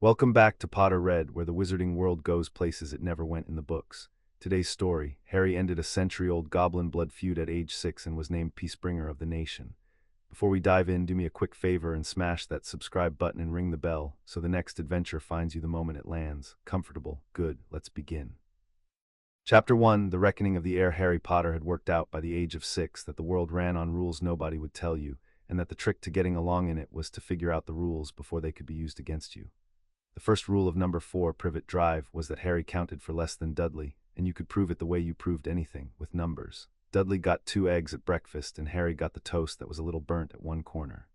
Welcome back to Potter Read, where the wizarding world goes places it never went in the books. Today's story: Harry ended a century-old Goblin Blood-Feud at age 6 and was named Peacebringer of the Nation. Before we dive in, do me a quick favor and smash that subscribe button and ring the bell so the next adventure finds you the moment it lands. Comfortable? Good, let's begin. Chapter 1: The Reckoning of the Heir. Harry Potter had worked out by the age of 6 that the world ran on rules nobody would tell you, and that the trick to getting along in it was to figure out the rules before they could be used against you. The first rule of number 4, Privet Drive, was that Harry counted for less than Dudley, and you could prove it the way you proved anything, with numbers. Dudley got 2 eggs at breakfast, and Harry got the toast that was a little burnt at one corner.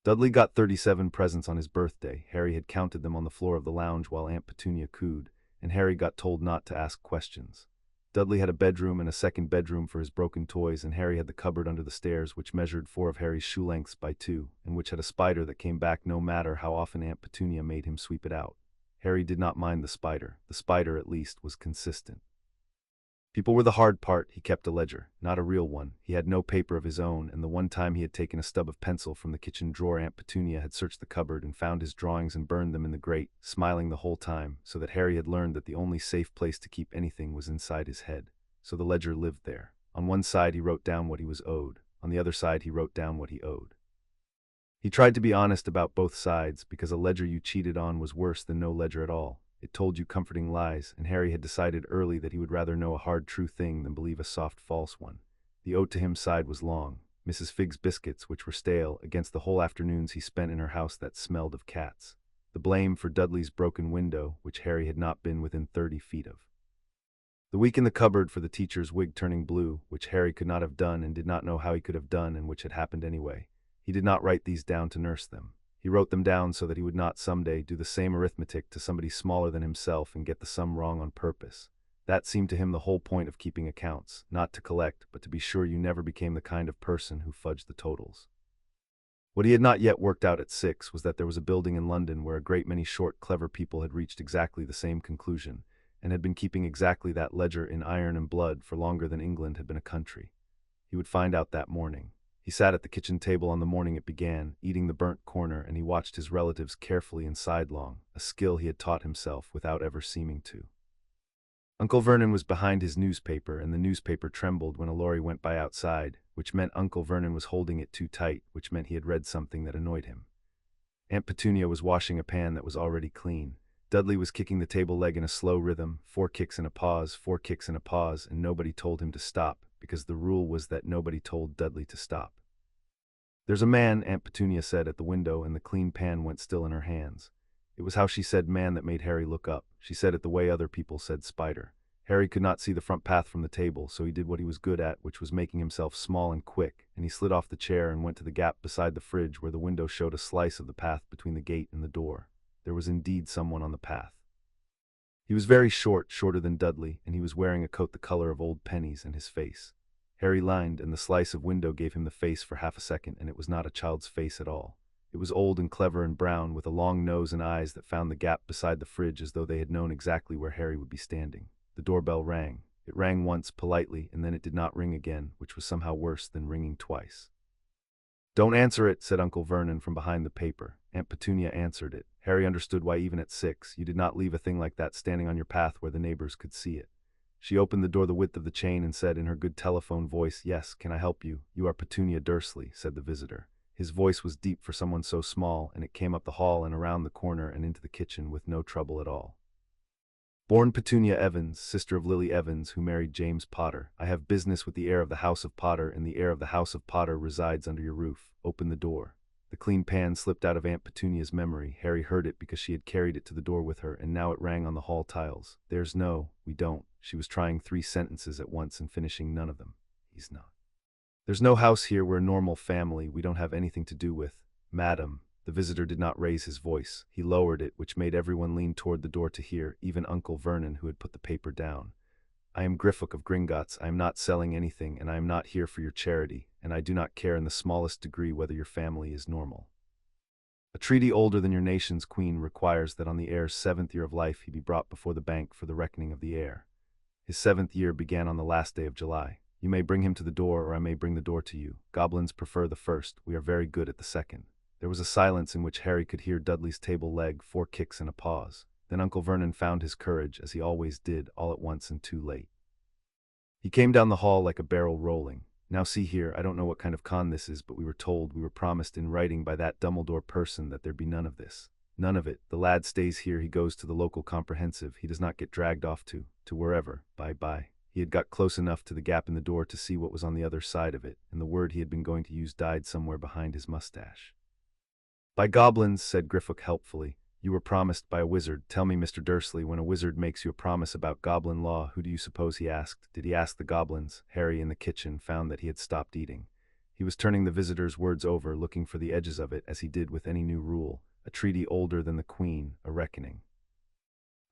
Dudley got 37 presents on his birthday. Harry had counted them on the floor of the lounge while Aunt Petunia cooed, and Harry got told not to ask questions. Dudley had a bedroom and a second bedroom for his broken toys, and Harry had the cupboard under the stairs, which measured 4 of Harry's shoe lengths by 2, and which had a spider that came back no matter how often Aunt Petunia made him sweep it out. Harry did not mind the spider. The spider, at least, was consistent. People were the hard part. He kept a ledger, not a real one. He had no paper of his own, and the one time he had taken a stub of pencil from the kitchen drawer, Aunt Petunia had searched the cupboard and found his drawings and burned them in the grate, smiling the whole time, so that Harry had learned that the only safe place to keep anything was inside his head. So the ledger lived there. On one side he wrote down what he was owed. On the other side he wrote down what he owed. He tried to be honest about both sides, because a ledger you cheated on was worse than no ledger at all. It told you comforting lies, and Harry had decided early that he would rather know a hard true thing than believe a soft false one. The owed to him side was long. Mrs. Figg's biscuits, which were stale, against the whole afternoons he spent in her house that smelled of cats. The blame for Dudley's broken window, which Harry had not been within 30 feet of. The week in the cupboard for the teacher's wig turning blue, which Harry could not have done and did not know how he could have done, and which had happened anyway. He did not write these down to nurse them. He wrote them down so that he would not someday do the same arithmetic to somebody smaller than himself and get the sum wrong on purpose. That seemed to him the whole point of keeping accounts, not to collect, but to be sure you never became the kind of person who fudged the totals. What he had not yet worked out at 6 was that there was a building in London where a great many short, clever people had reached exactly the same conclusion, and had been keeping exactly that ledger in iron and blood for longer than England had been a country. He would find out that morning. He sat at the kitchen table on the morning it began, eating the burnt corner, and he watched his relatives carefully and sidelong, a skill he had taught himself without ever seeming to. Uncle Vernon was behind his newspaper, and the newspaper trembled when a lorry went by outside, which meant Uncle Vernon was holding it too tight, which meant he had read something that annoyed him. Aunt Petunia was washing a pan that was already clean. Dudley was kicking the table leg in a slow rhythm, 4 kicks and a pause, 4 kicks and a pause, and nobody told him to stop, because the rule was that nobody told Dudley to stop. "There's a man," Aunt Petunia said at the window, and the clean pan went still in her hands. It was how she said man that made Harry look up. She said it the way other people said spider. Harry could not see the front path from the table, so he did what he was good at, which was making himself small and quick, and he slid off the chair and went to the gap beside the fridge where the window showed a slice of the path between the gate and the door. There was indeed someone on the path. He was very short, shorter than Dudley, and he was wearing a coat the color of old pennies, and his face. Harry lined, and the slice of window gave him the face for half a second, and it was not a child's face at all. It was old and clever and brown, with a long nose and eyes that found the gap beside the fridge as though they had known exactly where Harry would be standing. The doorbell rang. It rang once, politely, and then it did not ring again, which was somehow worse than ringing twice. "Don't answer it," said Uncle Vernon from behind the paper. Aunt Petunia answered it. Harry understood why even at 6, you did not leave a thing like that standing on your path where the neighbors could see it. She opened the door the width of the chain and said in her good telephone voice, "Yes, can I help you? You are Petunia Dursley," said the visitor. His voice was deep for someone so small, and it came up the hall and around the corner and into the kitchen with no trouble at all. "Born Petunia Evans, sister of Lily Evans, who married James Potter. I have business with the heir of the House of Potter, and the heir of the House of Potter resides under your roof. Open the door." The clean pan slipped out of Aunt Petunia's memory. Harry heard it because she had carried it to the door with her, and now it rang on the hall tiles. "There's no, we don't." She was trying 3 sentences at once and finishing none of them. "He's not. There's no house here. We're a normal family. We don't have anything to do with." "Madam." The visitor did not raise his voice. He lowered it, which made everyone lean toward the door to hear, even Uncle Vernon, who had put the paper down. "I am Griffock of Gringotts. I am not selling anything, and I am not here for your charity, and I do not care in the smallest degree whether your family is normal. A treaty older than your nation's queen requires that on the heir's 7th year of life he be brought before the bank for the reckoning of the heir. His 7th year began on the last day of July. You may bring him to the door, or I may bring the door to you. Goblins prefer the first. We are very good at the second. There was a silence in which Harry could hear Dudley's table leg, 4 kicks and a pause. Then Uncle Vernon found his courage, as he always did, all at once and too late. He came down the hall like a barrel rolling. Now see here, I don't know what kind of con this is, but we were promised in writing by that Dumbledore person that there'd be none of this. None of it. The lad stays here, he goes to the local comprehensive, he does not get dragged off to wherever, bye-bye. He had got close enough to the gap in the door to see what was on the other side of it, and the word he had been going to use died somewhere behind his mustache. By goblins, said Griffook helpfully, you were promised by a wizard. Tell me, Mr. Dursley, when a wizard makes you a promise about goblin law, who do you suppose he asked? Did he ask the goblins? Harry, in the kitchen, found that he had stopped eating. He was turning the visitor's words over, looking for the edges of it, as he did with any new rule. A treaty older than the Queen, a reckoning.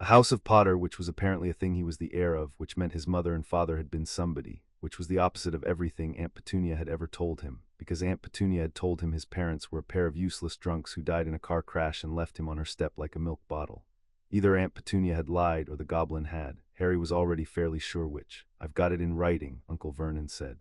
A house of Potter, which was apparently a thing he was the heir of, which meant his mother and father had been somebody, which was the opposite of everything Aunt Petunia had ever told him, because Aunt Petunia had told him his parents were a pair of useless drunks who died in a car crash and left him on her step like a milk bottle. Either Aunt Petunia had lied or the goblin had. Harry was already fairly sure which. I've got it in writing, Uncle Vernon said.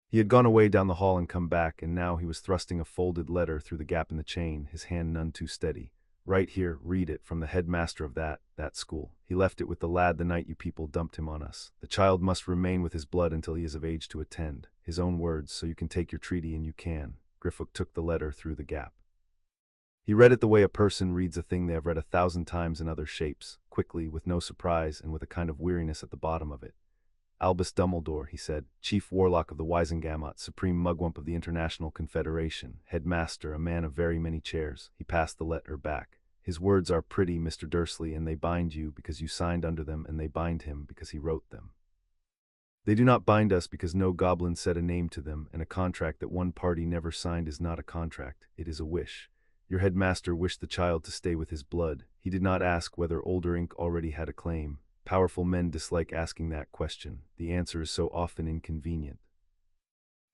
He had gone away down the hall and come back, and now he was thrusting a folded letter through the gap in the chain, his hand none too steady. Right here, read it, from the headmaster of that school. He left it with the lad the night you people dumped him on us. The child must remain with his blood until he is of age to attend. His own words, so you can take your treaty, and you can. Griffook took the letter through the gap. He read it the way a person reads a thing they have read 1,000 times in other shapes, quickly, with no surprise, and with a kind of weariness at the bottom of it. Albus Dumbledore, he said, Chief Warlock of the Wizengamot, Supreme Mugwump of the International Confederation, Headmaster, a man of very many chairs. He passed the letter back. His words are pretty, Mr. Dursley, and they bind you because you signed under them, and they bind him because he wrote them. They do not bind us because no goblin set a name to them, and a contract that one party never signed is not a contract, it is a wish. Your headmaster wished the child to stay with his blood. He did not ask whether older ink already had a claim. Powerful men dislike asking that question. The answer is so often inconvenient.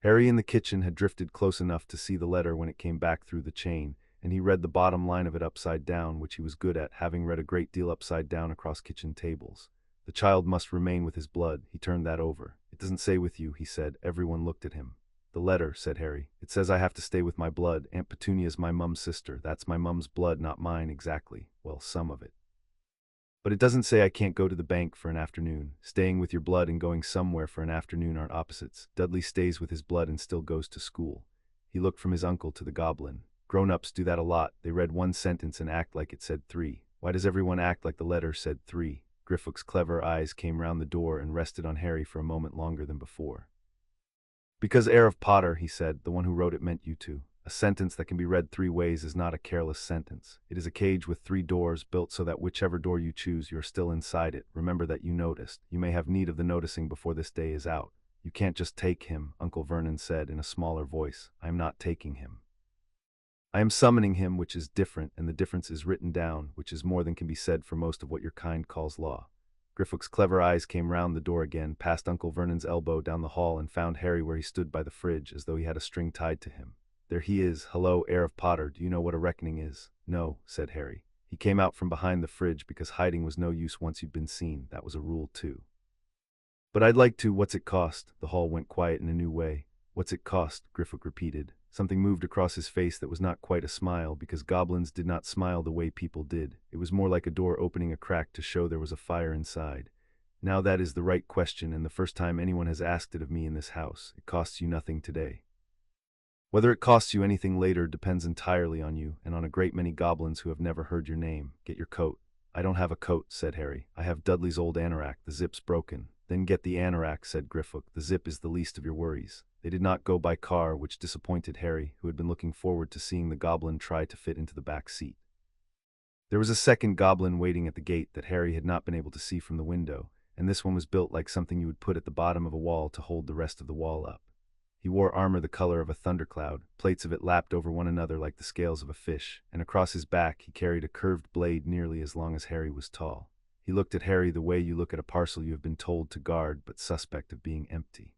Harry in the kitchen had drifted close enough to see the letter when it came back through the chain, and he read the bottom line of it upside down, which he was good at, having read a great deal upside down across kitchen tables. The child must remain with his blood. He turned that over. It doesn't say with you, he said. Everyone looked at him. The letter, said Harry. It says I have to stay with my blood. Aunt Petunia's my mum's sister. That's my mum's blood, not mine exactly. Well, some of it. But it doesn't say I can't go to the bank for an afternoon. Staying with your blood and going somewhere for an afternoon aren't opposites. Dudley stays with his blood and still goes to school. He looked from his uncle to the goblin. Grown-ups do that a lot. They read one sentence and act like it said 3. Why does everyone act like the letter said 3? Griffook's clever eyes came round the door and rested on Harry for a moment longer than before. Because heir of Potter, he said, the one who wrote it meant you to. A sentence that can be read 3 ways is not a careless sentence. It is a cage with 3 doors built so that whichever door you choose, you're still inside it. Remember that you noticed. You may have need of the noticing before this day is out. You can't just take him, Uncle Vernon said in a smaller voice. I am not taking him. I am summoning him, which is different, and the difference is written down, which is more than can be said for most of what your kind calls law. Griffook's clever eyes came round the door again, past Uncle Vernon's elbow down the hall, and found Harry where he stood by the fridge, as though he had a string tied to him. There he is. Hello, heir of Potter. Do you know what a reckoning is? No, said Harry. He came out from behind the fridge because hiding was no use once you'd been seen. That was a rule, too. But I'd like to. What's it cost? The hall went quiet in a new way. What's it cost? Griffook repeated. Something moved across his face that was not quite a smile, because goblins did not smile the way people did. It was more like a door opening a crack to show there was a fire inside. Now that is the right question, and the first time anyone has asked it of me in this house. It costs you nothing today. Whether it costs you anything later depends entirely on you, and on a great many goblins who have never heard your name. Get your coat. I don't have a coat, said Harry. I have Dudley's old anorak. The zip's broken. Then get the anorak, said Griffook. The zip is the least of your worries. They did not go by car, which disappointed Harry, who had been looking forward to seeing the goblin try to fit into the back seat. There was a second goblin waiting at the gate that Harry had not been able to see from the window, and this one was built like something you would put at the bottom of a wall to hold the rest of the wall up. He wore armor the color of a thundercloud, plates of it lapped over one another like the scales of a fish, and across his back he carried a curved blade nearly as long as Harry was tall. He looked at Harry the way you look at a parcel you have been told to guard but suspect of being empty.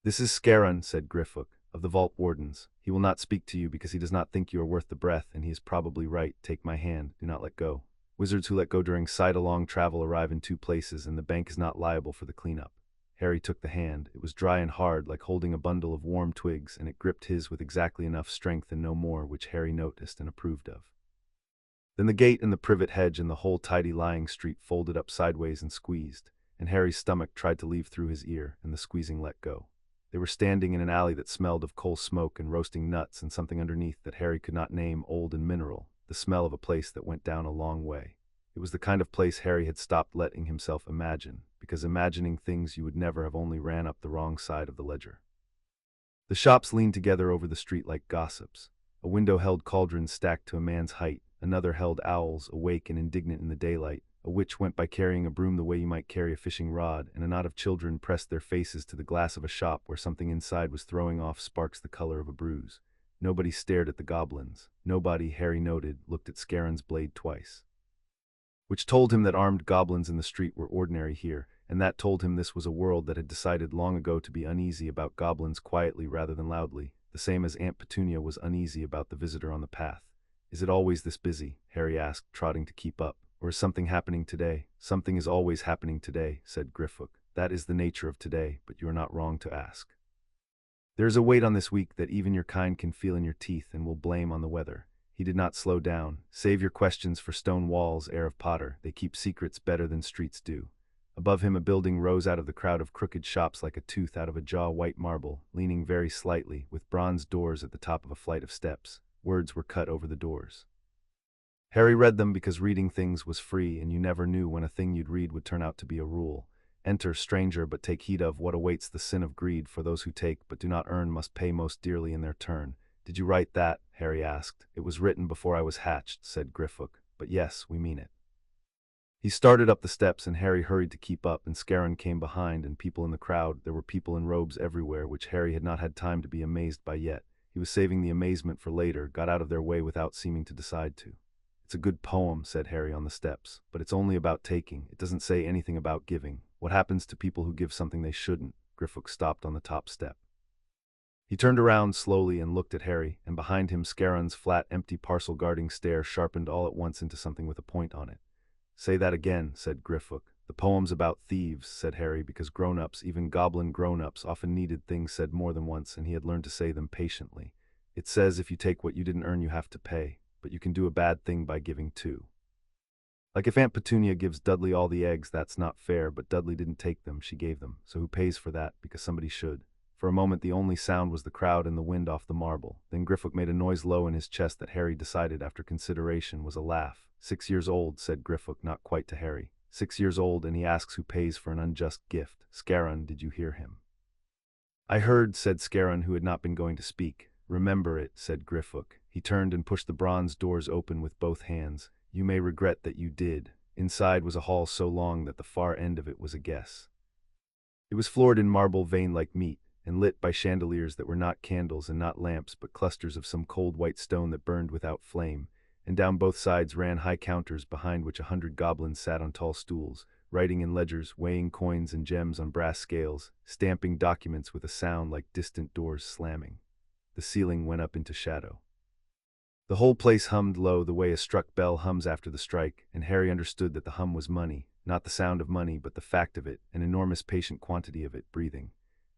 This is Scarron, said Griffook, of the Vault Wardens. He will not speak to you because he does not think you are worth the breath, and he is probably right. Take my hand. Do not let go. Wizards who let go during side-along travel arrive in 2 places, and the bank is not liable for the cleanup. Harry took the hand. It was dry and hard, like holding a bundle of warm twigs, and it gripped his with exactly enough strength and no more, which Harry noticed and approved of. Then the gate and the privet hedge and the whole tidy lying street folded up sideways and squeezed, and Harry's stomach tried to leave through his ear, and the squeezing let go. They were standing in an alley that smelled of coal smoke and roasting nuts and something underneath that Harry could not name, old and mineral, the smell of a place that went down a long way. It was the kind of place Harry had stopped letting himself imagine, because imagining things you would never have only ran up the wrong side of the ledger. The shops leaned together over the street like gossips. A window held cauldrons stacked to a man's height, another held owls awake and indignant in the daylight, a witch went by carrying a broom the way you might carry a fishing rod, and a knot of children pressed their faces to the glass of a shop where something inside was throwing off sparks the color of a bruise. Nobody stared at the goblins. Nobody, Harry noted, looked at Scarron's blade twice. Which told him that armed goblins in the street were ordinary here, and that told him this was a world that had decided long ago to be uneasy about goblins quietly rather than loudly, the same as Aunt Petunia was uneasy about the visitor on the path. "Is it always this busy?" Harry asked, trotting to keep up. "Or is something happening today?" "Something is always happening today," said Griffook. "That is the nature of today, but you are not wrong to ask. There is a weight on this week that even your kind can feel in your teeth and will blame on the weather." He did not slow down. "Save your questions for stone walls, heir of Potter. They keep secrets better than streets do." Above him a building rose out of the crowd of crooked shops like a tooth out of a jaw, white marble, leaning very slightly, with bronze doors at the top of a flight of steps. Words were cut over the doors. Harry read them because reading things was free, and you never knew when a thing you'd read would turn out to be a rule. "Enter, stranger, but take heed of what awaits the sin of greed, for those who take but do not earn must pay most dearly in their turn." "Did you write that?" Harry asked. "It was written before I was hatched," said Griffook. "But yes, we mean it." He started up the steps, and Harry hurried to keep up, and Scarron came behind, and people in the crowd. There were people in robes everywhere, which Harry had not had time to be amazed by yet. He was saving the amazement for later, got out of their way without seeming to decide to. "It's a good poem," said Harry on the steps, "but it's only about taking. It doesn't say anything about giving. What happens to people who give something they shouldn't?" Griffook stopped on the top step. He turned around slowly and looked at Harry, and behind him Scarron's flat, empty, parcel-guarding stare sharpened all at once into something with a point on it. "Say that again," said Griffook. "The poem's about thieves," said Harry, because grown-ups, even goblin grown-ups, often needed things said more than once, and he had learned to say them patiently. "It says if you take what you didn't earn you have to pay, but you can do a bad thing by giving too. Like if Aunt Petunia gives Dudley all the eggs, that's not fair, but Dudley didn't take them, she gave them, so who pays for that? Because somebody should." For a moment the only sound was the crowd and the wind off the marble. Then Griffook made a noise low in his chest that Harry decided after consideration was a laugh. "6 years old," said Griffook, not quite to Harry. 6 years old, and he asks who pays for an unjust gift. Scarron, did you hear him?" "I heard," said Scarron, who had not been going to speak. "Remember it," said Griffook. He turned and pushed the bronze doors open with both hands. "You may regret that you did." Inside was a hall so long that the far end of it was a guess. It was floored in marble veined like meat, and lit by chandeliers that were not candles and not lamps but clusters of some cold white stone that burned without flame, and down both sides ran high counters behind which 100 goblins sat on tall stools, writing in ledgers, weighing coins and gems on brass scales, stamping documents with a sound like distant doors slamming. The ceiling went up into shadow. The whole place hummed low the way a struck bell hums after the strike, and Harry understood that the hum was money, not the sound of money but the fact of it, an enormous patient quantity of it, breathing.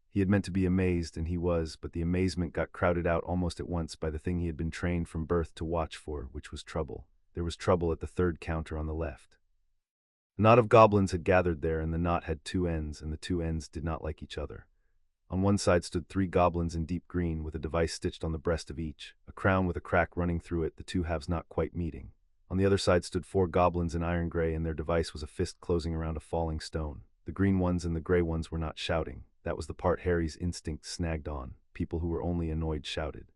He had meant to be amazed, and he was, but the amazement got crowded out almost at once by the thing he had been trained from birth to watch for, which was trouble. There was trouble at the third counter on the left. A knot of goblins had gathered there, and the knot had two ends, and the two ends did not like each other. On one side stood 3 goblins in deep green, with a device stitched on the breast of each, a crown with a crack running through it, the two halves not quite meeting. On the other side stood 4 goblins in iron gray, and their device was a fist closing around a falling stone. The green ones and the gray ones were not shouting. That was the part Harry's instinct snagged on. People who were only annoyed shouted.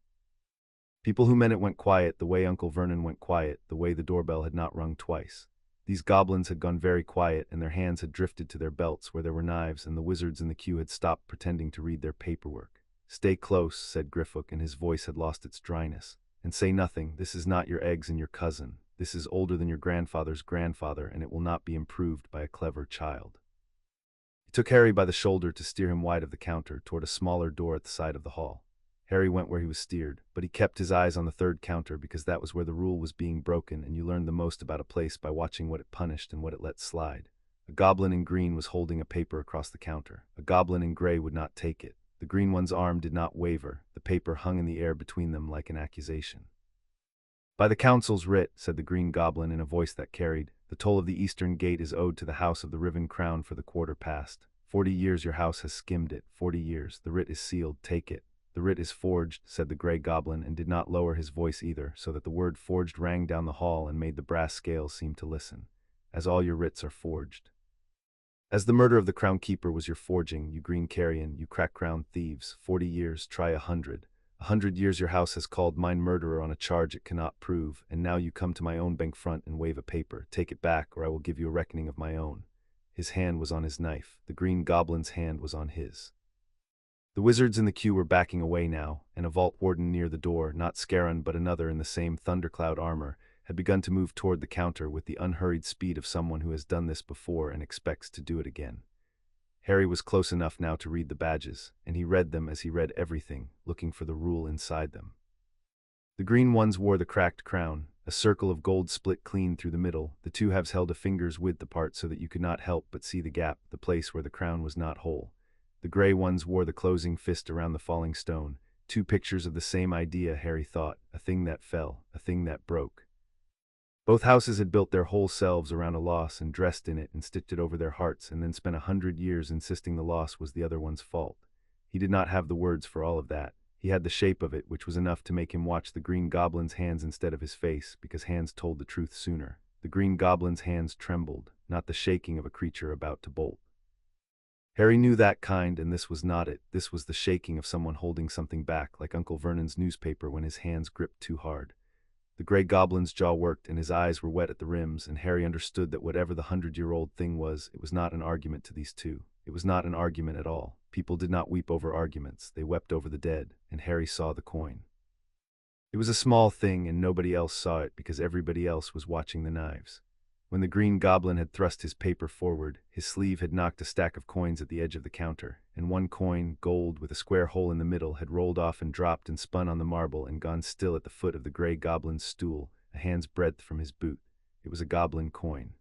People who meant it went quiet, the way Uncle Vernon went quiet, the way the doorbell had not rung twice. These goblins had gone very quiet, and their hands had drifted to their belts where there were knives, and the wizards in the queue had stopped pretending to read their paperwork. "Stay close," said Griffook, and his voice had lost its dryness. "And say nothing. This is not your eggs and your cousin. This is older than your grandfather's grandfather, and it will not be improved by a clever child." He took Harry by the shoulder to steer him wide of the counter, toward a smaller door at the side of the hall. Harry went where he was steered, but he kept his eyes on the third counter because that was where the rule was being broken, and you learned the most about a place by watching what it punished and what it let slide. A goblin in green was holding a paper across the counter. A goblin in gray would not take it. The green one's arm did not waver. The paper hung in the air between them like an accusation. "By the council's writ," said the green goblin in a voice that carried, "the toll of the eastern gate is owed to the house of the Riven Crown for the quarter past. 40 years your house has skimmed it, 40 years. The writ is sealed, take it." "The writ is forged," said the gray goblin, and did not lower his voice either, so that the word forged rang down the hall and made the brass scales seem to listen. "As all your writs are forged. As the murder of the crown keeper was your forging, you green carrion, you crack-crowned thieves. 40 years, try 100. 100 years your house has called mine murderer on a charge it cannot prove, and now you come to my own bank front and wave a paper. Take it back, or I will give you a reckoning of my own." His hand was on his knife. The green goblin's hand was on his. The wizards in the queue were backing away now, and a vault warden near the door, not Scarron but another in the same thundercloud armor, had begun to move toward the counter with the unhurried speed of someone who has done this before and expects to do it again. Harry was close enough now to read the badges, and he read them as he read everything, looking for the rule inside them. The green ones wore the cracked crown, a circle of gold split clean through the middle. The two halves held a finger's width apart so that you could not help but see the gap, the place where the crown was not whole. The gray ones wore the closing fist around the falling stone, two pictures of the same idea, Harry thought, a thing that fell, a thing that broke. Both houses had built their whole selves around a loss and dressed in it and stitched it over their hearts and then spent 100 years insisting the loss was the other one's fault. He did not have the words for all of that. He had the shape of it, which was enough to make him watch the green goblin's hands instead of his face, because hands told the truth sooner. The green goblin's hands trembled, not the shaking of a creature about to bolt. Harry knew that kind, and this was not it. This was the shaking of someone holding something back, like Uncle Vernon's newspaper when his hands gripped too hard. The gray goblin's jaw worked and his eyes were wet at the rims, and Harry understood that whatever the 100-year-old thing was, it was not an argument to these two. It was not an argument at all. People did not weep over arguments. They wept over the dead, and Harry saw the coin. It was a small thing, and nobody else saw it because everybody else was watching the knives. When the green goblin had thrust his paper forward, his sleeve had knocked a stack of coins at the edge of the counter, and one coin, gold with a square hole in the middle, had rolled off and dropped and spun on the marble and gone still at the foot of the gray goblin's stool, a hand's breadth from his boot. It was a goblin coin.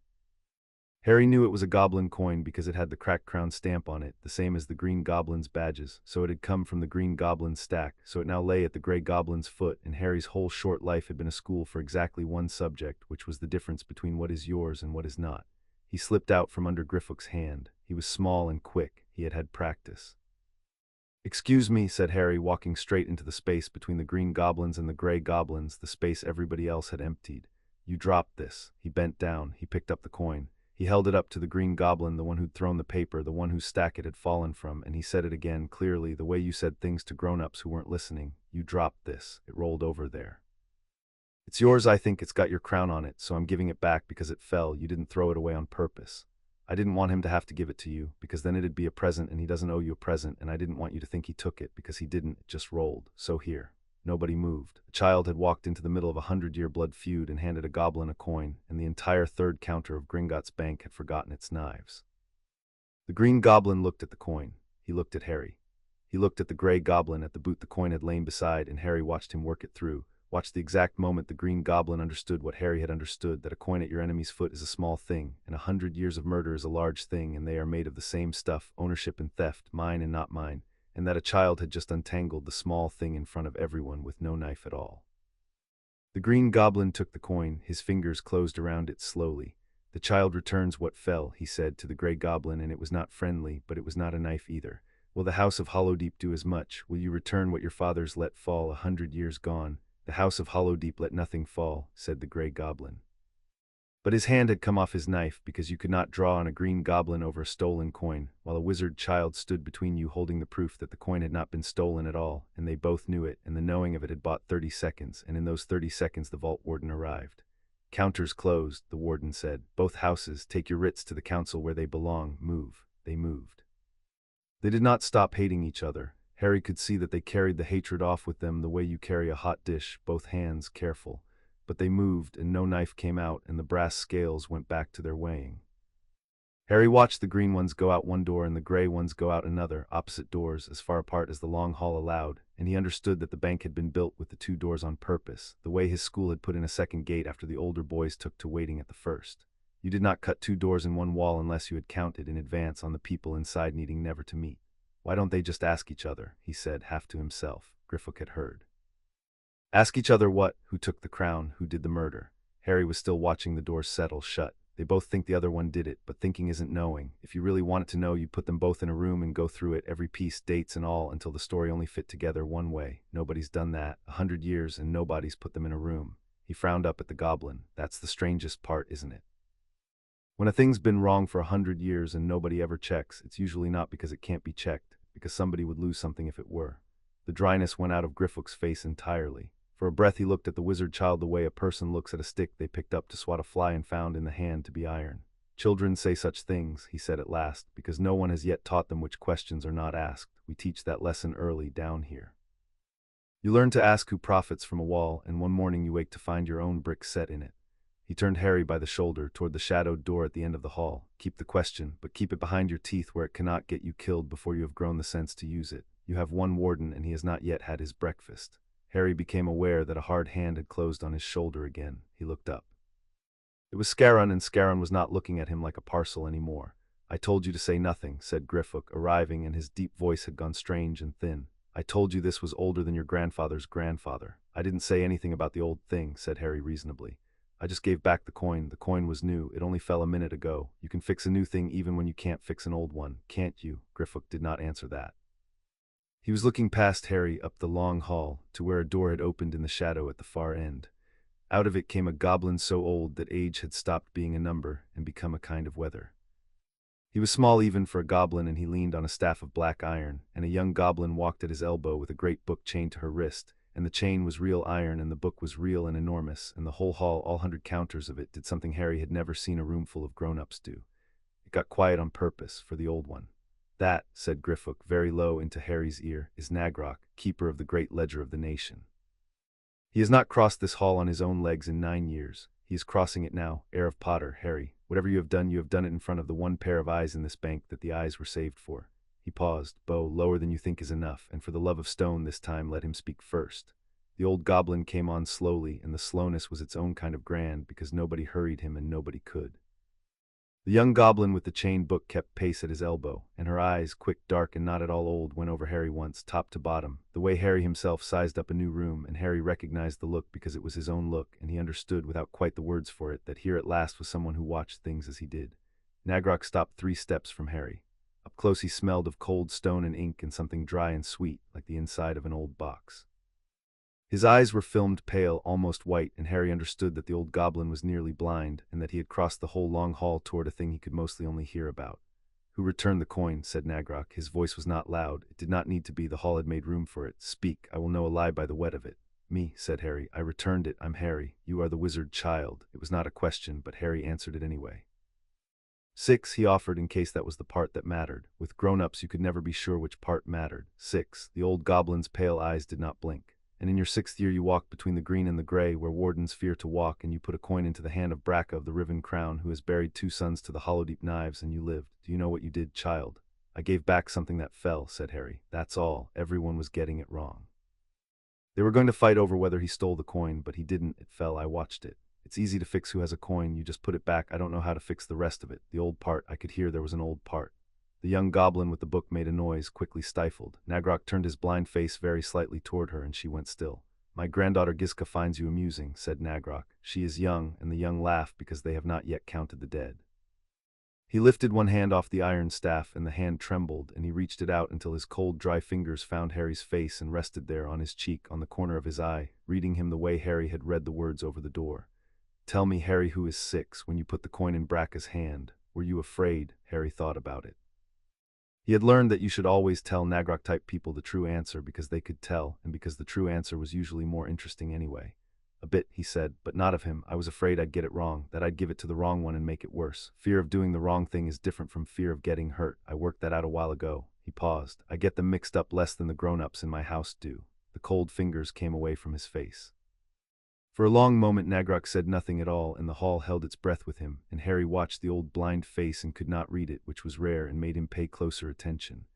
Harry knew it was a goblin coin because it had the cracked crown stamp on it, the same as the green goblin's badges, so it had come from the green goblin's stack, so it now lay at the gray goblin's foot, and Harry's whole short life had been a school for exactly one subject, which was the difference between what is yours and what is not. He slipped out from under Griffook's hand. He was small and quick. He had had practice. "Excuse me," said Harry, walking straight into the space between the green goblins and the gray goblins, the space everybody else had emptied. "You dropped this." He bent down. He picked up the coin. He held it up to the green goblin, the one who'd thrown the paper, the one whose stack it had fallen from, and he said it again, clearly, the way you said things to grown-ups who weren't listening. "You dropped this. It rolled over there. It's yours. I think it's got your crown on it, so I'm giving it back because it fell. You didn't throw it away on purpose. I didn't want him to have to give it to you, because then it'd be a present and he doesn't owe you a present, and I didn't want you to think he took it, because he didn't. It just rolled. So here." Nobody moved. A child had walked into the middle of a 100-year blood feud and handed a goblin a coin, and the entire third counter of Gringotts Bank had forgotten its knives. The green goblin looked at the coin. He looked at Harry. He looked at the gray goblin at the boot the coin had lain beside, and Harry watched him work it through, watched the exact moment the green goblin understood what Harry had understood, that a coin at your enemy's foot is a small thing, and 100 years of murder is a large thing, and they are made of the same stuff, ownership and theft, mine and not mine, and that a child had just untangled the small thing in front of everyone with no knife at all. The green goblin took the coin. His fingers closed around it slowly. "The child returns what fell," he said to the gray goblin, and it was not friendly, but it was not a knife either. "Will the house of Hollowdeep do as much? Will you return what your fathers let fall 100 years gone?" "The house of Hollowdeep let nothing fall," said the gray goblin. But his hand had come off his knife, because you could not draw on a green goblin over a stolen coin, while a wizard child stood between you holding the proof that the coin had not been stolen at all, and they both knew it, and the knowing of it had bought 30 seconds, and in those 30 seconds the vault warden arrived. "Counters closed," the warden said. "Both houses, take your writs to the council where they belong. Move." They moved. They did not stop hating each other. Harry could see that they carried the hatred off with them the way you carry a hot dish, both hands careful. But they moved, and no knife came out, and the brass scales went back to their weighing. Harry watched the green ones go out one door and the gray ones go out another, opposite doors, as far apart as the long hall allowed, and he understood that the bank had been built with the two doors on purpose, the way his school had put in a second gate after the older boys took to waiting at the first. You did not cut two doors in one wall unless you had counted in advance on the people inside needing never to meet. Why don't they just ask each other, he said, half to himself. Griffith had heard. Ask each other what, who took the crown, who did the murder. Harry was still watching the doors settle shut. They both think the other one did it, but thinking isn't knowing. If you really wanted to know, you'd put them both in a room and go through it, every piece, dates and all, until the story only fit together one way. Nobody's done that. 100 years and nobody's put them in a room. He frowned up at the goblin. That's the strangest part, isn't it? When a thing's been wrong for 100 years and nobody ever checks, it's usually not because it can't be checked, because somebody would lose something if it were. The dryness went out of Griffith's face entirely. For a breath he looked at the wizard child the way a person looks at a stick they picked up to swat a fly and found in the hand to be iron. Children say such things, he said at last, because no one has yet taught them which questions are not asked. We teach that lesson early down here. You learn to ask who profits from a wall, and one morning you wake to find your own brick set in it. He turned Harry by the shoulder toward the shadowed door at the end of the hall. Keep the question, but keep it behind your teeth where it cannot get you killed before you have grown the sense to use it. You have one warden and he has not yet had his breakfast. Harry became aware that a hard hand had closed on his shoulder again. He looked up. It was Scarron, and Scarron was not looking at him like a parcel anymore. I told you to say nothing, said Griffith, arriving, and his deep voice had gone strange and thin. I told you this was older than your grandfather's grandfather. I didn't say anything about the old thing, said Harry reasonably. I just gave back the coin. The coin was new. It only fell a minute ago. You can fix a new thing even when you can't fix an old one, can't you? Griffith did not answer that. He was looking past Harry up the long hall to where a door had opened in the shadow at the far end. Out of it came a goblin so old that age had stopped being a number and become a kind of weather. He was small even for a goblin, and he leaned on a staff of black iron, and a young goblin walked at his elbow with a great book chained to her wrist, and the chain was real iron and the book was real and enormous, and the whole hall, all 100 counters of it, did something Harry had never seen a room full of grown-ups do. It got quiet on purpose for the old one. That, said Griffith very low into Harry's ear, is Nagrok, keeper of the great ledger of the nation. He has not crossed this hall on his own legs in 9 years. He is crossing it now, heir of Potter, Harry. Whatever you have done it in front of the one pair of eyes in this bank that the eyes were saved for. He paused. Bo, lower than you think is enough, and for the love of stone this time let him speak first. The old goblin came on slowly, and the slowness was its own kind of grand, because nobody hurried him and nobody could. The young goblin with the chained book kept pace at his elbow, and her eyes, quick, dark, and not at all old, went over Harry once, top to bottom, the way Harry himself sized up a new room, and Harry recognized the look because it was his own look, and he understood, without quite the words for it, that here at last was someone who watched things as he did. Nagrok stopped 3 steps from Harry. Up close he smelled of cold stone and ink and something dry and sweet, like the inside of an old box. His eyes were filmed pale, almost white, and Harry understood that the old goblin was nearly blind, and that he had crossed the whole long hall toward a thing he could mostly only hear about. Who returned the coin, said Nagrok. His voice was not loud. It did not need to be. The hall had made room for it. Speak, I will know a lie by the wet of it. Me, said Harry. I returned it. I'm Harry. You are the wizard child. It was not a question, but Harry answered it anyway. 6, he offered, in case that was the part that mattered. With grown-ups you could never be sure which part mattered. 6, the old goblin's pale eyes did not blink. And in your 6th year you walked between the green and the grey, where wardens fear to walk, and you put a coin into the hand of Braca of the Riven Crown, who has buried 2 sons to the hollow-deep knives, and you lived. Do you know what you did, child? I gave back something that fell, said Harry. That's all. Everyone was getting it wrong. They were going to fight over whether he stole the coin, but he didn't. It fell. I watched it. It's easy to fix who has a coin. You just put it back. I don't know how to fix the rest of it. The old part. I could hear there was an old part. The young goblin with the book made a noise, quickly stifled. Nagrok turned his blind face very slightly toward her, and she went still. My granddaughter Giska finds you amusing, said Nagrok. She is young, and the young laugh because they have not yet counted the dead. He lifted one hand off the iron staff, and the hand trembled, and he reached it out until his cold, dry fingers found Harry's face and rested there on his cheek, on the corner of his eye, reading him the way Harry had read the words over the door. Tell me, Harry, who is 6, when you put the coin in Braca's hand. Were you afraid? Harry thought about it. He had learned that you should always tell Nagrok-type people the true answer because they could tell, and because the true answer was usually more interesting anyway. A bit, he said, but not of him. I was afraid I'd get it wrong, that I'd give it to the wrong one and make it worse. Fear of doing the wrong thing is different from fear of getting hurt. I worked that out a while ago. He paused. I get them mixed up less than the grown-ups in my house do. The cold fingers came away from his face. For a long moment Nagrok said nothing at all, and the hall held its breath with him, and Harry watched the old blind face and could not read it, which was rare and made him pay closer attention.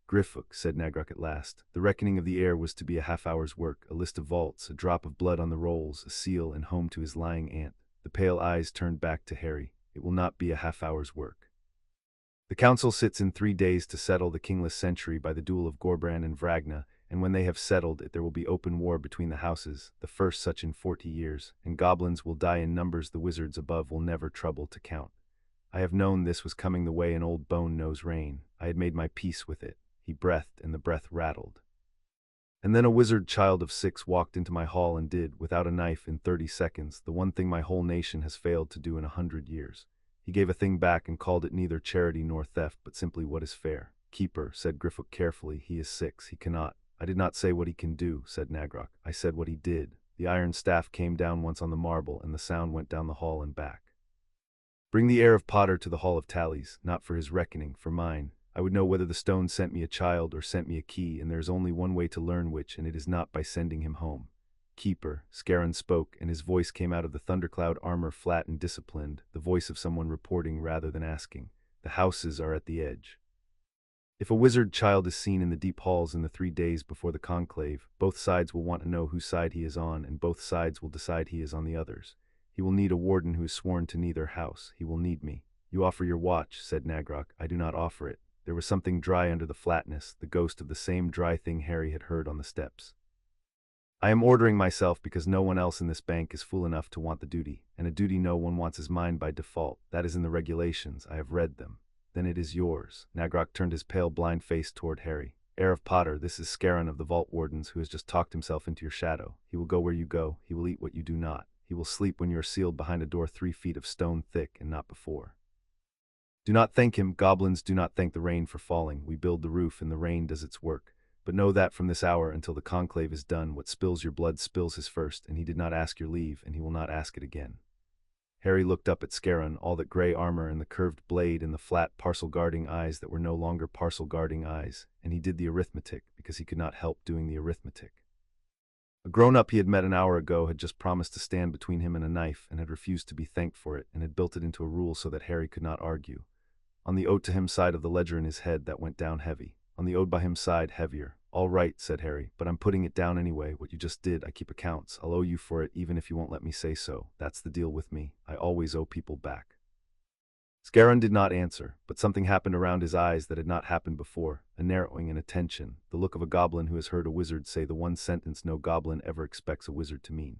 Griffith, said Nagrok at last. The reckoning of the heir was to be a half-hour's work, a list of vaults, a drop of blood on the rolls, a seal, and home to his lying aunt. The pale eyes turned back to Harry. It will not be a half-hour's work. The council sits in 3 days to settle the kingless century by the duel of Gorbran and Vragna, and when they have settled it there will be open war between the houses, the first such in 40 years, and goblins will die in numbers the wizards above will never trouble to count. I have known this was coming the way an old bone knows rain. I had made my peace with it. He breathed, and the breath rattled. And then a wizard child of 6 walked into my hall and did, without a knife in 30 seconds, the one thing my whole nation has failed to do in 100 years. He gave a thing back and called it neither charity nor theft, but simply what is fair. Keeper, said Griffith carefully, he is 6, he cannot. I did not say what he can do, said Nagrok. I said what he did. The iron staff came down once on the marble, and the sound went down the hall and back. Bring the heir of Potter to the Hall of Tallies, not for his reckoning, for mine. I would know whether the stone sent me a child or sent me a key, and there is only one way to learn which, and it is not by sending him home. Keeper, Scarron spoke, and his voice came out of the thundercloud armor flat and disciplined, the voice of someone reporting rather than asking. The houses are at the edge. If a wizard child is seen in the deep halls in the 3 days before the conclave, both sides will want to know whose side he is on, and both sides will decide he is on the others. He will need a warden who is sworn to neither house. He will need me. You offer your watch, said Nagrok. I do not offer it. There was something dry under the flatness, the ghost of the same dry thing Harry had heard on the steps. I am ordering myself because no one else in this bank is fool enough to want the duty, and a duty no one wants is mine by default. That is in the regulations. I have read them. Then it is yours. Nagrok turned his pale blind face toward Harry. Heir of Potter, this is Scarron of the Vault Wardens who has just talked himself into your shadow. He will go where you go. He will eat what you do not. He will sleep when you are sealed behind a door 3 feet of stone thick and not before. Do not thank him, goblins, do not thank the rain for falling. We build the roof and the rain does its work. But know that from this hour until the conclave is done, what spills your blood spills his first, and he did not ask your leave, and he will not ask it again. Harry looked up at Scarron, all that grey armor and the curved blade and the flat parcel-guarding eyes that were no longer parcel-guarding eyes, and he did the arithmetic because he could not help doing the arithmetic. A grown-up he had met an hour ago had just promised to stand between him and a knife and had refused to be thanked for it and had built it into a rule so that Harry could not argue. On the ode to him side of the ledger in his head that went down heavy. On the ode by him side heavier. All right, said Harry, but I'm putting it down anyway. What you just did, I keep accounts. I'll owe you for it even if you won't let me say so. That's the deal with me. I always owe people back. Scarron did not answer, but something happened around his eyes that had not happened before, a narrowing in attention, the look of a goblin who has heard a wizard say the one sentence no goblin ever expects a wizard to mean.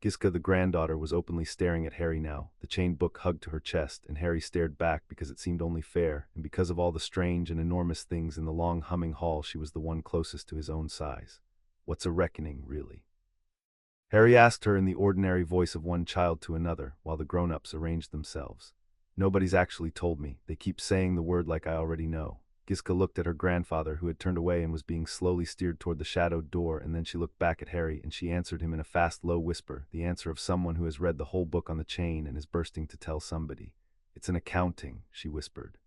Giska the granddaughter was openly staring at Harry now, the chained book hugged to her chest, and Harry stared back because it seemed only fair, and because of all the strange and enormous things in the long humming hall she was the one closest to his own size. What's a reckoning, really? Harry asked her in the ordinary voice of one child to another, while the grown-ups arranged themselves. Nobody's actually told me. They keep saying the word like I already know. Giska looked at her grandfather, who had turned away and was being slowly steered toward the shadowed door, and then she looked back at Harry, and she answered him in a fast, low whisper, the answer of someone who has read the whole book on the chain and is bursting to tell somebody. It's an accounting, she whispered.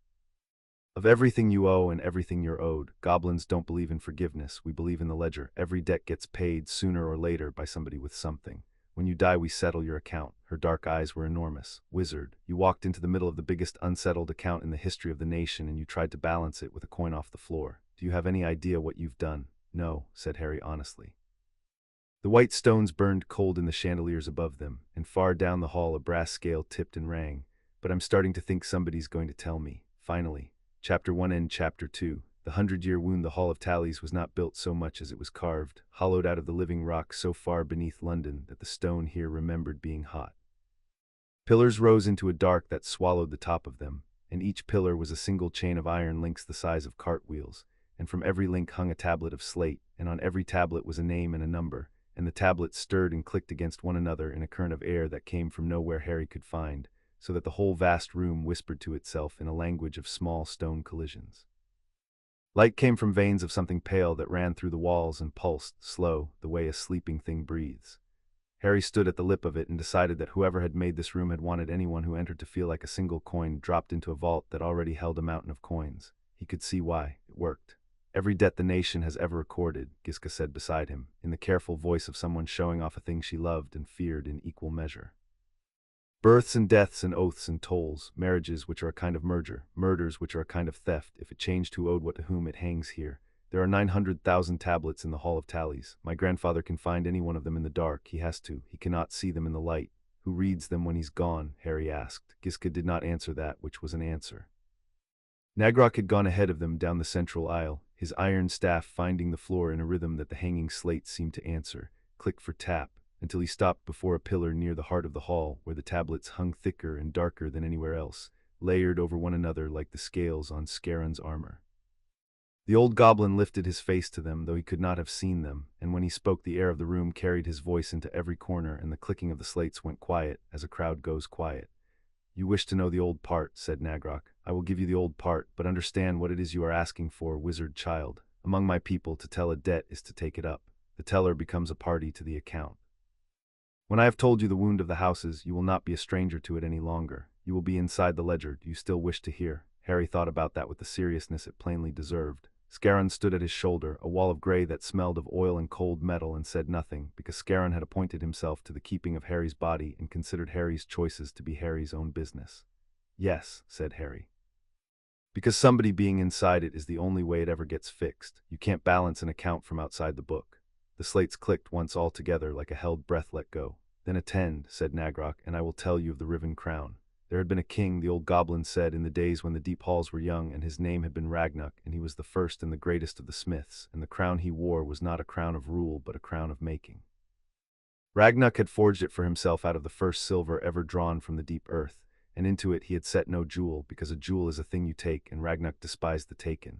Of everything you owe and everything you're owed. Goblins don't believe in forgiveness. We believe in the ledger. Every debt gets paid sooner or later by somebody with something. When you die, we settle your account. Her dark eyes were enormous. Wizard, you walked into the middle of the biggest unsettled account in the history of the nation and you tried to balance it with a coin off the floor. Do you have any idea what you've done? No, said Harry honestly. The white stones burned cold in the chandeliers above them, and far down the hall a brass scale tipped and rang. But I'm starting to think somebody's going to tell me. Finally. Chapter 1 and Chapter 2. The 100-year wound. The Hall of Tallies was not built so much as it was carved, hollowed out of the living rock so far beneath London that the stone here remembered being hot. Pillars rose into a dark that swallowed the top of them, and each pillar was a single chain of iron links the size of cartwheels, and from every link hung a tablet of slate, and on every tablet was a name and a number, and the tablets stirred and clicked against one another in a current of air that came from nowhere Harry could find, so that the whole vast room whispered to itself in a language of small stone collisions. Light came from veins of something pale that ran through the walls and pulsed, slow, the way a sleeping thing breathes. Harry stood at the lip of it and decided that whoever had made this room had wanted anyone who entered to feel like a single coin dropped into a vault that already held a mountain of coins. He could see why. It worked. Every debt the nation has ever recorded, Giska said beside him, in the careful voice of someone showing off a thing she loved and feared in equal measure. Births and deaths and oaths and tolls, marriages which are a kind of merger, murders which are a kind of theft, if it changed who owed what to whom, it hangs here. There are 900,000 tablets in the Hall of Tallies. My grandfather can find any one of them in the dark. He has to. He cannot see them in the light. Who reads them when he's gone? Harry asked. Giska did not answer that, which was an answer. Nagrok had gone ahead of them down the central aisle, his iron staff finding the floor in a rhythm that the hanging slates seemed to answer, click for tap, until he stopped before a pillar near the heart of the hall, where the tablets hung thicker and darker than anywhere else, layered over one another like the scales on Scarron's armor. The old goblin lifted his face to them, though he could not have seen them, and when he spoke the air of the room carried his voice into every corner, and the clicking of the slates went quiet, as a crowd goes quiet. You wish to know the old part, said Nagrok. I will give you the old part, but understand what it is you are asking for, wizard child. Among my people, to tell a debt is to take it up. The teller becomes a party to the account. When I have told you the wound of the houses, you will not be a stranger to it any longer. You will be inside the ledger. Do you still wish to hear? Harry thought about that with the seriousness it plainly deserved. Scarron stood at his shoulder, a wall of grey that smelled of oil and cold metal, and said nothing, because Scarron had appointed himself to the keeping of Harry's body and considered Harry's choices to be Harry's own business. Yes, said Harry. Because somebody being inside it is the only way it ever gets fixed. You can't balance an account from outside the book. The slates clicked once all together like a held breath let go. Then attend, said Nagrok, and I will tell you of the Riven Crown. There had been a king, the old goblin said, in the days when the deep halls were young, and his name had been Ragnuk, and he was the first and the greatest of the smiths, and the crown he wore was not a crown of rule, but a crown of making. Ragnuk had forged it for himself out of the first silver ever drawn from the deep earth, and into it he had set no jewel, because a jewel is a thing you take, and Ragnuk despised the taken.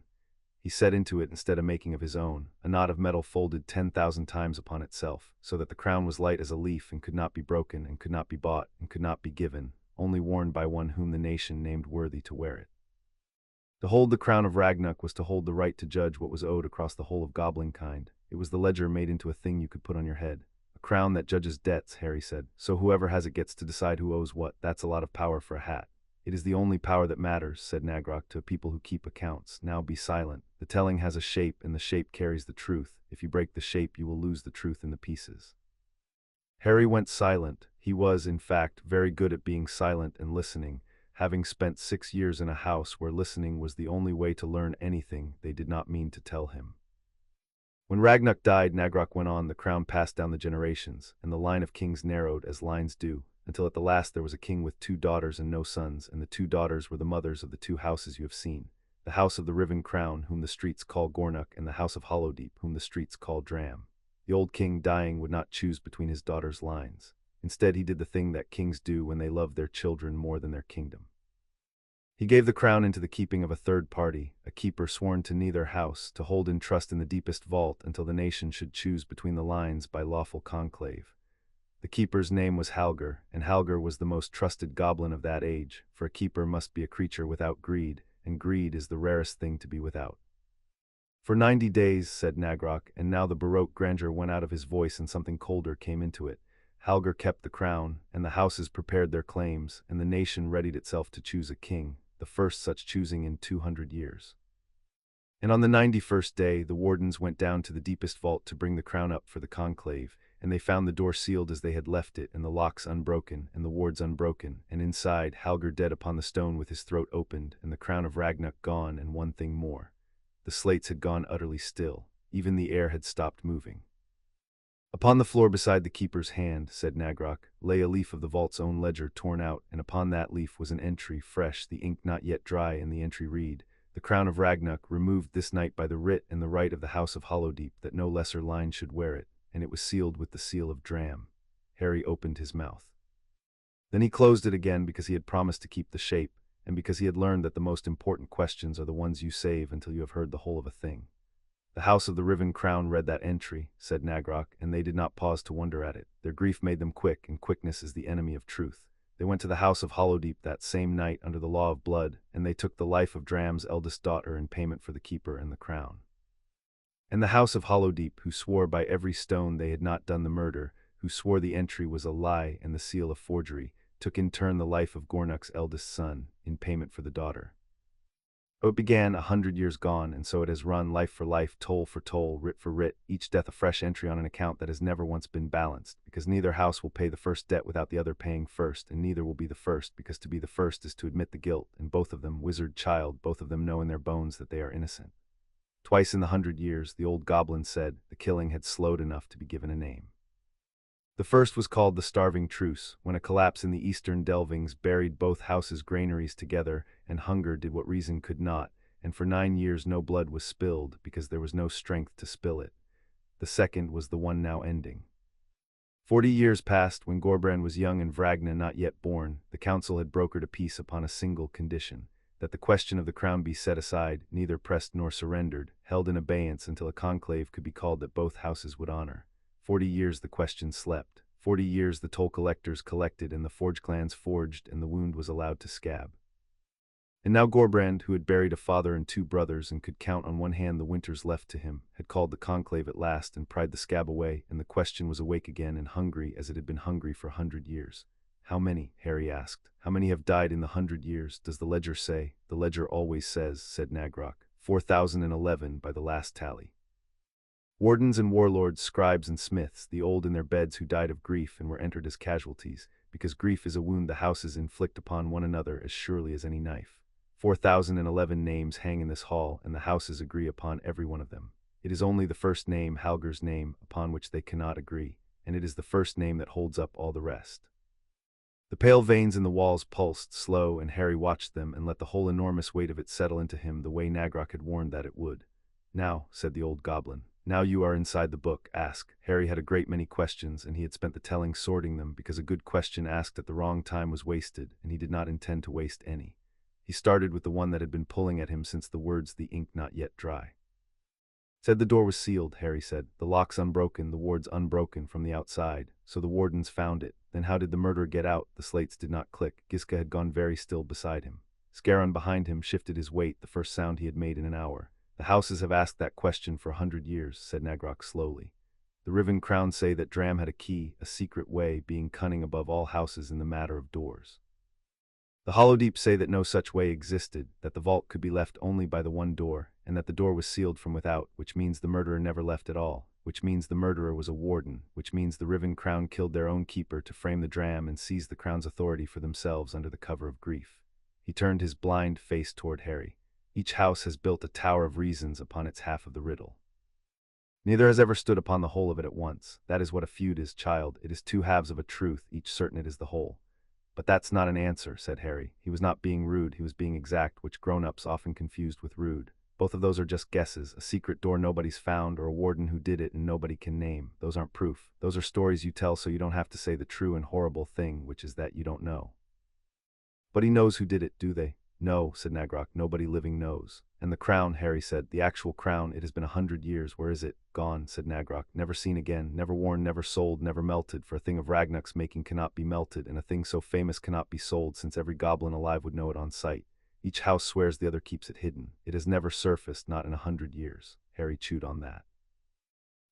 He set into it, instead of making of his own, a knot of metal folded 10,000 times upon itself, so that the crown was light as a leaf, and could not be broken, and could not be bought, and could not be given, only worn by one whom the nation named worthy to wear it. To hold the crown of Ragnuk was to hold the right to judge what was owed across the whole of goblin kind. It was the ledger made into a thing you could put on your head. A crown that judges debts, Harry said. So whoever has it gets to decide who owes what. That's a lot of power for a hat. It is the only power that matters, said Nagrok to people who keep accounts. Now be silent. The telling has a shape, and the shape carries the truth. If you break the shape, you will lose the truth in the pieces. Harry went silent. He was, in fact, very good at being silent and listening, having spent 6 years in a house where listening was the only way to learn anything they did not mean to tell him. When Ragnuk died, Nagrok went on, the crown passed down the generations, and the line of kings narrowed as lines do, until at the last there was a king with 2 daughters and no sons, and the 2 daughters were the mothers of the 2 houses you have seen, the house of the Riven Crown, whom the streets call Gornuk, and the house of Hollowdeep, whom the streets call Dram. The old king, dying, would not choose between his daughters' lines. Instead, he did the thing that kings do when they love their children more than their kingdom. He gave the crown into the keeping of a third party, a keeper sworn to neither house, to hold in trust in the deepest vault until the nation should choose between the lines by lawful conclave. The keeper's name was Halger, and Halger was the most trusted goblin of that age, for a keeper must be a creature without greed, and greed is the rarest thing to be without. For 90 days, said Nagrok, and now the baroque grandeur went out of his voice and something colder came into it. Halger kept the crown, and the houses prepared their claims, and the nation readied itself to choose a king, the first such choosing in 200 years. And on the 91st day, the wardens went down to the deepest vault to bring the crown up for the conclave, and they found the door sealed as they had left it, and the locks unbroken, and the wards unbroken, and inside, Halger dead upon the stone with his throat opened, and the crown of Ragnuk gone, and one thing more. The slates had gone utterly still. Even the air had stopped moving. Upon the floor beside the keeper's hand, said Nagrok, lay a leaf of the vault's own ledger torn out, and upon that leaf was an entry, fresh, the ink not yet dry, and the entry read, the crown of Ragnuk, removed this night by the writ and the right of the house of Hollowdeep, that no lesser line should wear it, and it was sealed with the seal of Dram. Harry opened his mouth. Then he closed it again because he had promised to keep the shape, and because he had learned that the most important questions are the ones you save until you have heard the whole of a thing. The house of the Riven Crown read that entry, said Nagrok, and they did not pause to wonder at it. Their grief made them quick, and quickness is the enemy of truth. They went to the house of Hollowdeep that same night under the law of blood, and they took the life of Dram's eldest daughter in payment for the keeper and the crown. And the house of Hollowdeep, who swore by every stone they had not done the murder, who swore the entry was a lie and the seal a forgery, took in turn the life of Gornuk's eldest son, in payment for the daughter. Oh, it began 100 years gone, and so it has run, life for life, toll for toll, writ for writ, each death a fresh entry on an account that has never once been balanced, because neither house will pay the first debt without the other paying first, and neither will be the first, because to be the first is to admit the guilt, and both of them, wizard child, both of them know in their bones that they are innocent. Twice in the 100 years, the old goblin said, the killing had slowed enough to be given a name. The first was called the Starving Truce, when a collapse in the eastern delvings buried both houses' granaries together, and hunger did what reason could not, and for 9 years no blood was spilled, because there was no strength to spill it. The second was the one now ending. 40 years passed when Gorbrand was young and Vragna not yet born. The council had brokered a peace upon a single condition, that the question of the crown be set aside, neither pressed nor surrendered, held in abeyance until a conclave could be called that both houses would honor. 40 years the question slept. 40 years the toll collectors collected and the forge clans forged, and the wound was allowed to scab. And now Gorbrand, who had buried a father and 2 brothers and could count on one hand the winters left to him, had called the conclave at last and pried the scab away, and the question was awake again and hungry as it had been hungry for 100 years. How many? Harry asked. How many have died in the 100 years? Does the ledger say? The ledger always says, said Nagrok. 4011 by the last tally. Wardens and warlords, scribes and smiths, the old in their beds who died of grief and were entered as casualties, because grief is a wound the houses inflict upon one another as surely as any knife. 4011 names hang in this hall, and the houses agree upon every one of them. It is only the first name, Halger's name, upon which they cannot agree, and it is the first name that holds up all the rest. The pale veins in the walls pulsed, slow, and Harry watched them and let the whole enormous weight of it settle into him the way Nagrok had warned that it would. Now, said the old goblin, now you are inside the book, ask. Harry had a great many questions, and he had spent the telling sorting them, because a good question asked at the wrong time was wasted, and he did not intend to waste any. He started with the one that had been pulling at him since the words "the ink not yet dry." Said the door was sealed, Harry said. The locks unbroken, the wards unbroken from the outside, so the wardens found it. Then how did the murderer get out? The slates did not click. Giska had gone very still beside him. Scaron behind him shifted his weight, the first sound he had made in an hour. The houses have asked that question for 100 years, said Nagrok slowly. The Riven Crown say that Dram had a key, a secret way, being cunning above all houses in the matter of doors. The Hollowdeep say that no such way existed, that the vault could be left only by the one door, and that the door was sealed from without, which means the murderer never left at all, which means the murderer was a warden, which means the Riven Crown killed their own keeper to frame the Dram and seize the Crown's authority for themselves under the cover of grief. He turned his blind face toward Harry. Each house has built a tower of reasons upon its half of the riddle. Neither has ever stood upon the whole of it at once. That is what a feud is, child. It is 2 halves of a truth, each certain it is the whole. But that's not an answer, said Harry. He was not being rude, he was being exact, which grown-ups often confused with rude. Both of those are just guesses, a secret door nobody's found, or a warden who did it and nobody can name. Those aren't proof. Those are stories you tell so you don't have to say the true and horrible thing, which is that you don't know. But he knows who did it, do they? No, said Nagrok, nobody living knows. And the crown, Harry said, the actual crown, it has been 100 years, where is it? Gone, said Nagrok, never seen again, never worn, never sold, never melted, for a thing of Ragnar's making cannot be melted, and a thing so famous cannot be sold, since every goblin alive would know it on sight. Each house swears the other keeps it hidden. It has never surfaced, not in 100 years. Harry chewed on that.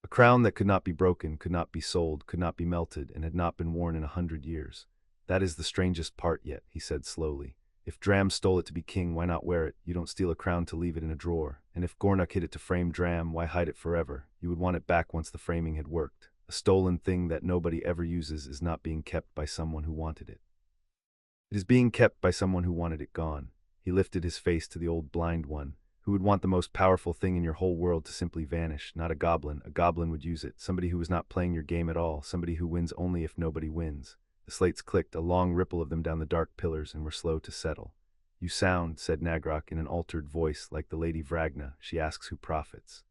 A crown that could not be broken, could not be sold, could not be melted, and had not been worn in 100 years. That is the strangest part yet, he said slowly. If Dram stole it to be king, why not wear it? You don't steal a crown to leave it in a drawer. And if Gornuk hid it to frame Dram, why hide it forever? You would want it back once the framing had worked. A stolen thing that nobody ever uses is not being kept by someone who wanted it. It is being kept by someone who wanted it gone. He lifted his face to the old blind one. Who would want the most powerful thing in your whole world to simply vanish? Not a goblin. A goblin would use it. Somebody who was not playing your game at all. Somebody who wins only if nobody wins. The slates clicked, a long ripple of them down the dark pillars, and were slow to settle. You sound, said Nagrok in an altered voice, like the Lady Vragna. She asks who profits.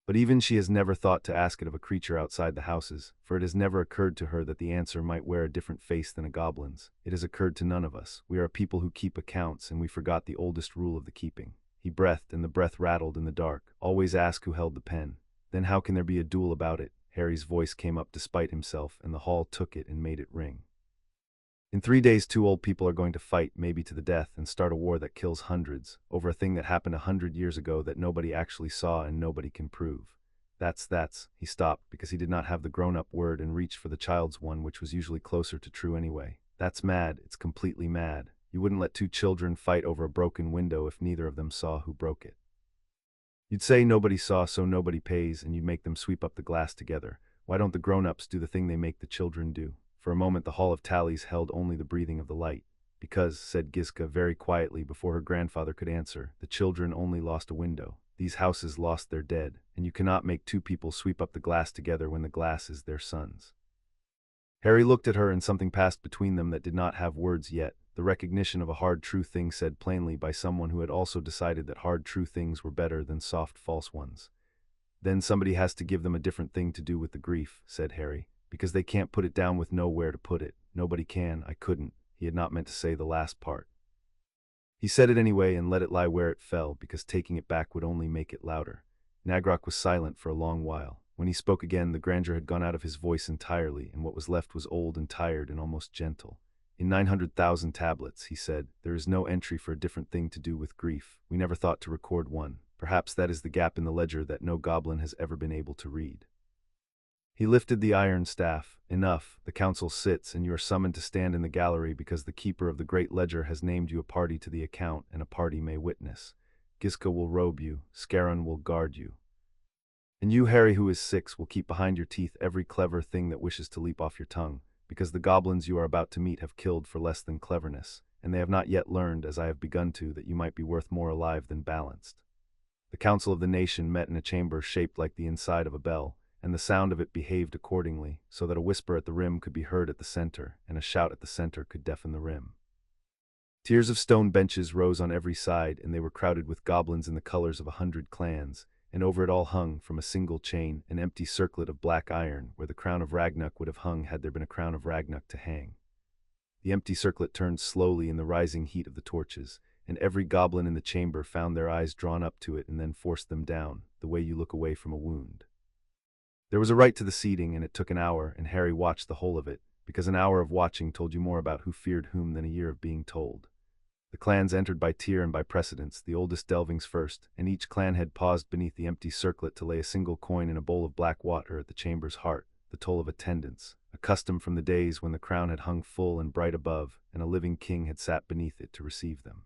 But even she has never thought to ask it of a creature outside the houses, for it has never occurred to her that the answer might wear a different face than a goblin's. It has occurred to none of us. We are a people who keep accounts, and we forgot the oldest rule of the keeping. He breathed, and the breath rattled in the dark. Always ask who held the pen. Then how can there be a duel about it? Harry's voice came up despite himself, and the hall took it and made it ring. In 3 days 2 old people are going to fight, maybe to the death, and start a war that kills hundreds, over a thing that happened 100 years ago that nobody actually saw and nobody can prove. That's, he stopped, because he did not have the grown-up word and reached for the child's one, which was usually closer to true anyway. That's mad, it's completely mad. You wouldn't let 2 children fight over a broken window if neither of them saw who broke it. You'd say nobody saw, so nobody pays, and you'd make them sweep up the glass together. Why don't the grown-ups do the thing they make the children do? For a moment the Hall of Tallies held only the breathing of the light. Because, said Giska very quietly before her grandfather could answer, the children only lost a window. These houses lost their dead, and you cannot make 2 people sweep up the glass together when the glass is their sons. Harry looked at her and something passed between them that did not have words yet, the recognition of a hard true thing said plainly by someone who had also decided that hard true things were better than soft false ones. Then somebody has to give them a different thing to do with the grief, said Harry, because they can't put it down with nowhere to put it. Nobody can, I couldn't. He had not meant to say the last part. He said it anyway and let it lie where it fell, because taking it back would only make it louder. Nagrok was silent for a long while. When he spoke again, the grandeur had gone out of his voice entirely, and what was left was old and tired and almost gentle. In 900,000 tablets, he said, there is no entry for a different thing to do with grief. We never thought to record one. Perhaps that is the gap in the ledger that no goblin has ever been able to read. He lifted the iron staff. Enough, the council sits, and you are summoned to stand in the gallery because the keeper of the great ledger has named you a party to the account, and a party may witness. Giska will robe you, Scarron will guard you. And you, Harry, who is 6, will keep behind your teeth every clever thing that wishes to leap off your tongue, because the goblins you are about to meet have killed for less than cleverness, and they have not yet learned, as I have begun to, that you might be worth more alive than balanced. The council of the nation met in a chamber shaped like the inside of a bell, and the sound of it behaved accordingly, so that a whisper at the rim could be heard at the center, and a shout at the center could deafen the rim. Tiers of stone benches rose on every side, and they were crowded with goblins in the colors of 100 clans, and over it all hung, from a single chain, an empty circlet of black iron, where the crown of Ragnarok would have hung had there been a crown of Ragnarok to hang. The empty circlet turned slowly in the rising heat of the torches, and every goblin in the chamber found their eyes drawn up to it and then forced them down, the way you look away from a wound. There was a rite to the seating, and it took an hour, and Harry watched the whole of it, because an hour of watching told you more about who feared whom than a year of being told. The clans entered by tier and by precedence, the oldest delvings first, and each clan head paused beneath the empty circlet to lay a single coin in a bowl of black water at the chamber's heart, the toll of attendance, a custom from the days when the crown had hung full and bright above, and a living king had sat beneath it to receive them.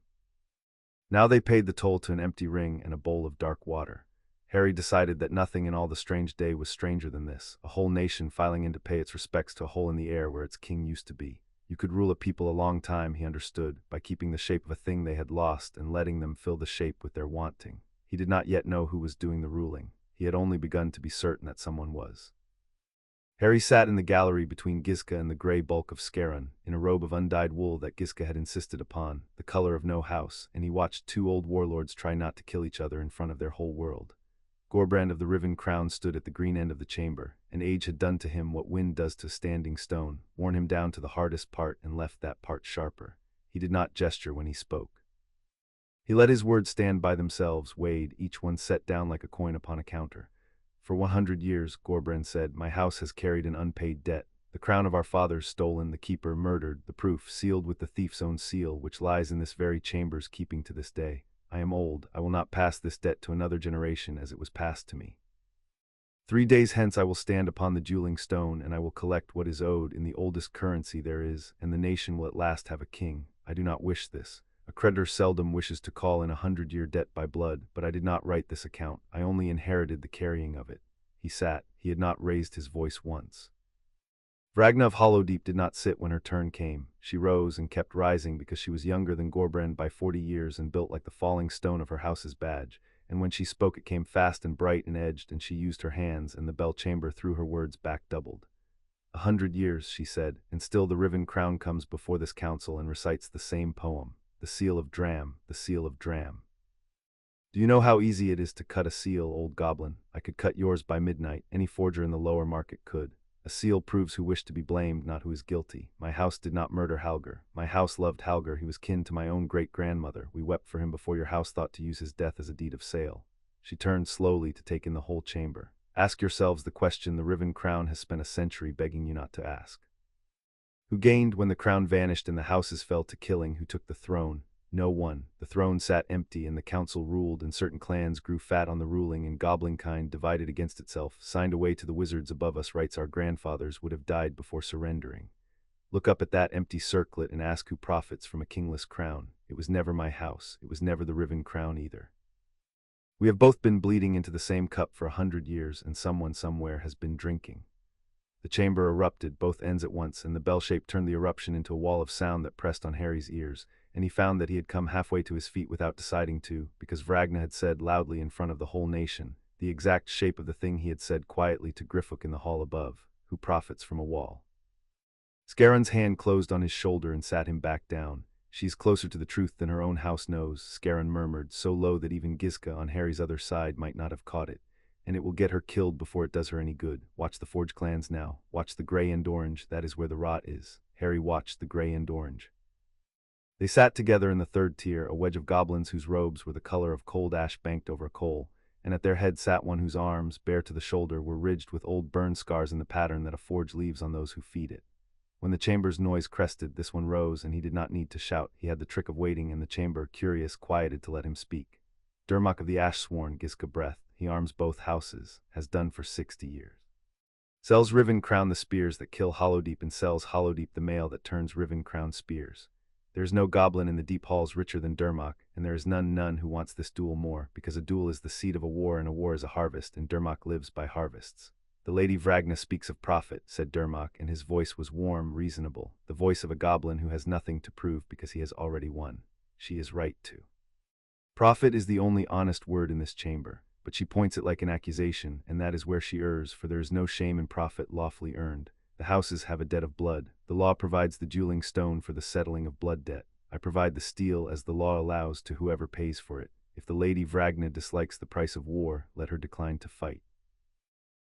Now they paid the toll to an empty ring and a bowl of dark water. Harry decided that nothing in all the strange day was stranger than this, a whole nation filing in to pay its respects to a hole in the air where its king used to be. You could rule a people a long time, he understood, by keeping the shape of a thing they had lost and letting them fill the shape with their wanting. He did not yet know who was doing the ruling. He had only begun to be certain that someone was. Harry sat in the gallery between Giska and the grey bulk of Scarron, in a robe of undyed wool that Giska had insisted upon, the color of no house, and he watched 2 old warlords try not to kill each other in front of their whole world. Gorbrand of the Riven Crown stood at the green end of the chamber, and age had done to him what wind does to a standing stone, worn him down to the hardest part and left that part sharper. He did not gesture when he spoke. He let his words stand by themselves, weighed, each one set down like a coin upon a counter. For 100 years, Gorbrand said, my house has carried an unpaid debt. The crown of our fathers stolen, the keeper murdered, the proof sealed with the thief's own seal, which lies in this very chamber's keeping to this day. I am old, I will not pass this debt to another generation as it was passed to me. 3 days hence I will stand upon the dueling stone, and I will collect what is owed in the oldest currency there is, and the nation will at last have a king. I do not wish this. A creditor seldom wishes to call in 100-year debt by blood, but I did not write this account. I only inherited the carrying of it. He sat. He had not raised his voice once. Ragna of Hollowdeep did not sit when her turn came. She rose and kept rising because she was younger than Gorbrand by 40 years and built like the falling stone of her house's badge, and when she spoke it came fast and bright and edged, and she used her hands, and the bell chamber threw her words back doubled. 100 years, she said, and still the Riven Crown comes before this council and recites the same poem, the seal of Dram, the seal of Dram. Do you know how easy it is to cut a seal, old goblin? I could cut yours by midnight. Any forger in the lower market could. A seal proves who wished to be blamed, not who is guilty. My house did not murder Halger. My house loved Halger. He was kin to my own great-grandmother. We wept for him before your house thought to use his death as a deed of sale. She turned slowly to take in the whole chamber. Ask yourselves the question the Riven Crown has spent a century begging you not to ask. Who gained when the crown vanished and the houses fell to killing? Who took the throne? No one. The throne sat empty and the council ruled, and certain clans grew fat on the ruling, and goblin-kind, divided against itself, signed away to the wizards above us rights our grandfathers would have died before surrendering. Look up at that empty circlet and ask who profits from a kingless crown. It was never my house. It was never the Riven Crown either. We have both been bleeding into the same cup for 100 years, and someone somewhere has been drinking. The chamber erupted, both ends at once, and the bell-shape turned the eruption into a wall of sound that pressed on Harry's ears, and he found that he had come halfway to his feet without deciding to, because Vragna had said loudly in front of the whole nation, the exact shape of the thing he had said quietly to Griffook in the hall above, who profits from a wall. Scarron's hand closed on his shoulder and sat him back down. She's closer to the truth than her own house knows, Scarron murmured, so low that even Gizka on Harry's other side might not have caught it. And it will get her killed before it does her any good. Watch the Forge clans now. Watch the gray and orange, that is where the rot is. Harry watched the gray and orange. They sat together in the third tier, a wedge of goblins whose robes were the color of cold ash banked over a coal, and at their head sat one whose arms, bare to the shoulder, were ridged with old burn scars in the pattern that a forge leaves on those who feed it. When the chamber's noise crested, this one rose, and he did not need to shout. He had the trick of waiting, and the chamber, curious, quieted to let him speak. Dermot of the Ash-sworn, Gizka breath, he arms both houses, has done for 60 years. Sells Riven crown the spears that kill Hollowdeep, and sells Hollowdeep the mail that turns Riven crown spears. There is no goblin in the deep halls richer than Dermot, and there is none who wants this duel more, because a duel is the seed of a war, and a war is a harvest, and Dermot lives by harvests. The Lady Vragna speaks of profit, said Dermot, and his voice was warm, reasonable, the voice of a goblin who has nothing to prove because he has already won. She is right to. Profit is the only honest word in this chamber, but she points it like an accusation, and that is where she errs, for there is no shame in profit lawfully earned. The houses have a debt of blood. The law provides the dueling stone for the settling of blood debt. I provide the steel as the law allows to whoever pays for it. If the Lady Vragna dislikes the price of war, let her decline to fight.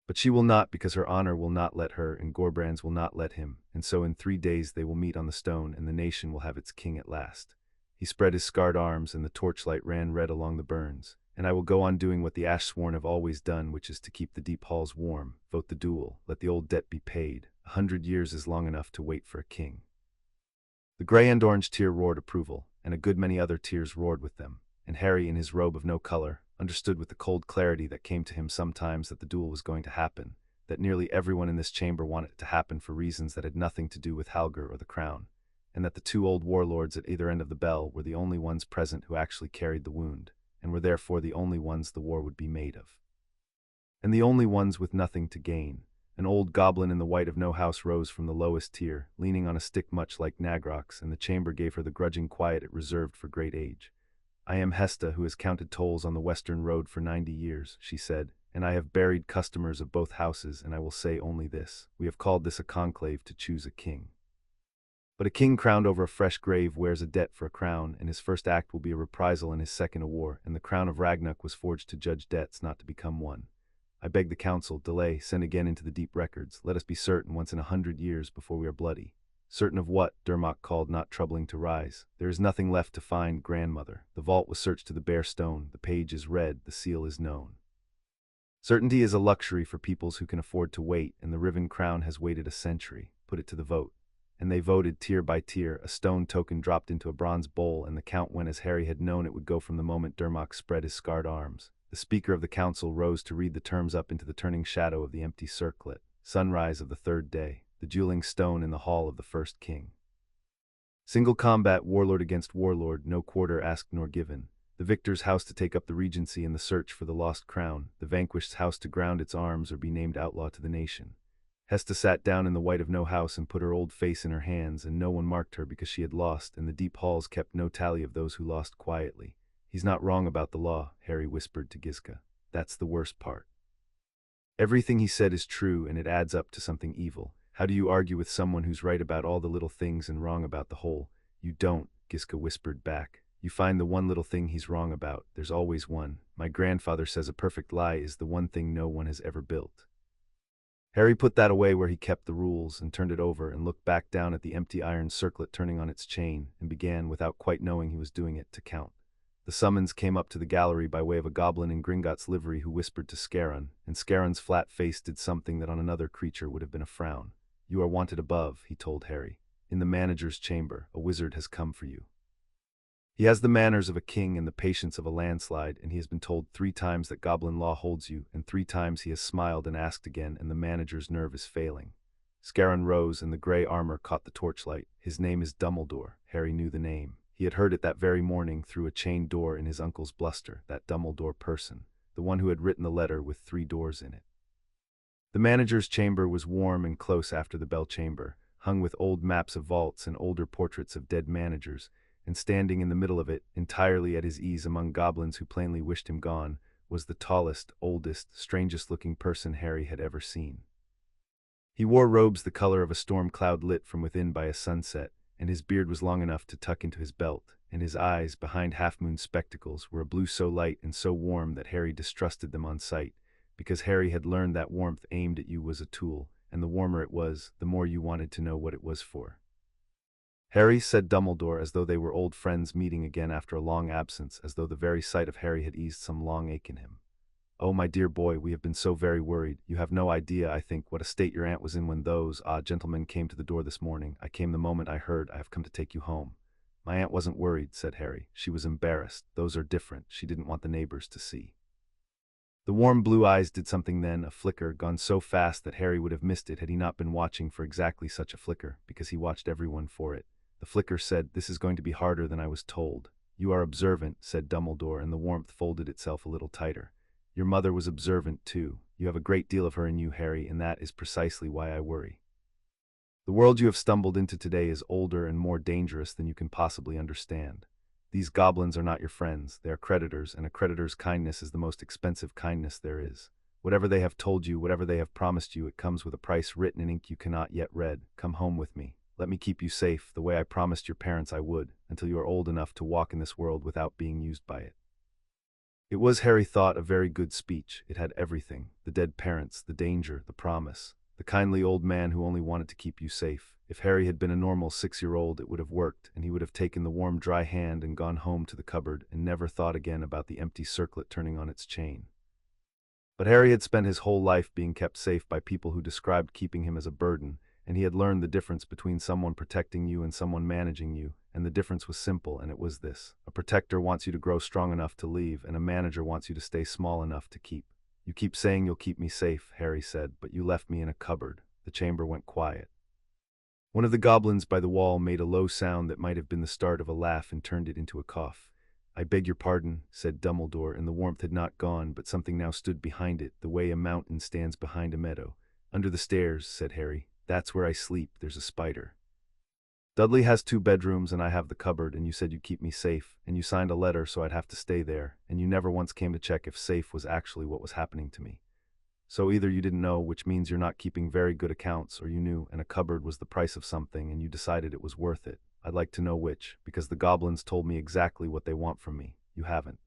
But she will not, because her honor will not let her, and Gorbrands will not let him, and so in 3 days they will meet on the stone, and the nation will have its king at last. He spread his scarred arms, and the torchlight ran red along the burns. And I will go on doing what the Ash-sworn have always done, which is to keep the deep halls warm. Vote the duel. Let the old debt be paid. 100 years is long enough to wait for a king. The gray and orange tier roared approval, and a good many other tiers roared with them, and Harry, in his robe of no color, understood with the cold clarity that came to him sometimes that the duel was going to happen, that nearly everyone in this chamber wanted it to happen for reasons that had nothing to do with Halger or the crown, and that the 2 old warlords at either end of the bell were the only ones present who actually carried the wound, and were therefore the only ones the war would be made of. And the only ones with nothing to gain. An old goblin in the white of no house rose from the lowest tier, leaning on a stick much like Nagrok's, and the chamber gave her the grudging quiet it reserved for great age. I am Hesta, who has counted tolls on the western road for 90 years, she said, and I have buried customers of both houses, and I will say only this. We have called this a conclave to choose a king. But a king crowned over a fresh grave wears a debt for a crown, and his first act will be a reprisal and his second a war, and the crown of Ragnarok was forged to judge debts, not to become one. I beg the council, delay, send again into the deep records. Let us be certain once in 100 years before we are bloody. Certain of what? Dermot called, not troubling to rise. There is nothing left to find, grandmother. The vault was searched to the bare stone. The page is read, the seal is known. Certainty is a luxury for peoples who can afford to wait, and the Riven crown has waited a century. Put it to the vote. And they voted tier by tier. A stone token dropped into a bronze bowl, and the count went as Harry had known it would go from the moment Dermot spread his scarred arms. The speaker of the council rose to read the terms up into the turning shadow of the empty circlet. Sunrise of the 3rd day. The dueling stone in the hall of the first king. Single combat, warlord against warlord, no quarter asked nor given. The victor's house to take up the regency in the search for the lost crown, the vanquished's house to ground its arms or be named outlaw to the nation. Hesta sat down in the white of no house and put her old face in her hands, and no one marked her because she had lost, and the deep halls kept no tally of those who lost quietly. He's not wrong about the law, Harry whispered to Gizka. That's the worst part. Everything he said is true, and it adds up to something evil. How do you argue with someone who's right about all the little things and wrong about the whole? You don't, Gizka whispered back. You find the one little thing he's wrong about. There's always one. My grandfather says a perfect lie is the one thing no one has ever built. Harry put that away where he kept the rules, and turned it over and looked back down at the empty iron circlet turning on its chain, and began, without quite knowing he was doing it, to count. The summons came up to the gallery by way of a goblin in Gringotts livery who whispered to Scarron, and Scarron's flat face did something that on another creature would have been a frown. You are wanted above, he told Harry. In the manager's chamber, a wizard has come for you. He has the manners of a king and the patience of a landslide, and he has been told 3 times that goblin law holds you, and 3 times he has smiled and asked again, and the manager's nerve is failing. Scarron rose, and the grey armor caught the torchlight. His name is Dumbledore. Harry knew the name. He had heard it that very morning through a chained door in his uncle's bluster, that Dumbledore person, the one who had written the letter with 3 doors in it. The manager's chamber was warm and close after the bell chamber, hung with old maps of vaults and older portraits of dead managers, and standing in the middle of it, entirely at his ease among goblins who plainly wished him gone, was the tallest, oldest, strangest-looking person Harry had ever seen. He wore robes the color of a storm cloud lit from within by a sunset, and his beard was long enough to tuck into his belt, and his eyes, behind half-moon spectacles, were a blue so light and so warm that Harry distrusted them on sight, because Harry had learned that warmth aimed at you was a tool, and the warmer it was, the more you wanted to know what it was for. "Harry," said Dumbledore, as though they were old friends meeting again after a long absence, as though the very sight of Harry had eased some long ache in him. "Oh, my dear boy, we have been so very worried. You have no idea, I think, what a state your aunt was in when those gentlemen came to the door this morning. I came the moment I heard. I have come to take you home." "My aunt wasn't worried," said Harry. "She was embarrassed. Those are different. She didn't want the neighbors to see." The warm blue eyes did something then, a flicker, gone so fast that Harry would have missed it had he not been watching for exactly such a flicker, because he watched everyone for it. The flicker said, "This is going to be harder than I was told." "You are observant," said Dumbledore, and the warmth folded itself a little tighter. "Your mother was observant, too. You have a great deal of her in you, Harry, and that is precisely why I worry. The world you have stumbled into today is older and more dangerous than you can possibly understand. These goblins are not your friends. They are creditors, and a creditor's kindness is the most expensive kindness there is. Whatever they have told you, whatever they have promised you, it comes with a price written in ink you cannot yet read. Come home with me. Let me keep you safe, the way I promised your parents I would, until you are old enough to walk in this world without being used by it." It was, Harry thought, a very good speech. It had everything: the dead parents, the danger, the promise, the kindly old man who only wanted to keep you safe. If Harry had been a normal 6-year-old, it would have worked, and he would have taken the warm, dry hand and gone home to the cupboard and never thought again about the empty circlet turning on its chain. But Harry had spent his whole life being kept safe by people who described keeping him as a burden, and he had learned the difference between someone protecting you and someone managing you, and the difference was simple, and it was this: a protector wants you to grow strong enough to leave, and a manager wants you to stay small enough to keep. "You keep saying you'll keep me safe," Harry said, "but you left me in a cupboard." The chamber went quiet. One of the goblins by the wall made a low sound that might have been the start of a laugh and turned it into a cough. "I beg your pardon," said Dumbledore, and the warmth had not gone, but something now stood behind it, the way a mountain stands behind a meadow. "Under the stairs," said Harry. "That's where I sleep. There's a spider. Dudley has 2 bedrooms and I have the cupboard, and you said you'd keep me safe, and you signed a letter so I'd have to stay there, and you never once came to check if safe was actually what was happening to me. So either you didn't know, which means you're not keeping very good accounts, or you knew, and a cupboard was the price of something, and you decided it was worth it. I'd like to know which, because the goblins told me exactly what they want from me. You haven't.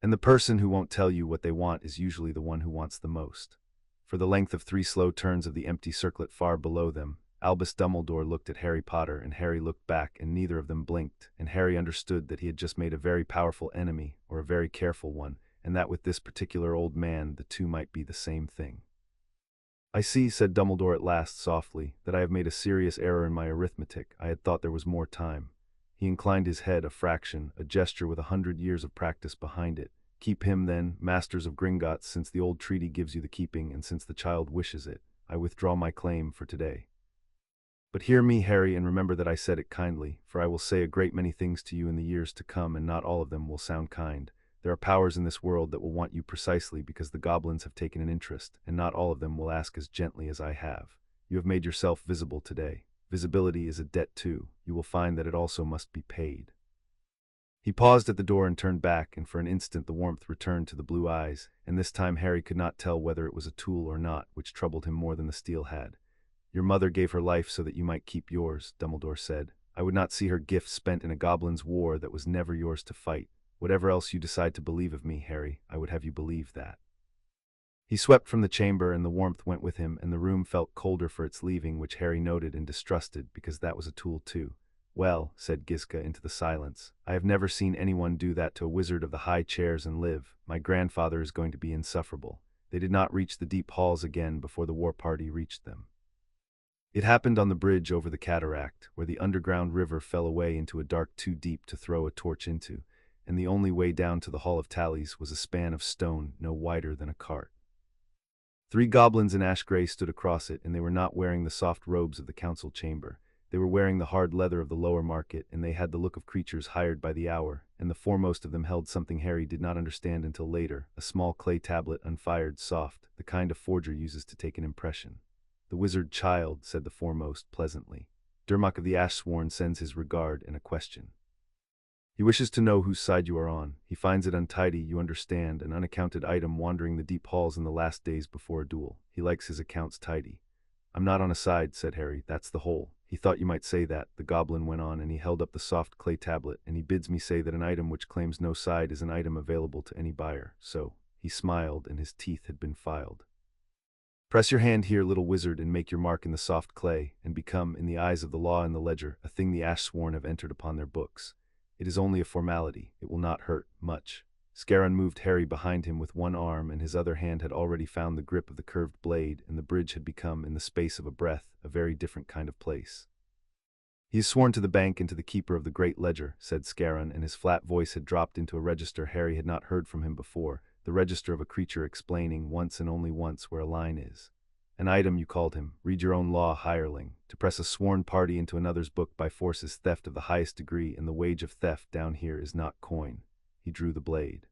And the person who won't tell you what they want is usually the one who wants the most." For the length of 3 slow turns of the empty circlet far below them, Albus Dumbledore looked at Harry Potter, and Harry looked back, and neither of them blinked, and Harry understood that he had just made a very powerful enemy, or a very careful one, and that with this particular old man the two might be the same thing. "I see," said Dumbledore at last softly, "that I have made a serious error in my arithmetic. I had thought there was more time." He inclined his head a fraction, a gesture with 100 years of practice behind it. "Keep him, then, Masters of Gringotts, since the old treaty gives you the keeping, and since the child wishes it. I withdraw my claim for today. But hear me, Harry, and remember that I said it kindly, for I will say a great many things to you in the years to come, and not all of them will sound kind. There are powers in this world that will want you precisely because the goblins have taken an interest, and not all of them will ask as gently as I have. You have made yourself visible today. Visibility is a debt too. You will find that it also must be paid." He paused at the door and turned back, and for an instant the warmth returned to the blue eyes, and this time Harry could not tell whether it was a tool or not, which troubled him more than the steel had. "Your mother gave her life so that you might keep yours," Dumbledore said. "I would not see her gift spent in a goblin's war that was never yours to fight. Whatever else you decide to believe of me, Harry, I would have you believe that." He swept from the chamber, and the warmth went with him, and the room felt colder for its leaving, which Harry noted and distrusted, because that was a tool too. "Well," said Gizka into the silence, "I have never seen anyone do that to a wizard of the high chairs and live. My grandfather is going to be insufferable." They did not reach the deep halls again before the war party reached them. It happened on the bridge over the cataract, where the underground river fell away into a dark too deep to throw a torch into, and the only way down to the Hall of Tallies was a span of stone no wider than a cart. 3 goblins in ash gray stood across it, and they were not wearing the soft robes of the council chamber. They were wearing the hard leather of the lower market, and they had the look of creatures hired by the hour, and the foremost of them held something Harry did not understand until later, a small clay tablet, unfired, soft, the kind a forger uses to take an impression. "The wizard child," said the foremost pleasantly. "Dermot of the Ashsworn sends his regard and a question. He wishes to know whose side you are on. He finds it untidy, you understand, an unaccounted item wandering the deep halls in the last days before a duel. He likes his accounts tidy." I'm not on a side, said Harry. That's the hole. He thought you might say that, the goblin went on, and he held up the soft clay tablet, and he bids me say that an item which claims no side is an item available to any buyer. So, he smiled, and his teeth had been filed. Press your hand here, little wizard, and make your mark in the soft clay, and become, in the eyes of the law and the ledger, a thing the ash-sworn have entered upon their books. It is only a formality. It will not hurt much. Scaron moved Harry behind him with one arm, and his other hand had already found the grip of the curved blade, and the bridge had become, in the space of a breath, a very different kind of place. He is sworn to the bank and to the keeper of the great ledger, said Scaron, and his flat voice had dropped into a register Harry had not heard from him before, the register of a creature explaining, once and only once, where a line is. An item, you called him. Read your own law, hireling. To press a sworn party into another's book by force is theft of the highest degree, and the wage of theft down here is not coin. He drew the blade.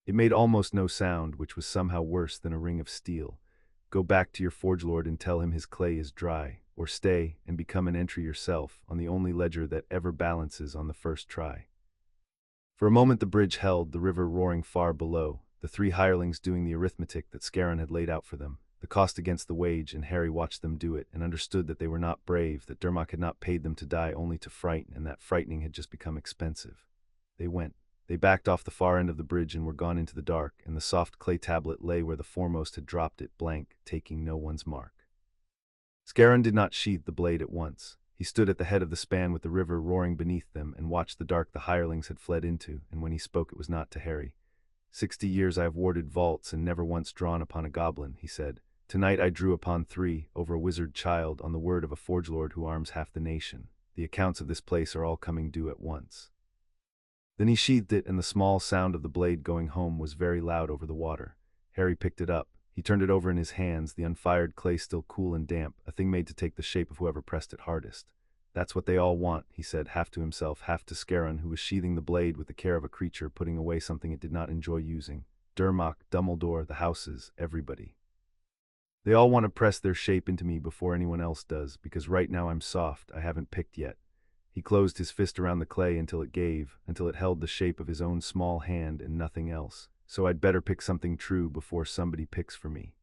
It made almost no sound, which was somehow worse than a ring of steel. Go back to your forge lord and tell him his clay is dry, or stay and become an entry yourself on the only ledger that ever balances on the first try. For a moment the bridge held, the river roaring far below, the three hirelings doing the arithmetic that Scaron had laid out for them, the cost against the wage, and Harry watched them do it and understood that they were not brave, that Dermot had not paid them to die, only to frighten, and that frightening had just become expensive. They went. They backed off the far end of the bridge and were gone into the dark, and the soft clay tablet lay where the foremost had dropped it, blank, taking no one's mark. Scaron did not sheathe the blade at once. He stood at the head of the span with the river roaring beneath them and watched the dark the hirelings had fled into, and when he spoke it was not to Harry. 60 years I have warded vaults and never once drawn upon a goblin, he said. Tonight I drew upon 3, over a wizard child, on the word of a forge lord who arms half the nation. The accounts of this place are all coming due at once. Then he sheathed it, and the small sound of the blade going home was very loud over the water. Harry picked it up. He turned it over in his hands, the unfired clay still cool and damp, a thing made to take the shape of whoever pressed it hardest. That's what they all want, he said, half to himself, half to Scaron, who was sheathing the blade with the care of a creature putting away something it did not enjoy using. Dermot, Dumbledore, the houses, everybody. They all want to press their shape into me before anyone else does, because right now I'm soft, I haven't picked yet. He closed his fist around the clay until it gave, until it held the shape of his own small hand and nothing else. So I'd better pick something true before somebody picks for me.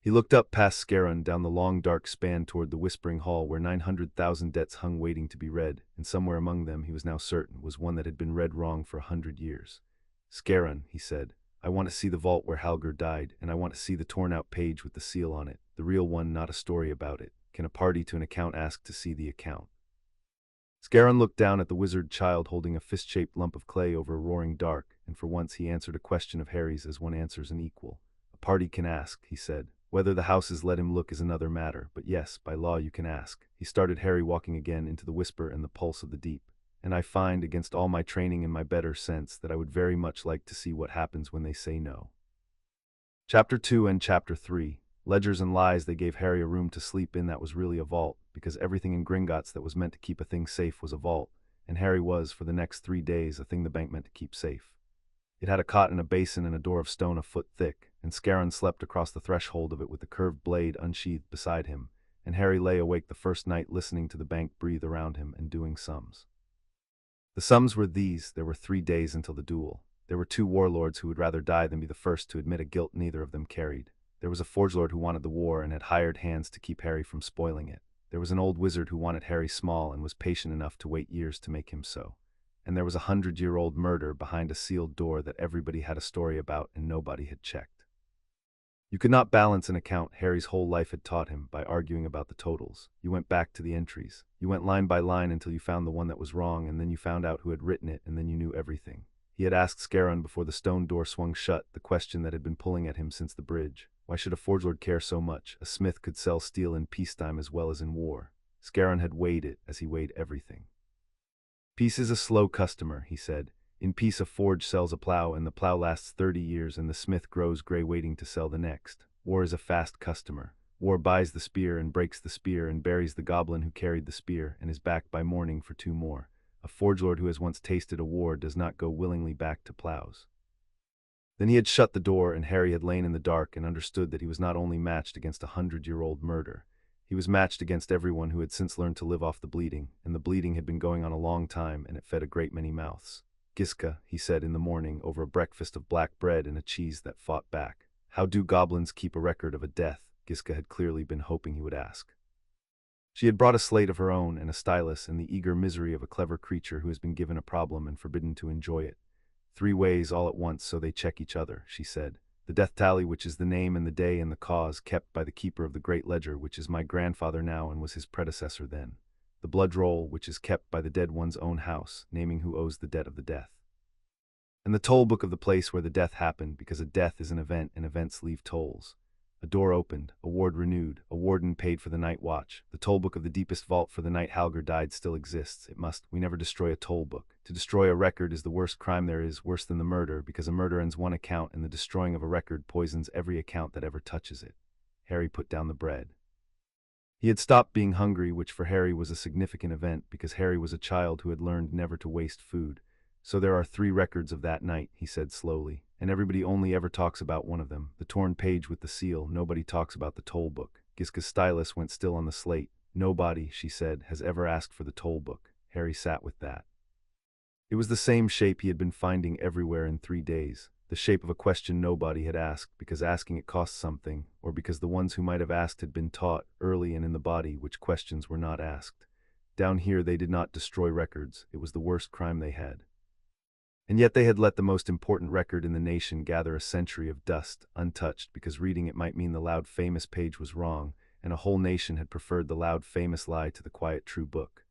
He looked up past Scaron, down the long dark span toward the whispering hall where 900,000 debts hung waiting to be read, and somewhere among them, he was now certain, was one that had been read wrong for 100 years. Scaron, he said, I want to see the vault where Halger died, and I want to see the torn-out page with the seal on it, the real one, not a story about it. Can a party to an account ask to see the account? Scaron looked down at the wizard child holding a fist-shaped lump of clay over a roaring dark, and for once he answered a question of Harry's as one answers an equal. A party can ask, he said. Whether the houses let him look is another matter, but yes, by law you can ask. He started Harry walking again into the whisper and the pulse of the deep. And I find, against all my training and my better sense, that I would very much like to see what happens when they say no. Chapter 2 and Chapter 3. Ledgers and lies. They gave Harry a room to sleep in that was really a vault, because everything in Gringotts that was meant to keep a thing safe was a vault, and Harry was, for the next 3 days, a thing the bank meant to keep safe. It had a cot and a basin and a door of stone a foot thick, and Scaron slept across the threshold of it with the curved blade unsheathed beside him, and Harry lay awake the first night listening to the bank breathe around him and doing sums. The sums were these: there were 3 days until the duel. There were 2 warlords who would rather die than be the first to admit a guilt neither of them carried. There was a forge lord who wanted the war and had hired hands to keep Harry from spoiling it. There was an old wizard who wanted Harry small and was patient enough to wait years to make him so. And there was a 100-year-old murder behind a sealed door that everybody had a story about and nobody had checked. You could not balance an account, Harry's whole life had taught him, by arguing about the totals. You went back to the entries. You went line by line until you found the one that was wrong, and then you found out who had written it, and then you knew everything. He had asked Scaron before the stone door swung shut the question that had been pulling at him since the bridge. Why should a forge lord care so much? A smith could sell steel in peacetime as well as in war. Scaron had weighed it as he weighed everything. Peace is a slow customer, he said. In peace a forge sells a plow, and the plow lasts 30 years, and the smith grows gray waiting to sell the next. War is a fast customer. War buys the spear and breaks the spear and buries the goblin who carried the spear and is back by morning for 2 more. A forge lord who has once tasted a war does not go willingly back to plows. Then he had shut the door, and Harry had lain in the dark and understood that he was not only matched against a 100-year-old murder. He was matched against everyone who had since learned to live off the bleeding, and the bleeding had been going on a long time, and it fed a great many mouths. Giska, he said in the morning, over a breakfast of black bread and a cheese that fought back. How do goblins keep a record of a death? Giska had clearly been hoping he would ask. She had brought a slate of her own and a stylus and the eager misery of a clever creature who has been given a problem and forbidden to enjoy it. 3 ways all at once so they check each other, she said. The death tally, which is the name and the day and the cause kept by the keeper of the great ledger, which is my grandfather now and was his predecessor then. The blood roll, which is kept by the dead one's own house, naming who owes the debt of the death. And the toll book of the place where the death happened, because a death is an event and events leave tolls. A door opened, a ward renewed, a warden paid for the night watch. The toll book of the deepest vault for the night Halger died still exists. It must. We never destroy a toll book. To destroy a record is the worst crime there is, worse than the murder, because a murder ends one account and the destroying of a record poisons every account that ever touches it. Harry put down the bread. He had stopped being hungry, which for Harry was a significant event because Harry was a child who had learned never to waste food. So there are 3 records of that night, he said slowly, and everybody only ever talks about one of them, the torn page with the seal. Nobody talks about the toll book. Giska's stylus went still on the slate. Nobody, she said, has ever asked for the toll book. Harry sat with that. It was the same shape he had been finding everywhere in 3 days, the shape of a question nobody had asked because asking it cost something, or because the ones who might have asked had been taught, early and in the body, which questions were not asked. Down here they did not destroy records. It was the worst crime they had. And yet they had let the most important record in the nation gather a century of dust, untouched, because reading it might mean the loud famous page was wrong, and a whole nation had preferred the loud famous lie to the quiet true book.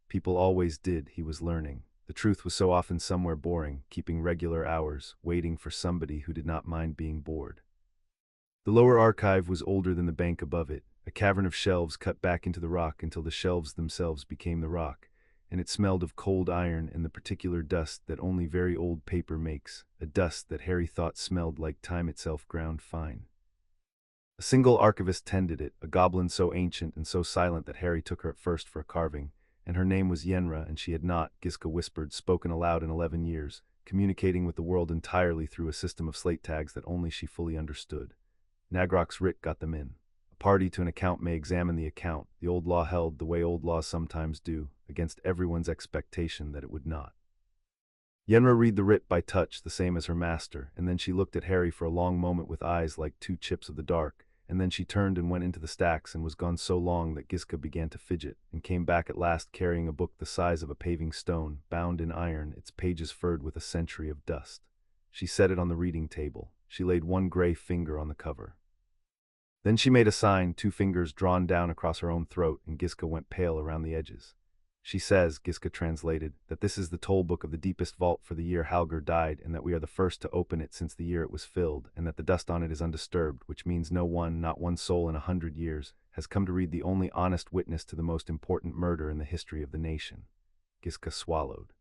People always did, he was learning. The truth was so often somewhere boring, keeping regular hours, waiting for somebody who did not mind being bored. The lower archive was older than the bank above it, a cavern of shelves cut back into the rock until the shelves themselves became the rock, and it smelled of cold iron and the particular dust that only very old paper makes, a dust that Harry thought smelled like time itself ground fine. A single archivist tended it, a goblin so ancient and so silent that Harry took her at first for a carving, and her name was Yenra, and she had not, Giska whispered, spoken aloud in 11 years, communicating with the world entirely through a system of slate tags that only she fully understood. Nagrok's writ got them in. A party to an account may examine the account, the old law held, the way old laws sometimes do, against everyone's expectation that it would not. Yenra read the writ by touch, the same as her master, and then she looked at Harry for a long moment with eyes like 2 chips of the dark, and then she turned and went into the stacks and was gone so long that Giska began to fidget, and came back at last carrying a book the size of a paving stone, bound in iron, its pages furred with a century of dust. She set it on the reading table. She laid 1 gray finger on the cover. Then she made a sign, 2 fingers drawn down across her own throat, and Giska went pale around the edges. She says, Giska translated, that this is the toll book of the deepest vault for the year Halger died, and that we are the first to open it since the year it was filled, and that the dust on it is undisturbed, which means no one, not one soul in 100 years, has come to read the only honest witness to the most important murder in the history of the nation. Giska swallowed.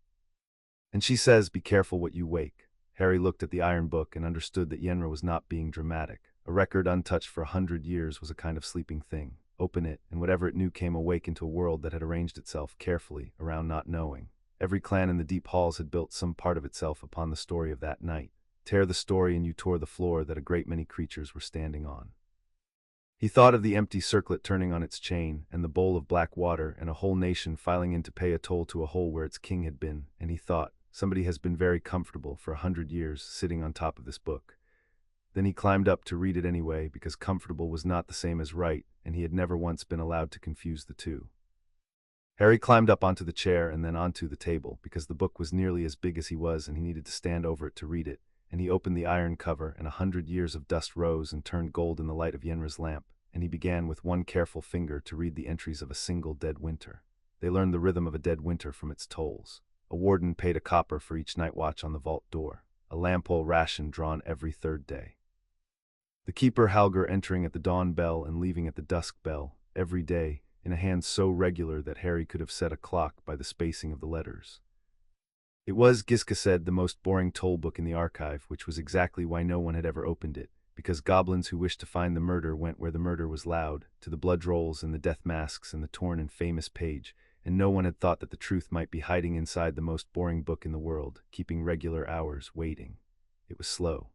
And she says, be careful what you wake. Harry looked at the iron book and understood that Yenra was not being dramatic. A record untouched for 100 years was a kind of sleeping thing. Open it, and whatever it knew came awake into a world that had arranged itself carefully around not knowing. Every clan in the deep halls had built some part of itself upon the story of that night. Tear the story and you tore the floor that a great many creatures were standing on. He thought of the empty circlet turning on its chain, and the bowl of black water, and a whole nation filing in to pay a toll to a hole where its king had been, and he thought, somebody has been very comfortable for 100 years sitting on top of this book. Then he climbed up to read it anyway, because comfortable was not the same as right, and he had never once been allowed to confuse the two. Harry climbed up onto the chair and then onto the table, because the book was nearly as big as he was and he needed to stand over it to read it, and he opened the iron cover, and 100 years of dust rose and turned gold in the light of Yenra's lamp, and he began with 1 careful finger to read the entries of a single dead winter. They learned the rhythm of a dead winter from its tolls. A warden paid a copper for each night watch on the vault door, a lamp-hole ration drawn every 3rd day. The keeper Halger entering at the dawn bell and leaving at the dusk bell, every day, in a hand so regular that Harry could have set a clock by the spacing of the letters. It was, Giska said, the most boring toll book in the archive, which was exactly why no one had ever opened it, because goblins who wished to find the murder went where the murder was loud, to the blood rolls and the death masks and the torn and famous page, and no one had thought that the truth might be hiding inside the most boring book in the world, keeping regular hours, waiting. It was slow.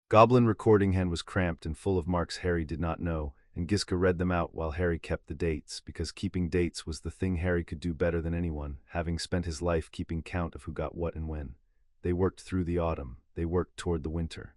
Goblin recording hand was cramped and full of marks Harry did not know, and Giska read them out while Harry kept the dates, because keeping dates was the thing Harry could do better than anyone, having spent his life keeping count of who got what and when. They worked through the autumn. They worked toward the winter.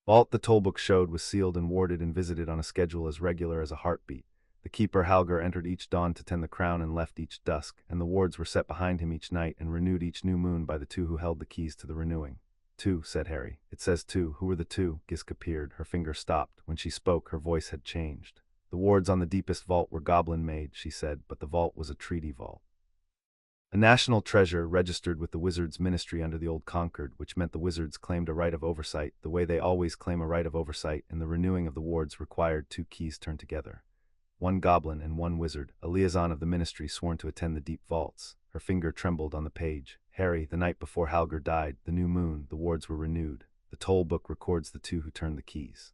Vault the tollbook showed was sealed and warded and visited on a schedule as regular as a heartbeat. The keeper Halger entered each dawn to tend the crown and left each dusk, and the wards were set behind him each night and renewed each new moon by the two who held the keys to the renewing. Two, said Harry. It says two. Who were the two? Giska peered. Her finger stopped. When she spoke, her voice had changed. The wards on the deepest vault were goblin-made, she said, but the vault was a treaty vault. A national treasure registered with the Wizards' Ministry under the Old Concord, which meant the Wizards claimed a right of oversight, the way they always claim a right of oversight, and the renewing of the wards required two keys turned together. One goblin and one wizard, a liaison of the Ministry sworn to attend the deep vaults. Her finger trembled on the page. Harry, the night before Halger died, the new moon, the wards were renewed. The toll book records the two who turned the keys.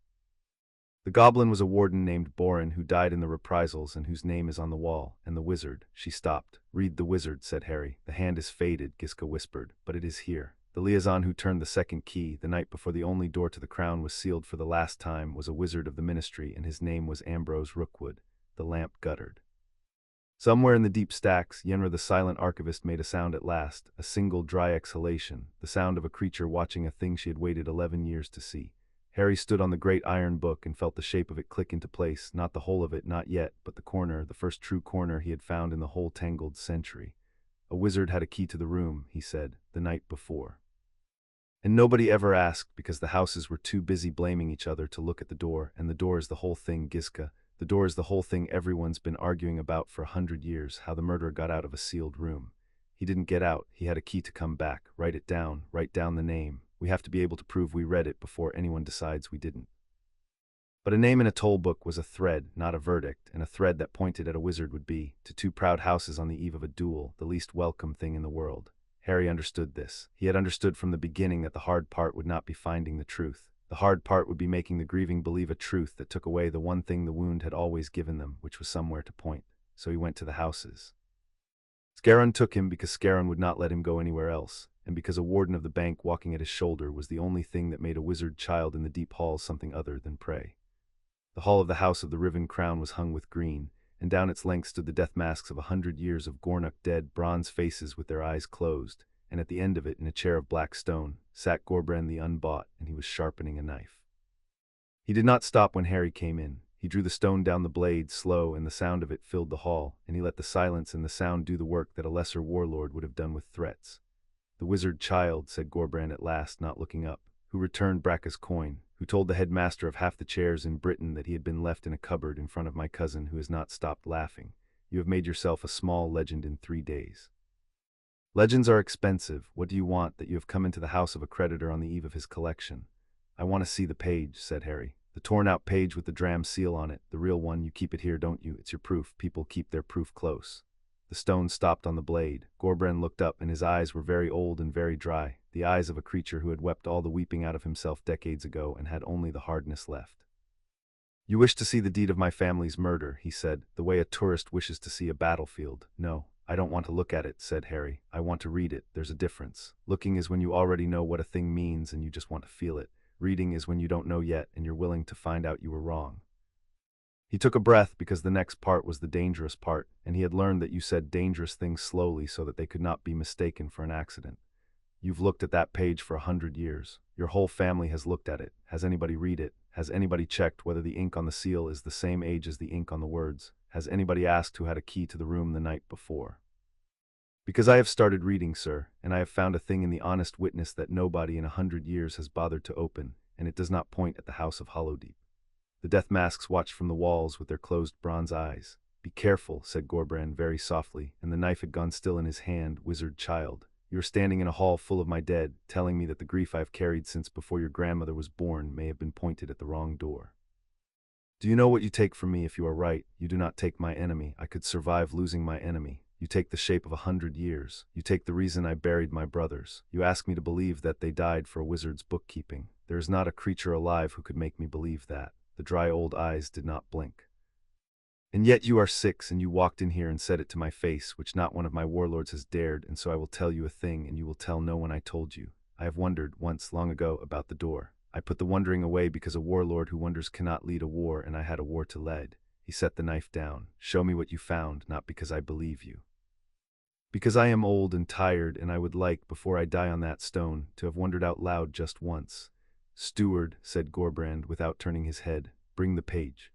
The goblin was a warden named Borin who died in the reprisals and whose name is on the wall, and the wizard. She stopped. Read the wizard, said Harry. The hand is faded, Giska whispered, but it is here. The liaison who turned the second key, the night before the only door to the crown was sealed for the last time, was a wizard of the Ministry, and his name was Ambrose Rookwood. The lamp guttered. Somewhere in the deep stacks, Yenra the silent archivist made a sound at last, a single dry exhalation, the sound of a creature watching a thing she had waited 11 years to see. Harry stood on the great iron book and felt the shape of it click into place, not the whole of it, not yet, but the corner, the first true corner he had found in the whole tangled century. A wizard had a key to the room, he said, the night before. And nobody ever asked because the houses were too busy blaming each other to look at the door, and the door is the whole thing, Giska. The door is the whole thing everyone's been arguing about for 100 years, how the murderer got out of a sealed room. He didn't get out, he had a key to come back. Write it down, write down the name. We have to be able to prove we read it before anyone decides we didn't. But a name in a toll book was a thread, not a verdict, and a thread that pointed at a wizard would be, to two proud houses on the eve of a duel, the least welcome thing in the world. Harry understood this. He had understood from the beginning that the hard part would not be finding the truth. The hard part would be making the grieving believe a truth that took away the one thing the wound had always given them, which was somewhere to point. So he went to the houses. Scarron took him because Scarron would not let him go anywhere else, and because a warden of the bank walking at his shoulder was the only thing that made a wizard child in the deep halls something other than prey. The hall of the House of the Riven Crown was hung with green, and down its length stood the death masks of 100 years of Gornuk dead bronze faces with their eyes closed, and at the end of it, in a chair of black stone, sat Gorbrand the Unbought, and he was sharpening a knife. He did not stop when Harry came in. He drew the stone down the blade, slow, and the sound of it filled the hall, and he let the silence and the sound do the work that a lesser warlord would have done with threats. The wizard child, said Gorbrand at last, not looking up, who returned Bracca's coin, who told the headmaster of half the chairs in Britain that he had been left in a cupboard in front of my cousin who has not stopped laughing. You have made yourself a small legend in 3 days. Legends are expensive. What do you want, that you have come into the house of a creditor on the eve of his collection? I want to see the page, said Harry. The torn-out page with the dram seal on it, the real one. You keep it here, don't you? It's your proof. People keep their proof close. The stone stopped on the blade. Gorbrand looked up, and his eyes were very old and very dry, the eyes of a creature who had wept all the weeping out of himself decades ago and had only the hardness left. You wish to see the deed of my family's murder, he said, the way a tourist wishes to see a battlefield. No, I don't want to look at it, said Harry. I want to read it. There's a difference. Looking is when you already know what a thing means and you just want to feel it. Reading is when you don't know yet and you're willing to find out you were wrong. He took a breath because the next part was the dangerous part, and he had learned that you said dangerous things slowly so that they could not be mistaken for an accident. You've looked at that page for 100 years. Your whole family has looked at it. Has anybody read it? Has anybody checked whether the ink on the seal is the same age as the ink on the words? Has anybody asked who had a key to the room the night before? Because I have started reading, sir, and I have found a thing in the honest witness that nobody in 100 years has bothered to open, and it does not point at the house of Hollowdeep. The death masks watched from the walls with their closed bronze eyes. Be careful, said Gorbrand very softly, and the knife had gone still in his hand, wizard child. You are standing in a hall full of my dead, telling me that the grief I have carried since before your grandmother was born may have been pointed at the wrong door. Do you know what you take from me if you are right? You do not take my enemy. I could survive losing my enemy. You take the shape of 100 years. You take the reason I buried my brothers. You ask me to believe that they died for a wizard's bookkeeping. There is not a creature alive who could make me believe that. The dry old eyes did not blink. And yet you are 6, and you walked in here and said it to my face, which not one of my warlords has dared, and so I will tell you a thing, and you will tell no one I told you. I have wondered, once, long ago, about the door. I put the wondering away because a warlord who wonders cannot lead a war, and I had a war to lead. He set the knife down. Show me what you found, not because I believe you. Because I am old and tired, and I would like, before I die on that stone, to have wondered out loud just once. Steward, said Gorbrand without turning his head, bring the page.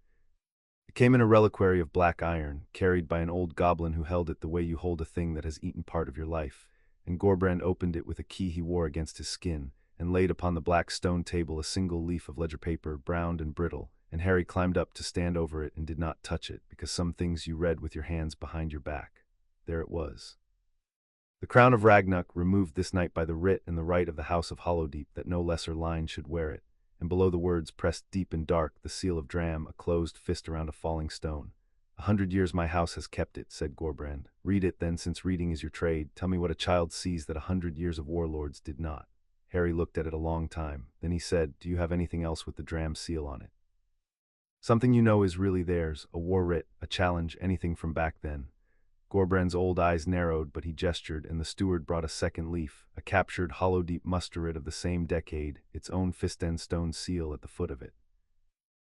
It came in a reliquary of black iron, carried by an old goblin who held it the way you hold a thing that has eaten part of your life, and Gorbrand opened it with a key he wore against his skin, and laid upon the black stone table a single leaf of ledger paper, browned and brittle, and Harry climbed up to stand over it and did not touch it, because some things you read with your hands behind your back. There it was. The crown of Ragnarok, removed this night by the writ and the right of the house of Hollowdeep, that no lesser line should wear it, and below the words, pressed deep and dark, the seal of Dram, a closed fist around a falling stone. 100 years my house has kept it, said Gorbrand. Read it, then, since reading is your trade. Tell me what a child sees that 100 years of warlords did not. Harry looked at it a long time. Then he said, do you have anything else with the Dram seal on it? Something you know is really theirs, a war writ, a challenge, anything from back then. Gorbrand's old eyes narrowed, but he gestured, and the steward brought a second leaf, a captured Hollowdeep muster writ of the same decade, its own fist-end stone seal at the foot of it.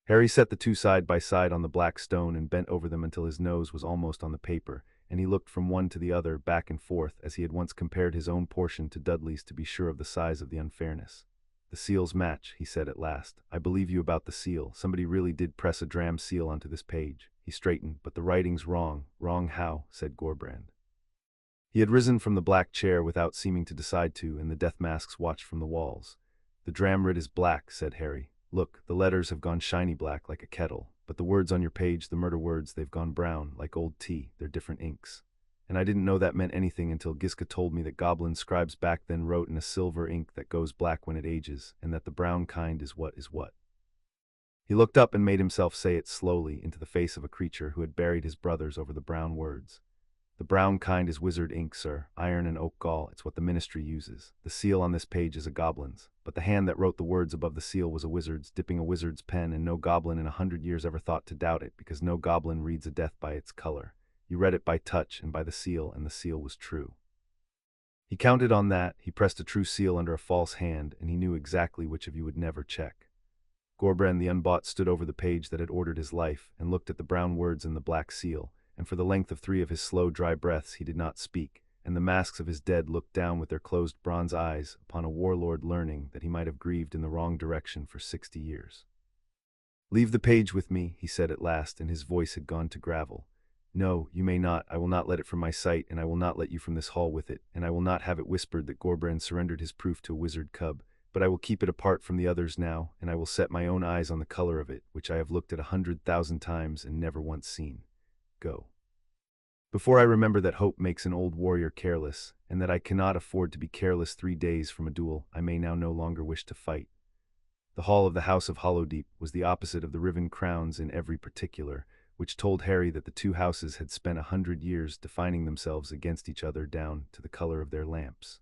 Harry set the two side by side on the black stone and bent over them until his nose was almost on the paper, and he looked from one to the other, back and forth, as he had once compared his own portion to Dudley's to be sure of the size of the unfairness. The seals match, he said at last. I believe you about the seal. Somebody really did press a Dram seal onto this page. He straightened, but the writing's wrong. Wrong how? Said Gorbrand. He had risen from the black chair without seeming to decide to, and the death masks watched from the walls. The Dram writ is black, said Harry. Look, the letters have gone shiny black like a kettle, but the words on your page, the murder words, they've gone brown, like old tea. They're different inks. And I didn't know that meant anything until Giska told me that goblin scribes back then wrote in a silver ink that goes black when it ages, and that the brown kind is what is what. He looked up and made himself say it slowly into the face of a creature who had buried his brothers over the brown words. The brown kind is wizard ink, sir, iron and oak gall, it's what the ministry uses. The seal on this page is a goblin's, but the hand that wrote the words above the seal was a wizard's, dipping a wizard's pen, and no goblin in 100 years ever thought to doubt it, because no goblin reads a death by its color. You read it by touch and by the seal, and the seal was true. He counted on that. He pressed a true seal under a false hand, and he knew exactly which of you would never check. Gorbrand the Unbought stood over the page that had ordered his life, and looked at the brown words in the black seal, and for the length of 3 of his slow, dry breaths he did not speak, and the masks of his dead looked down with their closed bronze eyes upon a warlord learning that he might have grieved in the wrong direction for 60 years. Leave the page with me, he said at last, and his voice had gone to gravel. No, you may not. I will not let it from my sight, and I will not let you from this hall with it, and I will not have it whispered that Gorbrand surrendered his proof to a wizard cub, but I will keep it apart from the others now, and I will set my own eyes on the color of it, which I have looked at 100,000 times and never once seen. Go. Before I remember that hope makes an old warrior careless, and that I cannot afford to be careless 3 days from a duel, I may now no longer wish to fight. The hall of the House of Hollowdeep was the opposite of the Riven Crowns in every particular, which told Harry that the two houses had spent 100 years defining themselves against each other down to the color of their lamps.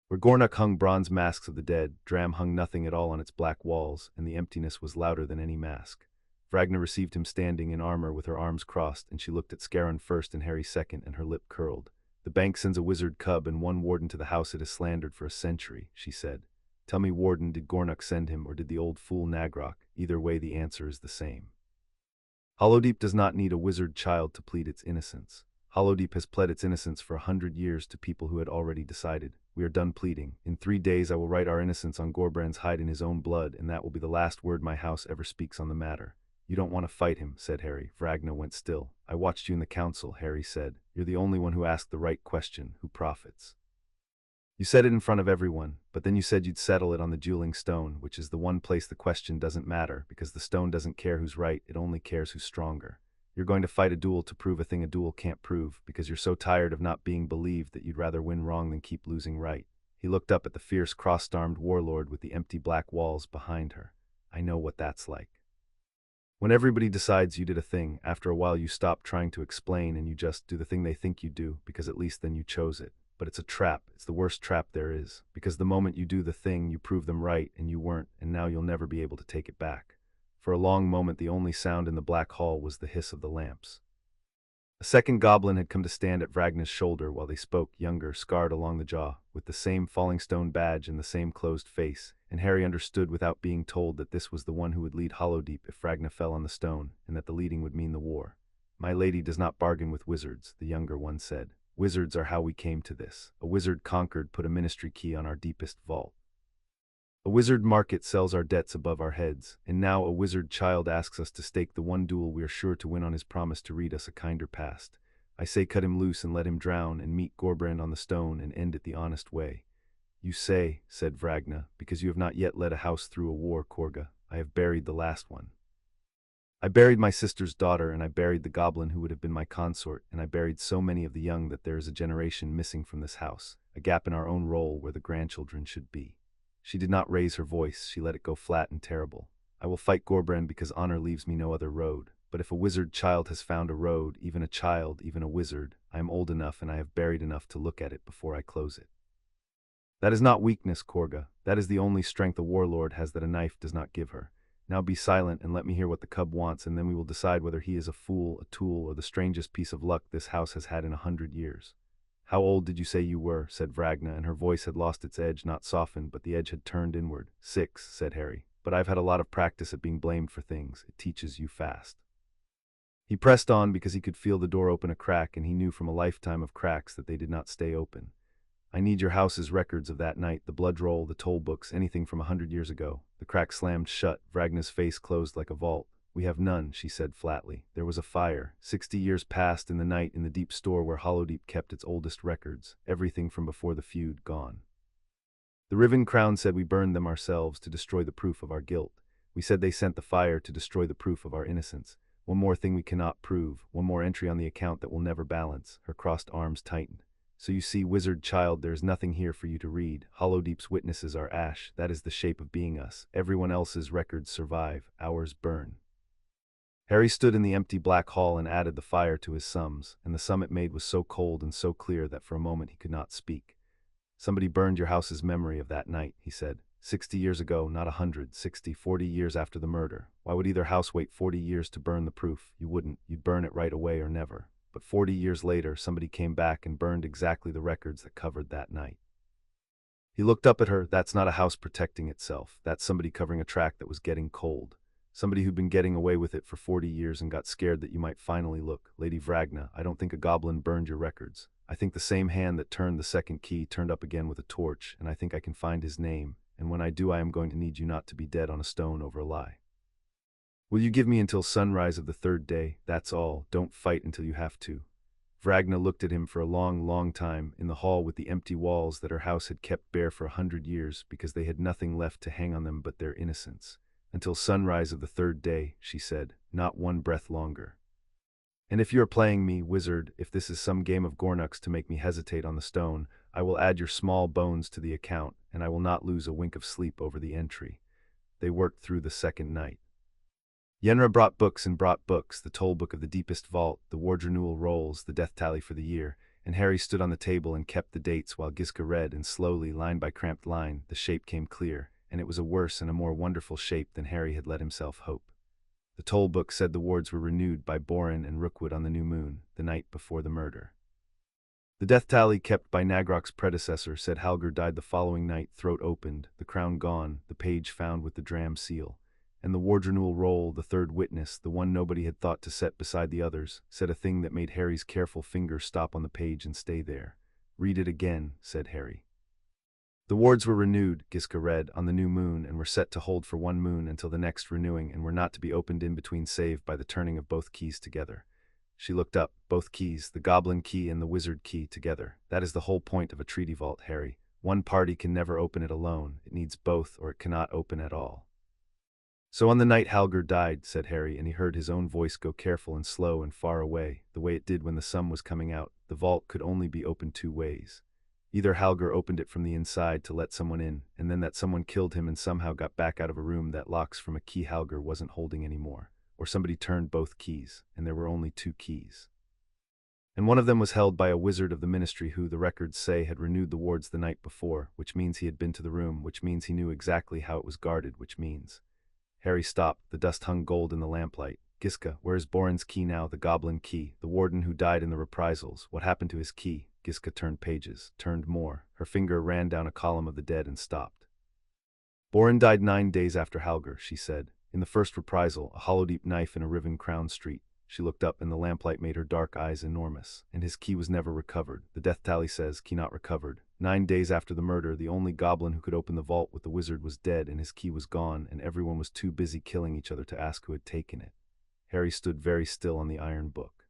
Where Gornuk hung bronze masks of the dead, Dram hung nothing at all on its black walls, and the emptiness was louder than any mask. Vragna received him standing in armor with her arms crossed, and she looked at Scarron first and Harry second, and her lip curled. The bank sends a wizard cub and one warden to the house it has slandered for a century, she said. Tell me, warden, did Gornuk send him, or did the old fool Nagrok? Either way, the answer is the same. Hollowdeep does not need a wizard child to plead its innocence. Hollowdeep has pled its innocence for 100 years to people who had already decided. We are done pleading. In 3 days I will write our innocence on Gorbrand's hide in his own blood, and that will be the last word my house ever speaks on the matter. You don't want to fight him, said Harry. Vragna went still. I watched you in the council, Harry said. You're the only one who asked the right question. Who profits? You said it in front of everyone, but then you said you'd settle it on the dueling stone, which is the one place the question doesn't matter, because the stone doesn't care who's right, it only cares who's stronger. You're going to fight a duel to prove a thing a duel can't prove, because you're so tired of not being believed that you'd rather win wrong than keep losing right. He looked up at the fierce, cross-armed warlord with the empty black walls behind her. I know what that's like. When everybody decides you did a thing, after a while you stop trying to explain and you just do the thing they think you do, because at least then you chose it. But it's a trap. It's the worst trap there is, because the moment you do the thing, you prove them right, and you weren't, and now you'll never be able to take it back. For a long moment, the only sound in the black hall was the hiss of the lamps. A second goblin had come to stand at Vragna's shoulder while they spoke, younger, scarred along the jaw, with the same falling stone badge and the same closed face, and Harry understood without being told that this was the one who would lead Hollowdeep if Vragna fell on the stone, and that the leading would mean the war. My lady does not bargain with wizards, the younger one said. Wizards are how we came to this. A wizard conquered put a ministry key on our deepest vault. A wizard market sells our debts above our heads, and now a wizard child asks us to stake the one duel we are sure to win on his promise to read us a kinder past. I say cut him loose and let him drown, and meet Gorbrand on the stone and end it the honest way. You say, said Vragna, because you have not yet led a house through a war, Korga. I have buried the last one. I buried my sister's daughter, and I buried the goblin who would have been my consort, and I buried so many of the young that there is a generation missing from this house, a gap in our own roll where the grandchildren should be. She did not raise her voice, she let it go flat and terrible. I will fight Gorbrand because honor leaves me no other road. But if a wizard child has found a road, even a child, even a wizard, I am old enough and I have buried enough to look at it before I close it. That is not weakness, Korga. That is the only strength a warlord has that a knife does not give her. Now be silent and let me hear what the cub wants, and then we will decide whether he is a fool, a tool, or the strangest piece of luck this house has had in 100 years. How old did you say you were? Said Vragna, and her voice had lost its edge, not softened, but the edge had turned inward. 6, said Harry. But I've had a lot of practice at being blamed for things. It teaches you fast. He pressed on because he could feel the door open a crack, and he knew from a lifetime of cracks that they did not stay open. I need your house's records of that night, the blood roll, the toll books, anything from 100 years ago. The crack slammed shut. Vragna's face closed like a vault. We have none, she said flatly. There was a fire. 60 years passed in the night in the deep store where Hollowdeep kept its oldest records. Everything from before the feud gone. The Riven Crown said we burned them ourselves to destroy the proof of our guilt. We said they sent the fire to destroy the proof of our innocence. One more thing we cannot prove, one more entry on the account that will never balance. Her crossed arms tightened. So you see, wizard child, there is nothing here for you to read. Hollowdeep's witnesses are ash. That is the shape of being us. Everyone else's records survive. Ours burn. Harry stood in the empty black hall and added the fire to his sums, and the sum it made was so cold and so clear that for a moment he could not speak. Somebody burned your house's memory of that night, he said. 60 years ago, not 100, 60, 40 years after the murder. Why would either house wait 40 years to burn the proof? You wouldn't. You'd burn it right away or never. But 40 years later, somebody came back and burned exactly the records that covered that night. He looked up at her. That's not a house protecting itself. That's somebody covering a track that was getting cold. Somebody who'd been getting away with it for 40 years and got scared that you might finally look. Lady Vragna, I don't think a goblin burned your records. I think the same hand that turned the second key turned up again with a torch, and I think I can find his name, and when I do I am going to need you not to be dead on a stone over a lie. Will you give me until sunrise of the third day? That's all. Don't fight until you have to. Vragna looked at him for a long, long time, in the hall with the empty walls that her house had kept bare for 100 years because they had nothing left to hang on them but their innocence. Until sunrise of the third day, she said, not one breath longer. And if you are playing me, wizard, if this is some game of Gornux to make me hesitate on the stone, I will add your small bones to the account, and I will not lose a wink of sleep over the entry. They worked through the second night. Yenra brought books and brought books, the toll book of the deepest vault, the ward renewal rolls, the death tally for the year, and Harry stood on the table and kept the dates while Giska read, and slowly, line by cramped line, the shape came clear, and it was a worse and a more wonderful shape than Harry had let himself hope. The toll book said the wards were renewed by Borin and Rookwood on the new moon, the night before the murder. The death tally kept by Nagrok's predecessor said Halger died the following night, throat opened, the crown gone, the page found with the dram seal. And the ward renewal roll, the third witness, the one nobody had thought to set beside the others, said a thing that made Harry's careful finger stop on the page and stay there. Read it again, said Harry. The wards were renewed, Giska read, on the new moon, and were set to hold for 1 moon until the next renewing, and were not to be opened in between save by the turning of both keys together. She looked up. Both keys, the goblin key and the wizard key, together. That is the whole point of a treaty vault, Harry. One party can never open it alone. It needs both, or it cannot open at all. So on the night Halger died, said Harry, and he heard his own voice go careful and slow and far away, the way it did when the sun was coming out. The vault could only be opened 2 ways. Either Halger opened it from the inside to let someone in, and then that someone killed him and somehow got back out of a room that locks from a key Halger wasn't holding anymore, or somebody turned both keys, and there were only 2 keys. And one of them was held by a wizard of the ministry who, the records say, had renewed the wards the night before, which means he had been to the room, which means he knew exactly how it was guarded, which means... Harry stopped. The dust hung gold in the lamplight. Giska, where is Borin's key now, the goblin key, the warden who died in the reprisals? What happened to his key? Giska turned pages, turned more. Her finger ran down a column of the dead and stopped. Borin died 9 days after Halger, she said. In the first reprisal, a Hollowdeep knife in a riven Crown Street. She looked up, and the lamplight made her dark eyes enormous. And his key was never recovered. The death tally says, key not recovered. 9 days after the murder, the only goblin who could open the vault with the wizard was dead and his key was gone, and everyone was too busy killing each other to ask who had taken it. Harry stood very still on the iron book.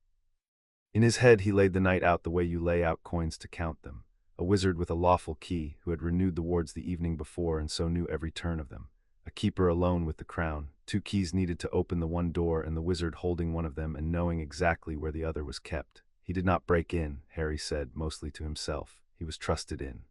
In his head he laid the night out the way you lay out coins to count them. A wizard with a lawful key, who had renewed the wards the evening before and so knew every turn of them. A keeper alone with the crown, 2 keys needed to open the one door, and the wizard holding one of them and knowing exactly where the other was kept. He did not break in, Harry said, mostly to himself. He was trusted in.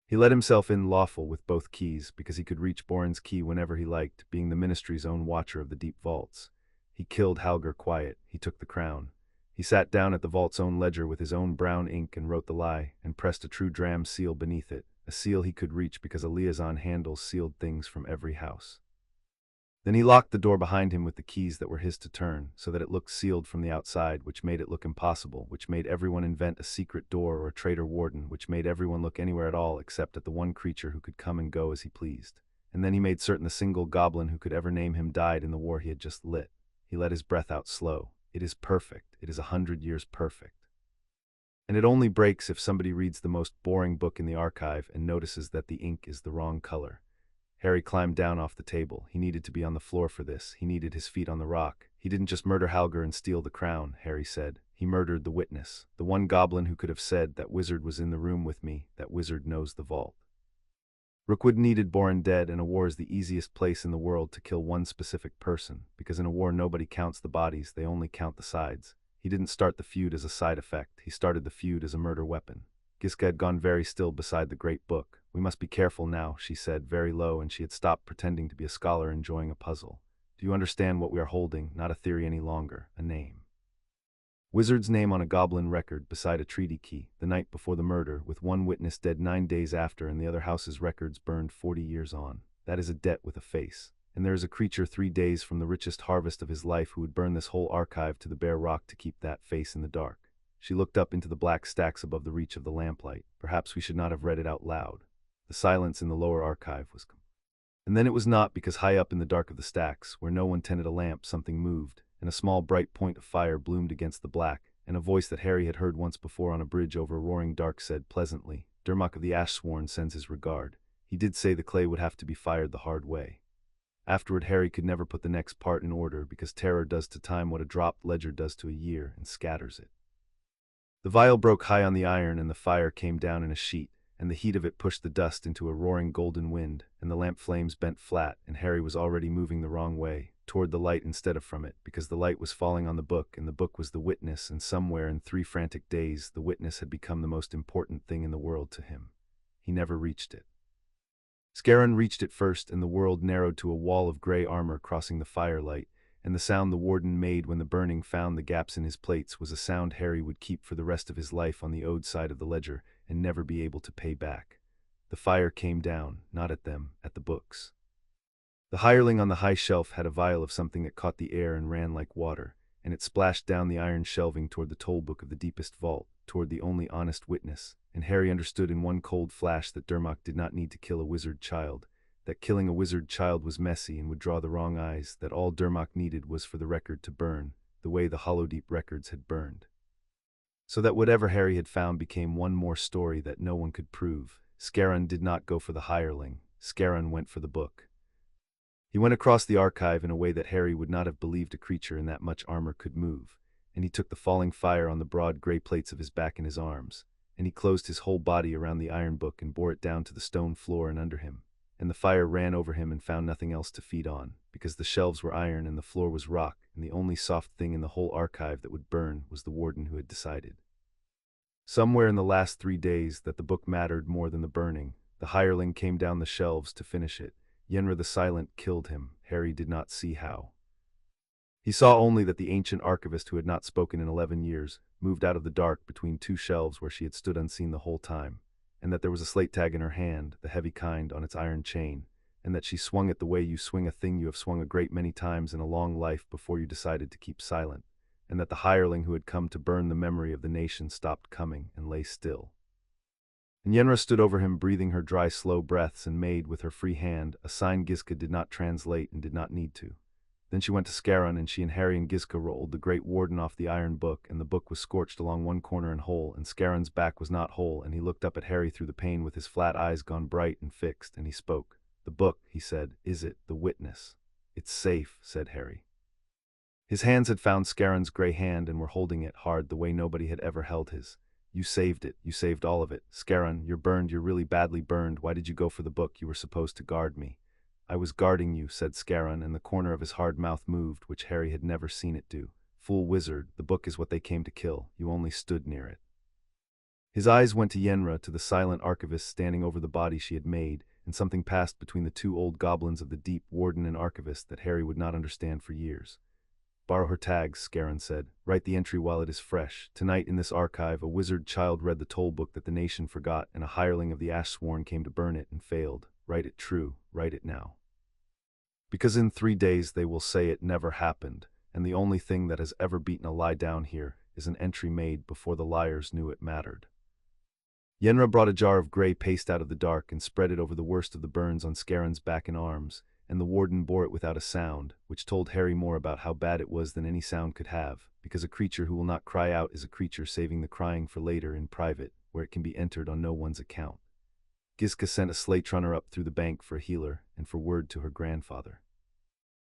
He let himself in lawful with both keys, because he could reach Borin's key whenever he liked, being the ministry's own watcher of the deep vaults. He killed Halger quiet, he took the crown. He sat down at the vault's own ledger with his own brown ink and wrote the lie, and pressed a true dram seal beneath it, a seal he could reach because a liaison handle sealed things from every house. Then he locked the door behind him with the keys that were his to turn, so that it looked sealed from the outside, which made it look impossible, which made everyone invent a secret door or a traitor warden, which made everyone look anywhere at all except at the one creature who could come and go as he pleased. And then he made certain the single goblin who could ever name him died in the war he had just lit. He let his breath out slow. It is perfect. It is 100 years perfect. And it only breaks if somebody reads the most boring book in the archive and notices that the ink is the wrong color. Harry climbed down off the table. He needed to be on the floor for this. He needed his feet on the rock. He didn't just murder Halger and steal the crown, Harry said. He murdered the witness, the one goblin who could have said, "That wizard was in the room with me. That wizard knows the vault." Rookwood needed Borin dead, and a war is the easiest place in the world to kill one specific person, because in a war nobody counts the bodies, they only count the sides. He didn't start the feud as a side effect. He started the feud as a murder weapon. Giska had gone very still beside the great book. "We must be careful now," she said, very low, and she had stopped pretending to be a scholar enjoying a puzzle. "Do you understand what we are holding? Not a theory any longer, a name." Wizard's name on a goblin record beside a treaty key, the night before the murder, with one witness dead 9 days after and the other house's records burned 40 years on. That is a debt with a face. And there is a creature 3 days from the richest harvest of his life who would burn this whole archive to the bare rock to keep that face in the dark. She looked up into the black stacks above the reach of the lamplight. Perhaps we should not have read it out loud. The silence in the lower archive was complete. And then it was not, because high up in the dark of the stacks, where no one tended a lamp, something moved, and a small bright point of fire bloomed against the black, and a voice that Harry had heard once before on a bridge over a roaring dark said pleasantly, "Dermot of the Ashsworn sends his regard. He did say the clay would have to be fired the hard way." Afterward Harry could never put the next part in order, because terror does to time what a dropped ledger does to a year, and scatters it. The vial broke high on the iron, and the fire came down in a sheet, and the heat of it pushed the dust into a roaring golden wind, and the lamp flames bent flat, and Harry was already moving the wrong way, toward the light instead of from it, because the light was falling on the book, and the book was the witness, and somewhere in 3 frantic days the witness had become the most important thing in the world to him. He never reached it. Scarron reached it first, and the world narrowed to a wall of gray armor crossing the firelight, and the sound the warden made when the burning found the gaps in his plates was a sound Harry would keep for the rest of his life on the owed side of the ledger and never be able to pay back. The fire came down, not at them, at the books. The hireling on the high shelf had a vial of something that caught the air and ran like water, and it splashed down the iron shelving toward the toll book of the deepest vault, toward the only honest witness, and Harry understood in one cold flash that Dermot did not need to kill a wizard child, that killing a wizard child was messy and would draw the wrong eyes, that all Dermot needed was for the record to burn, the way the Hollowdeep records had burned. So that whatever Harry had found became one more story that no one could prove. Scarron did not go for the hireling. Scarron went for the book. He went across the archive in a way that Harry would not have believed a creature in that much armor could move, and he took the falling fire on the broad gray plates of his back in his arms, and he closed his whole body around the iron book and bore it down to the stone floor and under him. And the fire ran over him and found nothing else to feed on, because the shelves were iron and the floor was rock, and the only soft thing in the whole archive that would burn was the warden who had decided. Somewhere in the last 3 days that the book mattered more than the burning, the hireling came down the shelves to finish it. Yenra the Silent killed him. Harry did not see how. He saw only that the ancient archivist who had not spoken in 11 years moved out of the dark between 2 shelves where she had stood unseen the whole time, and that there was a slate tag in her hand, the heavy kind, on its iron chain, and that she swung it the way you swing a thing you have swung a great many times in a long life before you decided to keep silent, and that the hireling who had come to burn the memory of the nation stopped coming and lay still. And Yenra stood over him, breathing her dry, slow breaths, and made, with her free hand, a sign Gizka did not translate and did not need to. Then she went to Scarron, and she and Harry and Gizka rolled the great warden off the iron book, and the book was scorched along one corner and whole, and Scarron's back was not whole, and he looked up at Harry through the pane with his flat eyes gone bright and fixed, and he spoke. "The book," he said, "is it, the witness?" "It's safe," said Harry. His hands had found Scarron's grey hand and were holding it hard the way nobody had ever held his. "You saved it, you saved all of it. Scarron, you're burned, you're really badly burned. Why did you go for the book? You were supposed to guard me." "I was guarding you," said Scarron, and the corner of his hard mouth moved, which Harry had never seen it do. "Fool wizard, the book is what they came to kill. You only stood near it." His eyes went to Yenra, to the silent archivist standing over the body she had made, and something passed between the two old goblins of the deep, warden and archivist, that Harry would not understand for years. "Borrow her tags," Scarron said. "Write the entry while it is fresh. Tonight in this archive a wizard child read the toll book that the nation forgot, and a hireling of the Ash-sworn came to burn it and failed. Write it true. Write it now. Because in 3 days they will say it never happened, and the only thing that has ever beaten a lie down here is an entry made before the liars knew it mattered." Yenra brought a jar of grey paste out of the dark and spread it over the worst of the burns on Scarron's back and arms, and the warden bore it without a sound, which told Harry more about how bad it was than any sound could have, because a creature who will not cry out is a creature saving the crying for later in private, where it can be entered on no one's account. Gizka sent a slate runner up through the bank for a healer and for word to her grandfather.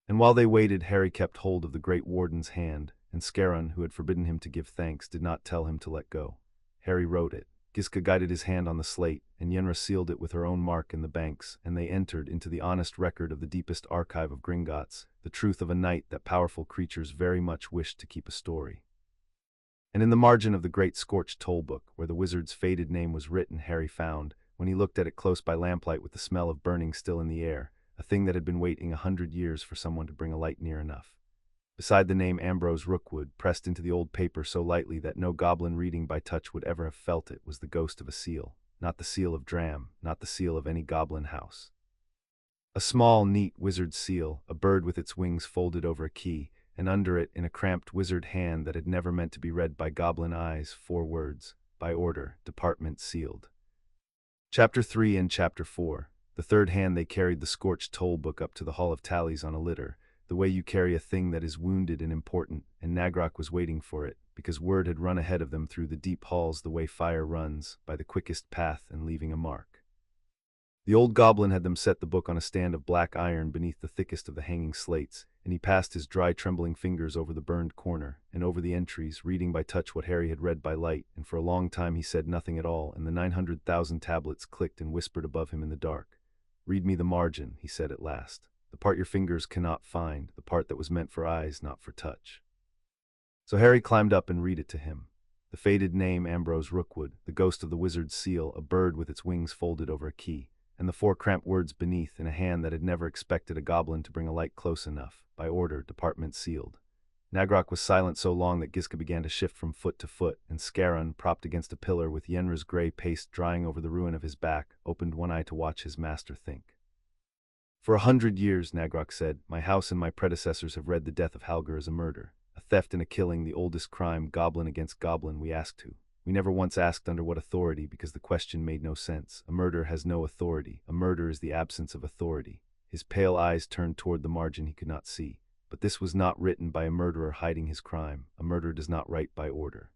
And while they waited, Harry kept hold of the great warden's hand, and Scarron, who had forbidden him to give thanks, did not tell him to let go. Harry wrote it. Gizka guided his hand on the slate, and Yenra sealed it with her own mark in the banks, and they entered into the honest record of the deepest archive of Gringotts, the truth of a night that powerful creatures very much wished to keep a story. And in the margin of the great scorched toll book, where the wizard's faded name was written, Harry found, when he looked at it close by lamplight with the smell of burning still in the air, a thing that had been waiting 100 years for someone to bring a light near enough. Beside the name Ambrose Rookwood, pressed into the old paper so lightly that no goblin reading by touch would ever have felt it, was the ghost of a seal. Not the seal of Dram, not the seal of any goblin house. A small, neat wizard seal, a bird with its wings folded over a key, and under it, in a cramped wizard hand that had never meant to be read by goblin eyes, 4 words: "By order, department sealed." Chapter 3 and Chapter 4. The third hand they carried the scorched toll book up to the Hall of Tallies on a litter, the way you carry a thing that is wounded and important, and Nagrok was waiting for it, because word had run ahead of them through the deep halls the way fire runs, by the quickest path and leaving a mark. The old goblin had them set the book on a stand of black iron beneath the thickest of the hanging slates, and he passed his dry trembling fingers over the burned corner, and over the entries, reading by touch what Harry had read by light, and for a long time he said nothing at all, and the 900,000 tablets clicked and whispered above him in the dark. "Read me the margin," he said at last. "The part your fingers cannot find, the part that was meant for eyes, not for touch." So Harry climbed up and read it to him. The faded name Ambrose Rookwood, the ghost of the wizard's seal, a bird with its wings folded over a key, and the 4 cramped words beneath in a hand that had never expected a goblin to bring a light close enough. By order, department sealed. Nagrok was silent so long that Gizka began to shift from foot to foot, and Scarron, propped against a pillar with Yenra's grey paste drying over the ruin of his back, opened one eye to watch his master think. "For 100 years, Nagrok said, my house and my predecessors have read the death of Halger as a murder, a theft and a killing, the oldest crime, goblin against goblin, we asked to. We never once asked under what authority, because the question made no sense. A murder has no authority. A murder is the absence of authority." His pale eyes turned toward the margin he could not see. "But this was not written by a murderer hiding his crime. A murderer does not write by order.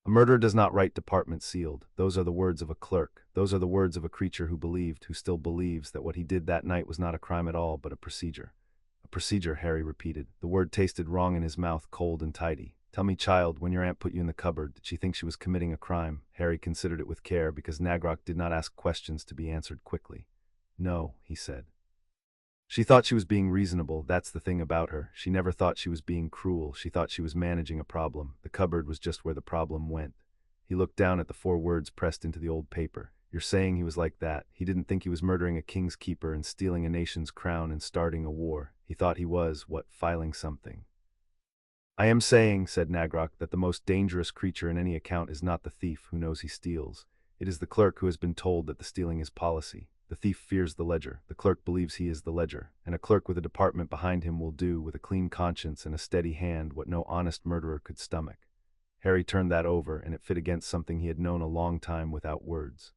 A murderer does not write department sealed. Those are the words of a clerk. Those are the words of a creature who believed, who still believes, that what he did that night was not a crime at all, but a procedure." "A procedure," Harry repeated. The word tasted wrong in his mouth, cold and tidy. "Tell me, child, when your aunt put you in the cupboard, did she think she was committing a crime?" Harry considered it with care, because Nagrok did not ask questions to be answered quickly. "No," he said. "She thought she was being reasonable, that's the thing about her. She never thought she was being cruel, she thought she was managing a problem. The cupboard was just where the problem went." He looked down at the 4 words pressed into the old paper. "You're saying he was like that? He didn't think he was murdering a king's keeper and stealing a nation's crown and starting a war. He thought he was, what, filing something?" "I am saying," said Nagrok, "that the most dangerous creature in any account is not the thief who knows he steals. It is the clerk who has been told that the stealing is policy. The thief fears the ledger, the clerk believes he is the ledger, and a clerk with a department behind him will do, with a clean conscience and a steady hand, what no honest murderer could stomach." Harry turned that over, and it fit against something he had known a long time without words.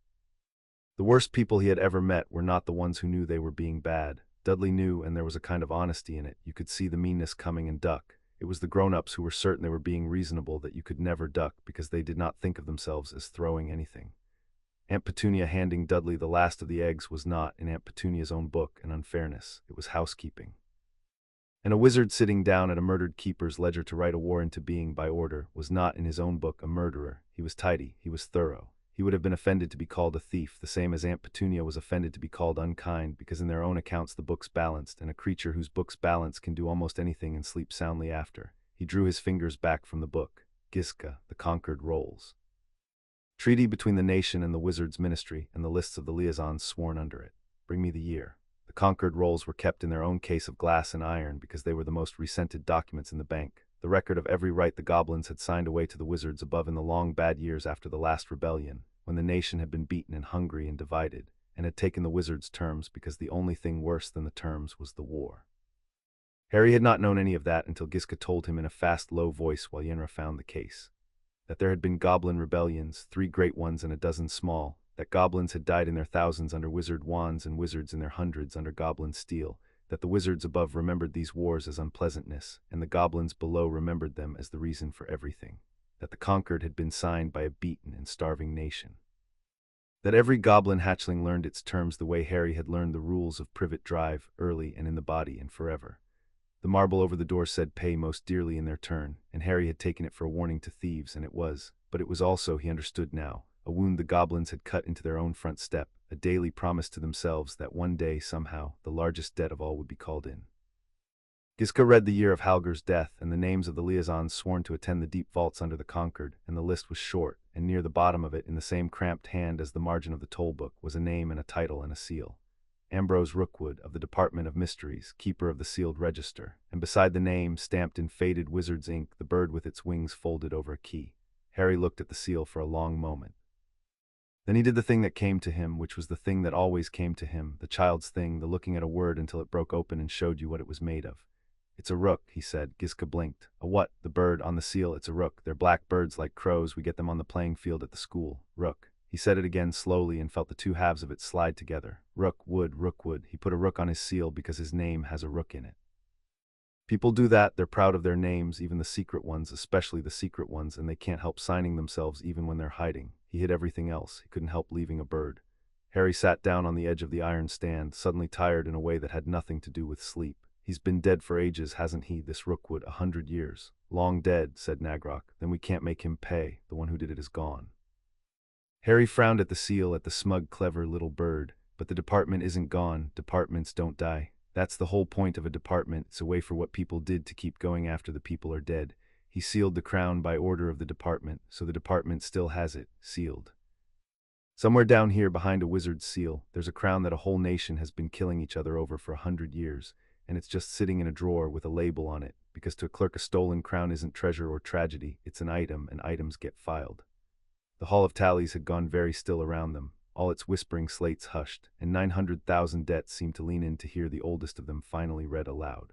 The worst people he had ever met were not the ones who knew they were being bad. Dudley knew, and there was a kind of honesty in it. You could see the meanness coming and duck. It was the grown-ups who were certain they were being reasonable that you could never duck because they did not think of themselves as throwing anything. Aunt Petunia handing Dudley the last of the eggs was not, in Aunt Petunia's own book, an unfairness. It was housekeeping. And a wizard sitting down at a murdered keeper's ledger to write a war into being by order was not, in his own book, a murderer. He was tidy. He was thorough. He would have been offended to be called a thief, the same as Aunt Petunia was offended to be called unkind, because in their own accounts the book's balanced, and a creature whose book's balance can do almost anything and sleep soundly after. He drew his fingers back from the book. Giska, the conquered rolls. Treaty between the nation and the wizard's ministry, and the lists of the liaisons sworn under it. Bring me the year. The conquered rolls were kept in their own case of glass and iron because they were the most recented documents in the bank, the record of every right the goblins had signed away to the wizards above in the long bad years after the last rebellion, when the nation had been beaten and hungry and divided, and had taken the wizards' terms because the only thing worse than the terms was the war. Harry had not known any of that until Giska told him in a fast, low voice while Yenra found the case. That there had been goblin rebellions, 3 great ones and a dozen small, that goblins had died in their thousands under wizard wands and wizards in their hundreds under goblin steel, that the wizards above remembered these wars as unpleasantness, and the goblins below remembered them as the reason for everything, that the conquered had been signed by a beaten and starving nation. That every goblin hatchling learned its terms the way Harry had learned the rules of privet drive, early and in the body and forever. The marble over the door said pay most dearly in their turn, and Harry had taken it for a warning to thieves, and it was, but it was also, he understood now, a wound the goblins had cut into their own front step, a daily promise to themselves that one day, somehow, the largest debt of all would be called in. Giska read the year of Halger's death, and the names of the liaisons sworn to attend the deep vaults under the conquered, and the list was short, and near the bottom of it, in the same cramped hand as the margin of the toll book, was a name and a title and a seal. Ambrose Rookwood, of the Department of Mysteries, keeper of the sealed register, and beside the name, stamped in faded wizard's ink, the bird with its wings folded over a key. Harry looked at the seal for a long moment. Then he did the thing that came to him, which was the thing that always came to him, the child's thing, the looking at a word until it broke open and showed you what it was made of. It's a rook, he said. Giska blinked. A what? The bird on the seal. It's a rook. They're black birds like crows. We get them on the playing field at the school. Rook. He said it again slowly and felt the 2 halves of it slide together. Rookwood. He put a rook on his seal because his name has a rook in it. People do that. They're proud of their names, even the secret ones, especially the secret ones, and they can't help signing themselves even when they're hiding. He hid everything else. He couldn't help leaving a bird. Harry sat down on the edge of the iron stand, suddenly tired in a way that had nothing to do with sleep. He's been dead for ages, hasn't he, this Rookwood? 100 years. Long dead, said Nagrok. Then we can't make him pay. The one who did it is gone. Harry frowned at the seal, at the smug, clever little bird. But the department isn't gone. Departments don't die. That's the whole point of a department. It's a way for what people did to keep going after the people are dead. He sealed the crown by order of the department, so the department still has it, sealed. Somewhere down here behind a wizard's seal, there's a crown that a whole nation has been killing each other over for 100 years, and it's just sitting in a drawer with a label on it, because to a clerk a stolen crown isn't treasure or tragedy, it's an item, and items get filed. The Hall of Tallies had gone very still around them. All its whispering slates hushed, and 900,000 debts seemed to lean in to hear the oldest of them finally read aloud.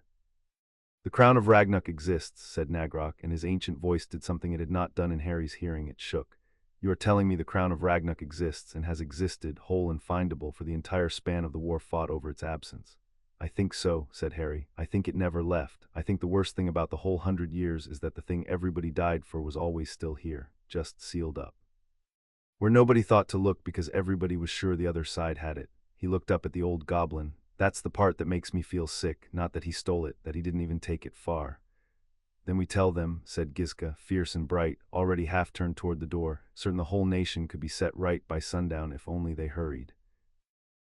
The crown of Ragnarok exists, said Nagrok, and his ancient voice did something it had not done in Harry's hearing. It shook. You are telling me the crown of Ragnarok exists, and has existed, whole and findable, for the entire span of the war fought over its absence. I think so, said Harry. I think it never left. I think the worst thing about the whole 100 years is that the thing everybody died for was always still here, just sealed up. Where nobody thought to look because everybody was sure the other side had it. He looked up at the old goblin. That's the part that makes me feel sick, not that he stole it, that he didn't even take it far. Then we tell them, said Giska, fierce and bright, already half turned toward the door, certain the whole nation could be set right by sundown if only they hurried.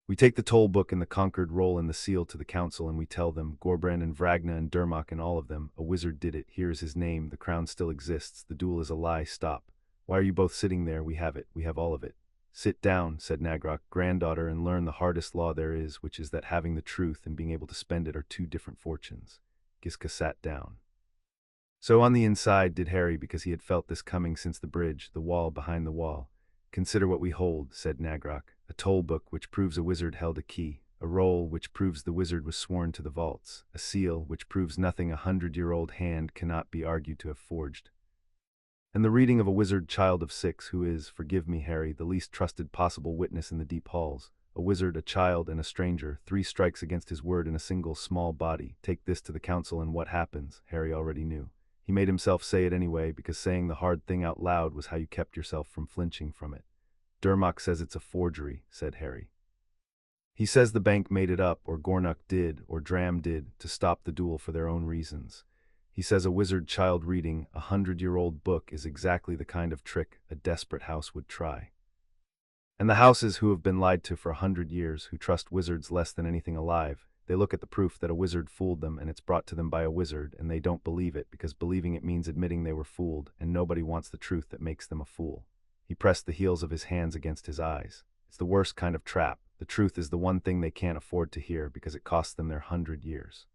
We take the toll book and the conquered roll and the seal to the council, and we tell them, Gorbrand and Vragna and Dermok and all of them, a wizard did it, here is his name, the crown still exists, the duel is a lie, stop. Why are you both sitting there? We have it, we have all of it. Sit down, said Nagrok, granddaughter, and learn the hardest law there is, which is that having the truth and being able to spend it are 2 different fortunes. Giska sat down. So on the inside did Harry, because he had felt this coming since the bridge, the wall behind the wall. Consider what we hold, said Nagrok, a toll book which proves a wizard held a key, a roll which proves the wizard was sworn to the vaults, a seal which proves nothing a 100-year-old hand cannot be argued to have forged. And the reading of a wizard child of 6 who is, forgive me, Harry, the least trusted possible witness in the deep halls, a wizard, a child, and a stranger, 3 strikes against his word in a single small body. Take this to the council and what happens, Harry already knew. He made himself say it anyway, because saying the hard thing out loud was how you kept yourself from flinching from it. Dermot says it's a forgery, said Harry. He says the bank made it up, or Gornuk did, or Dram did, to stop the duel for their own reasons. He says a wizard child reading a 100-year-old book is exactly the kind of trick a desperate house would try. And the houses who have been lied to for 100 years, who trust wizards less than anything alive, they look at the proof that a wizard fooled them and it's brought to them by a wizard, and they don't believe it because believing it means admitting they were fooled, and nobody wants the truth that makes them a fool. He pressed the heels of his hands against his eyes. It's the worst kind of trap. The truth is the one thing they can't afford to hear because it costs them their 100 years.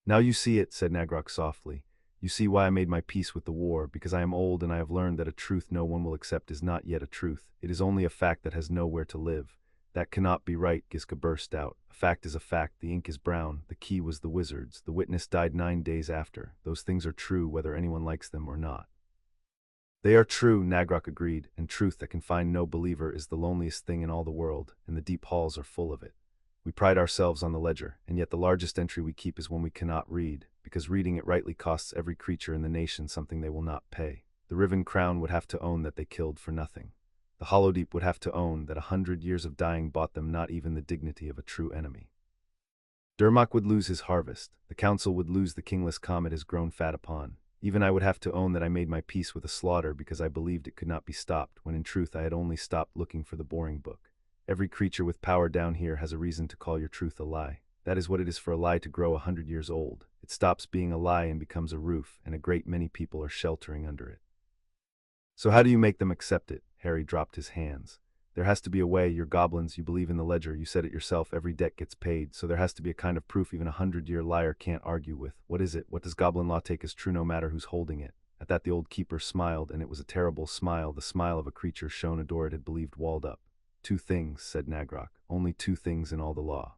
Now you see it, said Nagrok softly. You see why I made my peace with the war, because I am old and I have learned that a truth no one will accept is not yet a truth. It is only a fact that has nowhere to live. That cannot be right, Giska burst out. A fact is a fact. The ink is brown. The key was the wizard's. The witness died 9 days after. Those things are true whether anyone likes them or not. They are true, Nagrok agreed, and truth that can find no believer is the loneliest thing in all the world, and the deep halls are full of it. We pride ourselves on the ledger, and yet the largest entry we keep is one we cannot read, because reading it rightly costs every creature in the nation something they will not pay. The Riven Crown would have to own that they killed for nothing. The Hollowdeep would have to own that 100 years of dying bought them not even the dignity of a true enemy. Dermot would lose his harvest. The council would lose the kingless comet has grown fat upon. Even I would have to own that I made my peace with a slaughter because I believed it could not be stopped, when in truth I had only stopped looking for the boring book. Every creature with power down here has a reason to call your truth a lie. That is what it is for a lie to grow 100 years old. It stops being a lie and becomes a roof, and a great many people are sheltering under it. So how do you make them accept it? Harry dropped his hands. There has to be a way. You're goblins, you believe in the ledger, you said it yourself, every debt gets paid, so there has to be a kind of proof even a 100-year liar can't argue with. What is it? What does goblin law take as true no matter who's holding it? At that the old keeper smiled, and it was a terrible smile, the smile of a creature shown a door it had believed walled up. 2 things, said Nagrok, only 2 things in all the law.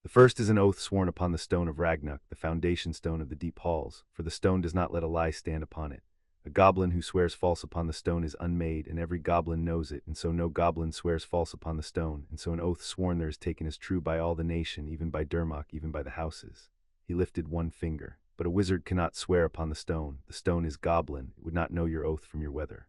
The first is an oath sworn upon the stone of Ragnuk, the foundation stone of the deep halls, for the stone does not let a lie stand upon it. A goblin who swears false upon the stone is unmade, and every goblin knows it, and so no goblin swears false upon the stone, and so an oath sworn there is taken as true by all the nation, even by Dermot, even by the houses. He lifted one finger. But a wizard cannot swear upon the stone is goblin, it would not know your oath from your weather.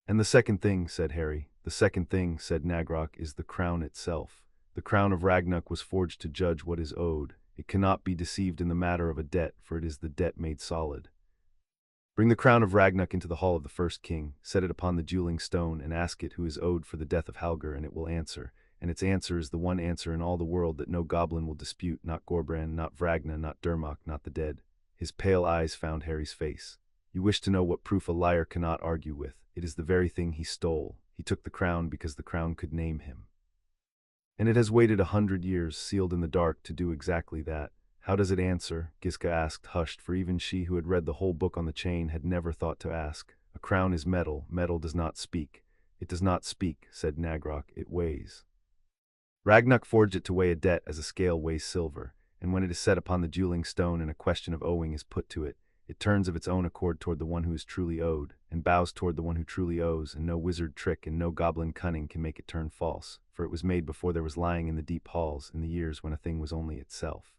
And the second thing, said Harry, the second thing, said Nagrok, is the crown itself. The crown of Ragnuk was forged to judge what is owed. It cannot be deceived in the matter of a debt, for it is the debt made solid. Bring the crown of Ragnuk into the hall of the first king, set it upon the dueling stone, and ask it who is owed for the death of Halger, and it will answer. And its answer is the one answer in all the world that no goblin will dispute, not Gorbrand, not Vragna, not Dermot, not the dead. His pale eyes found Harry's face. You wish to know what proof a liar cannot argue with. It is the very thing he stole. He took the crown because the crown could name him. And it has waited 100 years, sealed in the dark, to do exactly that. How does it answer? Giska asked, hushed, for even she who had read the whole book on the chain had never thought to ask. A crown is metal. Metal does not speak. It does not speak, said Nagrok. It weighs. Ragnuk forged it to weigh a debt as a scale weighs silver, and when it is set upon the dueling stone and a question of owing is put to it, it turns of its own accord toward the one who is truly owed, and bows toward the one who truly owes, and no wizard trick and no goblin cunning can make it turn false, for it was made before there was lying in the deep halls, in the years when a thing was only itself.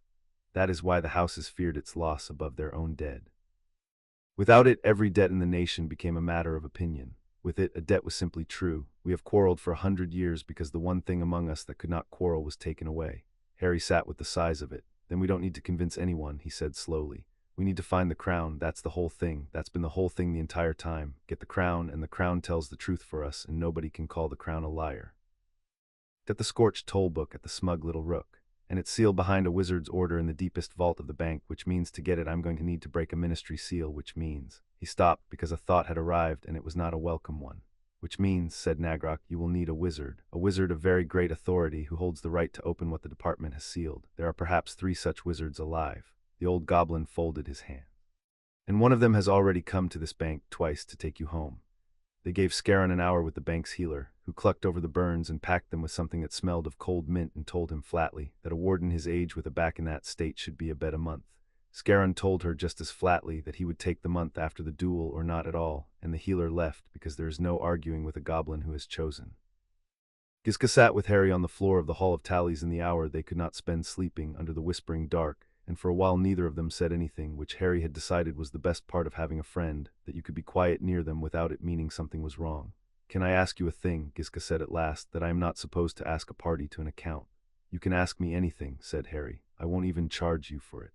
That is why the houses feared its loss above their own dead. Without it, every debt in the nation became a matter of opinion. With it, a debt was simply true. We have quarreled for 100 years because the one thing among us that could not quarrel was taken away. Harry sat with the size of it. Then we don't need to convince anyone, he said slowly. We need to find the crown. That's the whole thing. That's been the whole thing the entire time. Get the crown, and the crown tells the truth for us, and nobody can call the crown a liar. Get the scorched toll book at the smug little rook. And it's sealed behind a wizard's order in the deepest vault of the bank, which means to get it I'm going to need to break a ministry seal, which means... He stopped because a thought had arrived, and it was not a welcome one. Which means, said Nagrok, you will need a wizard of very great authority who holds the right to open what the department has sealed. There are perhaps 3 such wizards alive. The old goblin folded his hand. And one of them has already come to this bank twice to take you home. They gave Scarron an hour with the bank's healer, who clucked over the burns and packed them with something that smelled of cold mint, and told him flatly that a warden his age with a back in that state should be abed a month. Scarron told her just as flatly that he would take the month after the duel or not at all, and the healer left because there is no arguing with a goblin who has chosen. Giska sat with Harry on the floor of the Hall of Tallies in the hour they could not spend sleeping under the whispering dark, and for a while neither of them said anything, which Harry had decided was the best part of having a friend, that you could be quiet near them without it meaning something was wrong. "Can I ask you a thing?" Giska said at last, "that I am not supposed to ask a party to an account." "You can ask me anything," said Harry. "I won't even charge you for it."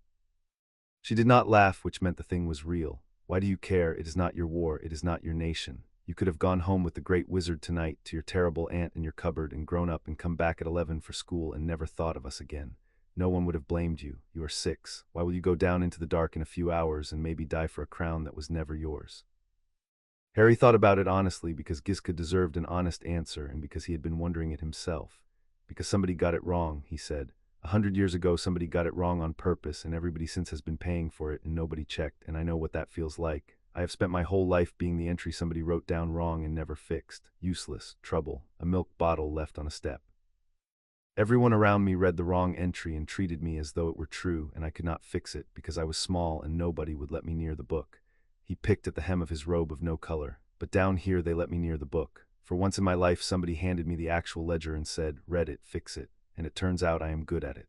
She did not laugh, which meant the thing was real. "Why do you care? It is not your war, it is not your nation. You could have gone home with the great wizard tonight to your terrible aunt in your cupboard and grown up and come back at 11 for school and never thought of us again. No one would have blamed you. You are 6. Why will you go down into the dark in a few hours and maybe die for a crown that was never yours?" Harry thought about it honestly because Giska deserved an honest answer and because he had been wondering it himself. "Because somebody got it wrong," he said. "100 years ago somebody got it wrong on purpose and everybody since has been paying for it and nobody checked, and I know what that feels like. I have spent my whole life being the entry somebody wrote down wrong and never fixed. Useless, trouble, a milk bottle left on a step. Everyone around me read the wrong entry and treated me as though it were true, and I could not fix it because I was small and nobody would let me near the book." He picked at the hem of his robe of no color. "But down here they let me near the book. For once in my life somebody handed me the actual ledger and said, 'Read it, fix it,' and it turns out I am good at it.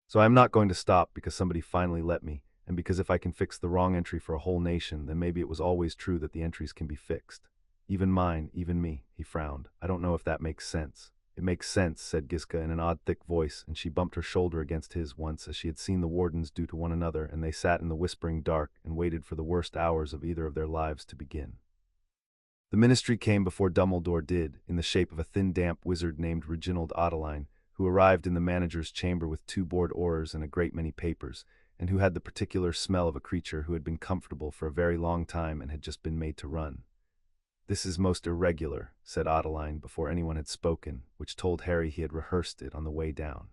So I am not going to stop because somebody finally let me, and because if I can fix the wrong entry for a whole nation, then maybe it was always true that the entries can be fixed. Even mine, even me." He frowned. "I don't know if that makes sense." "It makes sense," said Giska in an odd thick voice, and she bumped her shoulder against his once, as she had seen the wardens do to one another, and they sat in the whispering dark and waited for the worst hours of either of their lives to begin. The ministry came before Dumbledore did, in the shape of a thin damp wizard named Reginald Ottoline, who arrived in the manager's chamber with 2 board oars and a great many papers, and who had the particular smell of a creature who had been comfortable for a very long time and had just been made to run. "This is most irregular," said Ottoline before anyone had spoken, which told Harry he had rehearsed it on the way down.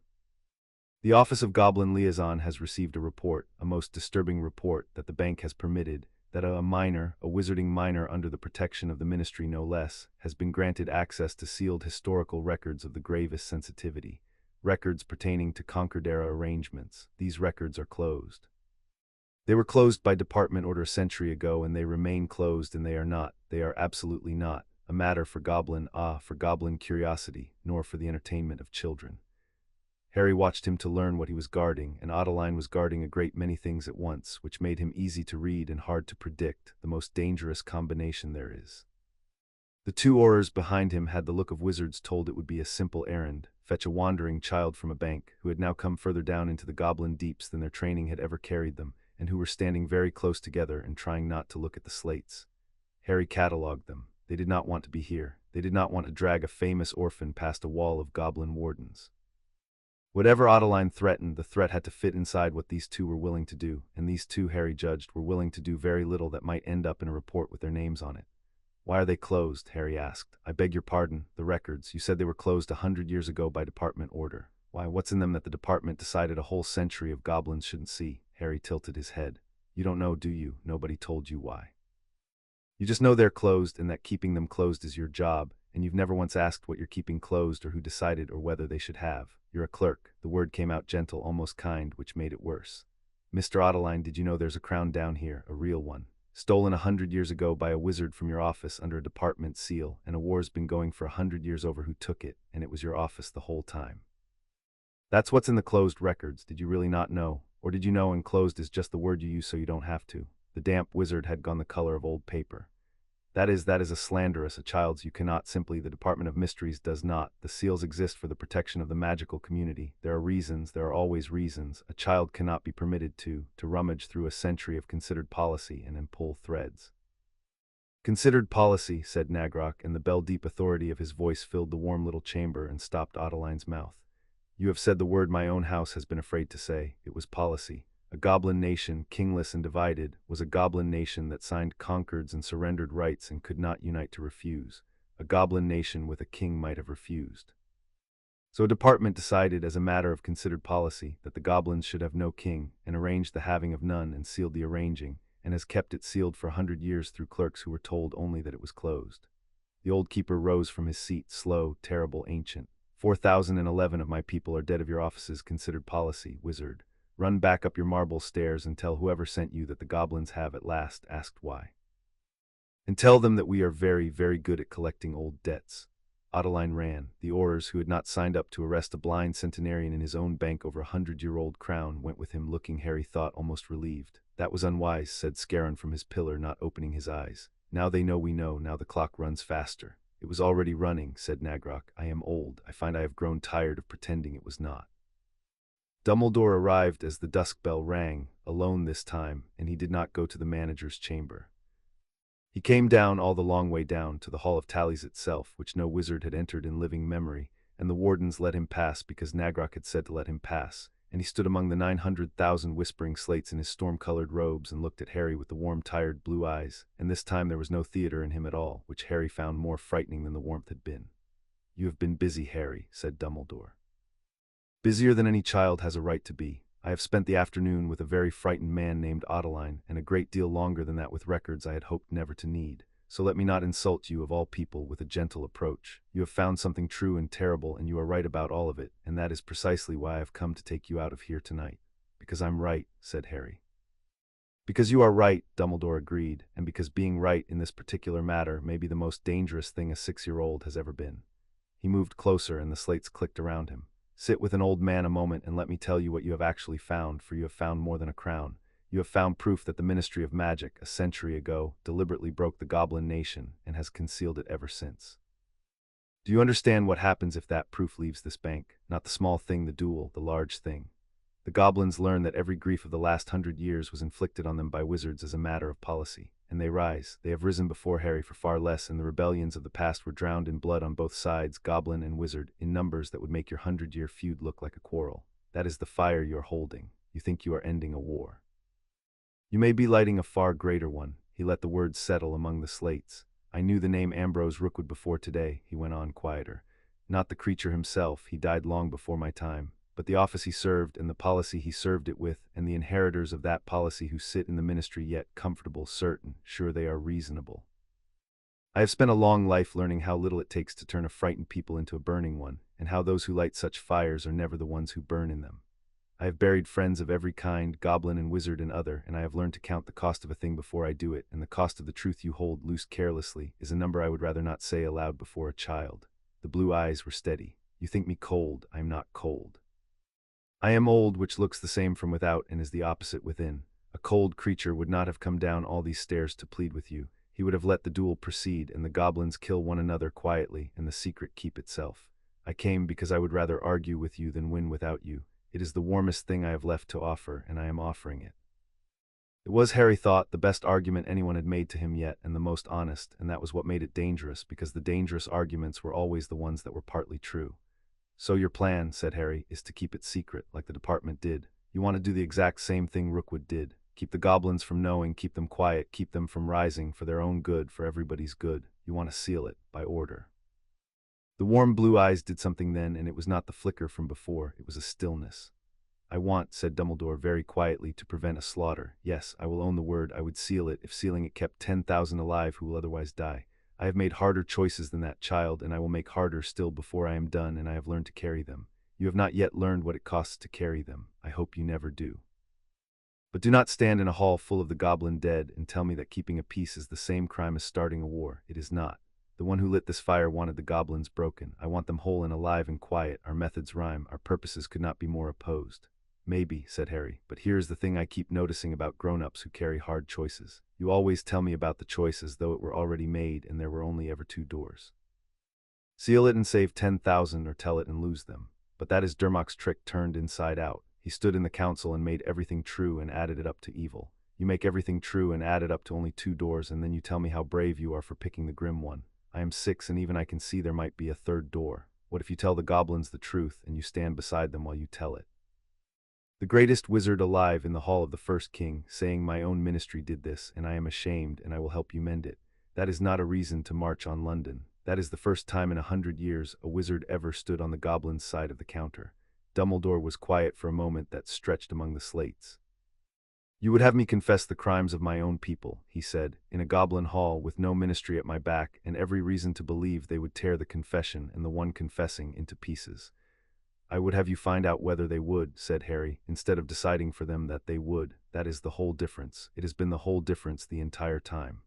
"The Office of Goblin Liaison has received a report, a most disturbing report, that the bank has permitted, that a minor, a wizarding minor under the protection of the ministry no less, has been granted access to sealed historical records of the gravest sensitivity, records pertaining to Conquered-era arrangements. These records are closed. They were closed by department order a century ago, and they remain closed, and they are not, they are absolutely not, a matter for goblin curiosity, nor for the entertainment of children." Harry watched him to learn what he was guarding, and Ottoline was guarding a great many things at once, which made him easy to read and hard to predict, the most dangerous combination there is. The 2 oars behind him had the look of wizards told it would be a simple errand, fetch a wandering child from a bank, who had now come further down into the goblin deeps than their training had ever carried them, and who were standing very close together and trying not to look at the slates. Harry catalogued them. They did not want to be here. They did not want to drag a famous orphan past a wall of goblin wardens. Whatever Ottoline threatened, the threat had to fit inside what these 2 were willing to do, and these 2, Harry judged, were willing to do very little that might end up in a report with their names on it. "Why are they closed?" Harry asked. "I beg your pardon, the records. You said they were closed 100 years ago by department order. Why, what's in them that the department decided a whole century of goblins shouldn't see?" Harry tilted his head. "You don't know, do you? Nobody told you why. You just know they're closed and that keeping them closed is your job, and you've never once asked what you're keeping closed or who decided or whether they should have. You're a clerk." The word came out gentle, almost kind, which made it worse. "Mr. Ottoline, did you know there's a crown down here, a real one? Stolen 100 years ago by a wizard from your office under a department seal, and a war's been going for 100 years over who took it, and it was your office the whole time. That's what's in the closed records. Did you really not know? Or did you know and closed is just the word you use so you don't have to?" The damp wizard had gone the color of old paper. That is a slanderous, a child's. You cannot simply, the Department of Mysteries does not. The seals exist for the protection of the magical community. There are reasons, there are always reasons. A child cannot be permitted to rummage through a century of considered policy and then pull threads." "Considered policy," said Nagrok, and the bell-deep authority of his voice filled the warm little chamber and stopped Ottoline's mouth. "You have said the word my own house has been afraid to say. It was policy. A goblin nation, kingless and divided, was a goblin nation that signed concords and surrendered rights and could not unite to refuse. A goblin nation with a king might have refused. So a department decided, as a matter of considered policy, that the goblins should have no king, and arranged the having of none and sealed the arranging, and has kept it sealed for 100 years through clerks who were told only that it was closed." The old keeper rose from his seat, slow, terrible, ancient. 4,011 of my people are dead of your office's considered policy, wizard. Run back up your marble stairs and tell whoever sent you that the goblins have at last asked why. And tell them that we are very, very good at collecting old debts. Adeline ran. The Aurors, who had not signed up to arrest a blind centenarian in his own bank over 100-year-old crown, went with him, looking, Harry thought, almost relieved. That was unwise, said Scarron from his pillar, not opening his eyes. Now they know we know, now the clock runs faster. It was already running, said Nagrok. I am old. I find I have grown tired of pretending it was not. Dumbledore arrived as the dusk bell rang, alone this time, and he did not go to the manager's chamber. He came down all the long way down to the Hall of Tallies itself, which no wizard had entered in living memory, and the wardens let him pass because Nagrok had said to let him pass, and he stood among the 900,000 whispering slates in his storm-colored robes and looked at Harry with the warm, tired blue eyes, and this time there was no theater in him at all, which Harry found more frightening than the warmth had been. You have been busy, Harry, said Dumbledore. Busier than any child has a right to be. I have spent the afternoon with a very frightened man named Adeline, and a great deal longer than that with records I had hoped never to need. So let me not insult you, of all people, with a gentle approach. You have found something true and terrible, and you are right about all of it, and that is precisely why I have come to take you out of here tonight. Because I'm right, said Harry. Because you are right, Dumbledore agreed, and because being right in this particular matter may be the most dangerous thing a 6-year-old has ever been. He moved closer, and the slates clicked around him. Sit with an old man a moment and let me tell you what you have actually found, for you have found more than a crown. You have found proof that the Ministry of Magic, a century ago, deliberately broke the Goblin Nation and has concealed it ever since. Do you understand what happens if that proof leaves this bank? Not the small thing, the duel, the large thing. The goblins learn that every grief of the last 100 years was inflicted on them by wizards as a matter of policy, and they rise. They have risen before Harry for far less, and the rebellions of the past were drowned in blood on both sides, goblin and wizard, in numbers that would make your 100-year feud look like a quarrel. That is the fire you're holding. You think you are ending a war. You may be lighting a far greater one. He let the words settle among the slates. I knew the name Ambrose Rookwood before today, he went on quieter. Not the creature himself, he died long before my time, but the office he served and the policy he served it with, and the inheritors of that policy who sit in the ministry yet comfortable, certain, sure they are reasonable. I have spent a long life learning how little it takes to turn a frightened people into a burning one, and how those who light such fires are never the ones who burn in them. I have buried friends of every kind, goblin and wizard and other, and I have learned to count the cost of a thing before I do it, and the cost of the truth you hold loose carelessly is a number I would rather not say aloud before a child. The blue eyes were steady. You think me cold. I am not cold. I am old, which looks the same from without and is the opposite within. A cold creature would not have come down all these stairs to plead with you. He would have let the duel proceed, and the goblins kill one another quietly, and the secret keep itself. I came because I would rather argue with you than win without you. It is the warmest thing I have left to offer, and I am offering it. It was, Harry thought, the best argument anyone had made to him yet, and the most honest, and that was what made it dangerous, because the dangerous arguments were always the ones that were partly true. So your plan, said Harry, is to keep it secret, like the department did. You want to do the exact same thing Rookwood did. Keep the goblins from knowing, keep them quiet, keep them from rising, for their own good, for everybody's good. You want to seal it, by order. The warm blue eyes did something then, and it was not the flicker from before, it was a stillness. I want, said Dumbledore very quietly, to prevent a slaughter. Yes, I will own the word, I would seal it, if sealing it kept 10,000 alive who will otherwise die. I have made harder choices than that child, and I will make harder still before I am done, and I have learned to carry them. You have not yet learned what it costs to carry them. I hope you never do. But do not stand in a hall full of the goblin dead and tell me that keeping a peace is the same crime as starting a war. It is not. The one who lit this fire wanted the goblins broken. I want them whole and alive and quiet. Our methods rhyme. Our purposes could not be more opposed. Maybe, said Harry, but here's the thing I keep noticing about grown-ups who carry hard choices. You always tell me about the choice as though it were already made and there were only ever 2 doors. Seal it and save 10,000, or tell it and lose them. But that is Durmok's trick turned inside out. He stood in the council and made everything true and added it up to evil. You make everything true and add it up to only 2 doors, and then you tell me how brave you are for picking the grim one. I am 6, and even I can see there might be a 3rd door. What if you tell the goblins the truth and you stand beside them while you tell it? The greatest wizard alive in the hall of the first king, saying my own ministry did this, and I am ashamed, and I will help you mend it. That is not a reason to march on London. That is the first time in 100 years a wizard ever stood on the goblin's side of the counter. Dumbledore was quiet for a moment that stretched among the slates. You would have me confess the crimes of my own people, he said, in a goblin hall with no ministry at my back, and every reason to believe they would tear the confession and the one confessing into pieces. I would have you find out whether they would, said Harry, instead of deciding for them that they would. That is the whole difference. It has been the whole difference the entire time.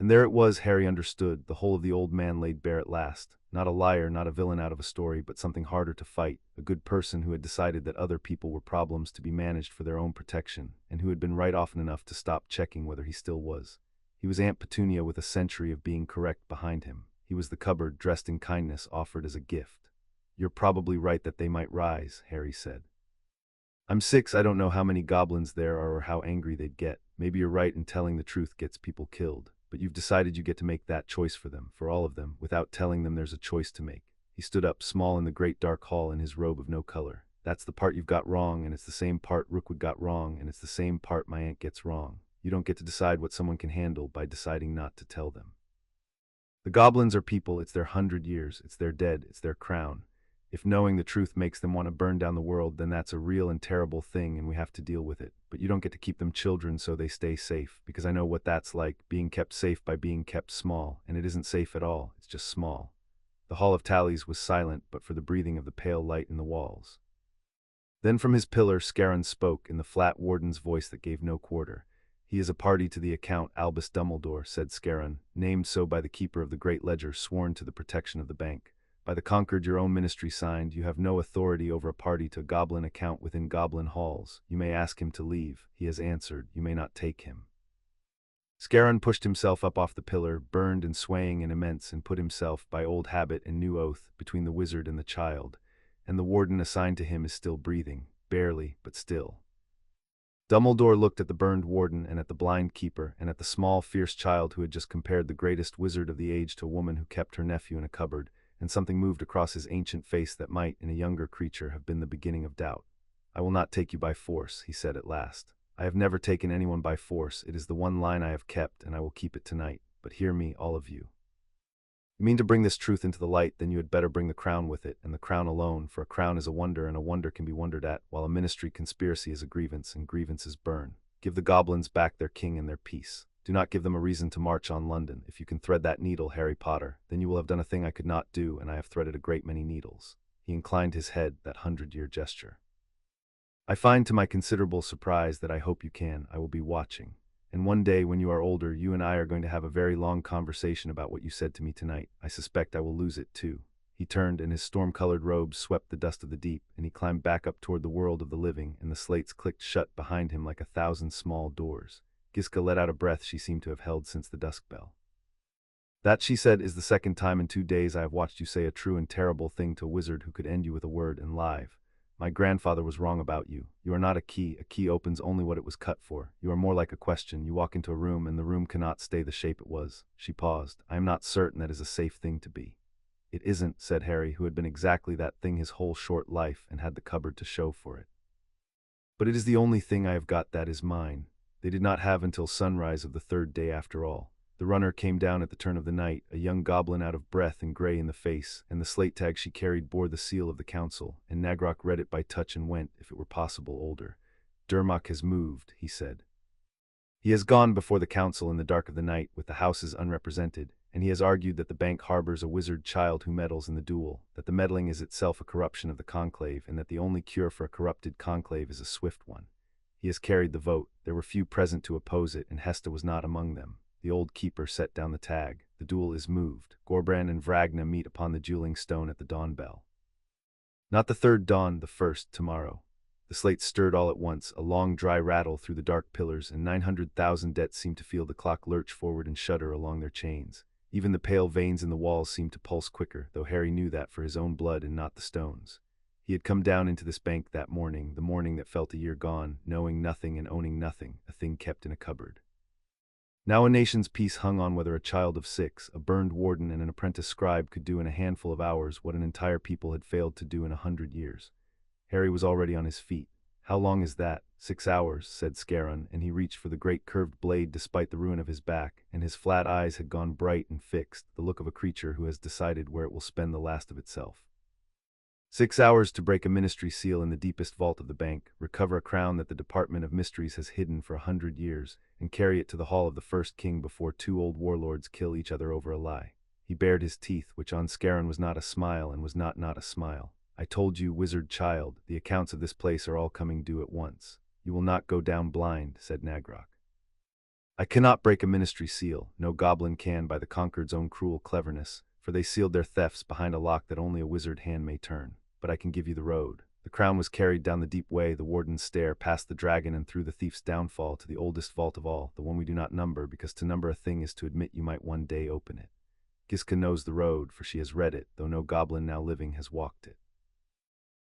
And there it was, Harry understood, the whole of the old man laid bare at last. Not a liar, not a villain out of a story, but something harder to fight, a good person who had decided that other people were problems to be managed for their own protection, and who had been right often enough to stop checking whether he still was. He was Aunt Petunia with a century of being correct behind him. He was the cupboard, dressed in kindness, offered as a gift. "You're probably right that they might rise," Harry said. "I'm 6, I don't know how many goblins there are or how angry they'd get. Maybe you're right in telling the truth gets people killed. But you've decided you get to make that choice for them, for all of them, without telling them there's a choice to make." He stood up, small in the great dark hall in his robe of no color. "That's the part you've got wrong, and it's the same part Rookwood got wrong, and it's the same part my aunt gets wrong. You don't get to decide what someone can handle by deciding not to tell them. The goblins are people, it's their 100 years, it's their dead, it's their crown. If knowing the truth makes them want to burn down the world, then that's a real and terrible thing and we have to deal with it. But you don't get to keep them children so they stay safe, because I know what that's like, being kept safe by being kept small, and it isn't safe at all, it's just small." The Hall of Tallies was silent but for the breathing of the pale light in the walls. Then from his pillar Scarron spoke in the flat warden's voice that gave no quarter. "He is a party to the account, Albus Dumbledore," said Scarron, "named so by the keeper of the great ledger, sworn to the protection of the bank. By the conquered your own ministry signed, you have no authority over a party to a goblin account within goblin halls. You may ask him to leave. He has answered. You may not take him." Scarron pushed himself up off the pillar, burned and swaying and immense, and put himself, by old habit and new oath, between the wizard and the child. And the warden assigned to him is still breathing, barely, but still. Dumbledore looked at the burned warden and at the blind keeper and at the small, fierce child who had just compared the greatest wizard of the age to a woman who kept her nephew in a cupboard, and something moved across his ancient face that might, in a younger creature, have been the beginning of doubt. "I will not take you by force," he said at last. "I have never taken anyone by force. It is the one line I have kept, and I will keep it tonight. But hear me, all of you. You mean to bring this truth into the light, then you had better bring the crown with it, and the crown alone, for a crown is a wonder, and a wonder can be wondered at, while a ministry conspiracy is a grievance, and grievances burn. Give the goblins back their king and their peace. Do not give them a reason to march on London. If you can thread that needle, Harry Potter, then you will have done a thing I could not do, and I have threaded a great many needles." He inclined his head, that 100-year gesture. "I find to my considerable surprise that I hope you can. I will be watching. And one day, when you are older, you and I are going to have a very long conversation about what you said to me tonight. I suspect I will lose it, too." He turned, and his storm-colored robes swept the dust of the deep, and he climbed back up toward the world of the living, and the slates clicked shut behind him like 1,000 small doors. Giska let out a breath she seemed to have held since the dusk bell. "That," she said, "is the second time in 2 days I have watched you say a true and terrible thing to a wizard who could end you with a word and live. My grandfather was wrong about you. You are not a key. A key opens only what it was cut for. You are more like a question. You walk into a room, and the room cannot stay the shape it was." She paused. "I am not certain that is a safe thing to be." "It isn't," said Harry, who had been exactly that thing his whole short life, and had the cupboard to show for it. "But it is the only thing I have got that is mine." They did not have until sunrise of the 3rd day after all. The runner came down at the turn of the night, a young goblin out of breath and gray in the face, and the slate tag she carried bore the seal of the council, and Nagrok read it by touch and went, if it were possible, older. "Durmok has moved," he said. "He has gone before the council in the dark of the night, with the houses unrepresented, and he has argued that the bank harbors a wizard child who meddles in the duel, that the meddling is itself a corruption of the conclave, and that the only cure for a corrupted conclave is a swift one. He has carried the vote. There were few present to oppose it, and Hesta was not among them." The old keeper set down the tag. "The duel is moved. Gorbrand and Vragna meet upon the dueling stone at the dawn bell. Not the 3rd dawn, the 1st, tomorrow." The slate stirred all at once, a long dry rattle through the dark pillars, and 900,000 debts seemed to feel the clock lurch forward and shudder along their chains. Even the pale veins in the walls seemed to pulse quicker, though Harry knew that for his own blood and not the stones. He had come down into this bank that morning, the morning that felt a year gone, knowing nothing and owning nothing, a thing kept in a cupboard. Now a nation's peace hung on whether a child of 6, a burned warden and an apprentice scribe could do in a handful of hours what an entire people had failed to do in 100 years. Harry was already on his feet. "How long is that?" 6 hours, said Scarron, and he reached for the great curved blade despite the ruin of his back, and his flat eyes had gone bright and fixed, the look of a creature who has decided where it will spend the last of itself. 6 hours to break a ministry seal in the deepest vault of the bank, recover a crown that the Department of Mysteries has hidden for 100 years, and carry it to the hall of the first king before 2 old warlords kill each other over a lie. He bared his teeth, which on Scarron was not a smile and was not a smile. "I told you, wizard child, the accounts of this place are all coming due at once. You will not go down blind," said Nagrok. I cannot break a ministry seal, no goblin can by the conquered's own cruel cleverness, for they sealed their thefts behind a lock that only a wizard hand may turn. But I can give you the road. The crown was carried down the deep way, the warden's stair, past the dragon and through the thief's downfall to the oldest vault of all, the one we do not number, because to number a thing is to admit you might one day open it. Giska knows the road, for she has read it, though no goblin now living has walked it.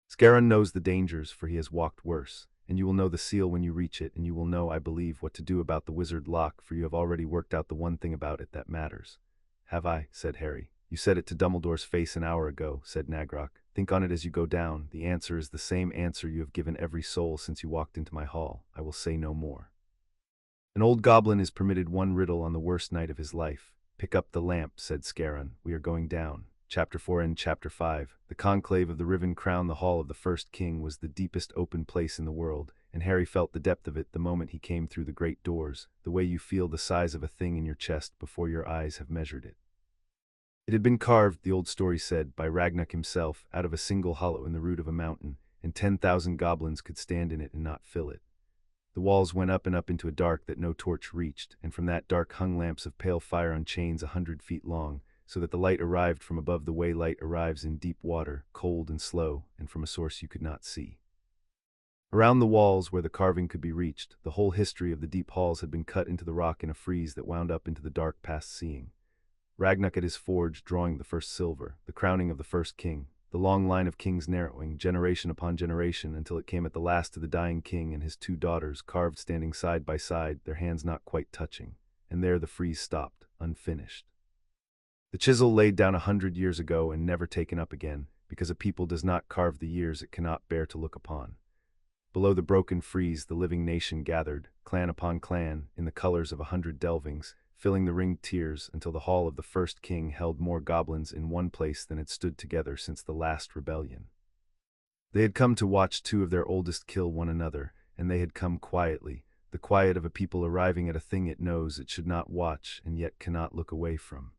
Scarron knows the dangers, for he has walked worse, and you will know the seal when you reach it, and you will know, I believe, what to do about the wizard lock, for you have already worked out the one thing about it that matters. Have I? Said Harry. You said it to Dumbledore's face an hour ago, said Nagrok. Think on it as you go down. The answer is the same answer you have given every soul since you walked into my hall. I will say no more. An old goblin is permitted one riddle on the worst night of his life. Pick up the lamp, said Scarron. We are going down. Chapter 4 and Chapter 5. The conclave of the Riven Crown, the hall of the first king, was the deepest open place in the world, and Harry felt the depth of it the moment he came through the great doors, the way you feel the size of a thing in your chest before your eyes have measured it. It had been carved, the old story said, by Ragnarok himself, out of a single hollow in the root of a mountain, and 10,000 goblins could stand in it and not fill it. The walls went up and up into a dark that no torch reached, and from that dark hung lamps of pale fire on chains 100 feet long, so that the light arrived from above the way light arrives in deep water, cold and slow, and from a source you could not see. Around the walls, where the carving could be reached, the whole history of the deep halls had been cut into the rock in a frieze that wound up into the dark past seeing. Ragnarok at his forge drawing the first silver, the crowning of the first king, the long line of kings narrowing, generation upon generation, until it came at the last to the dying king and his two daughters, carved standing side by side, their hands not quite touching, and there the frieze stopped, unfinished. The chisel laid down 100 years ago and never taken up again, because a people does not carve the years it cannot bear to look upon. Below the broken frieze the living nation gathered, clan upon clan, in the colors of 100 delvings, filling the ringed tiers until the hall of the first king held more goblins in one place than had stood together since the last rebellion. They had come to watch two of their oldest kill one another, and they had come quietly, the quiet of a people arriving at a thing it knows it should not watch and yet cannot look away from.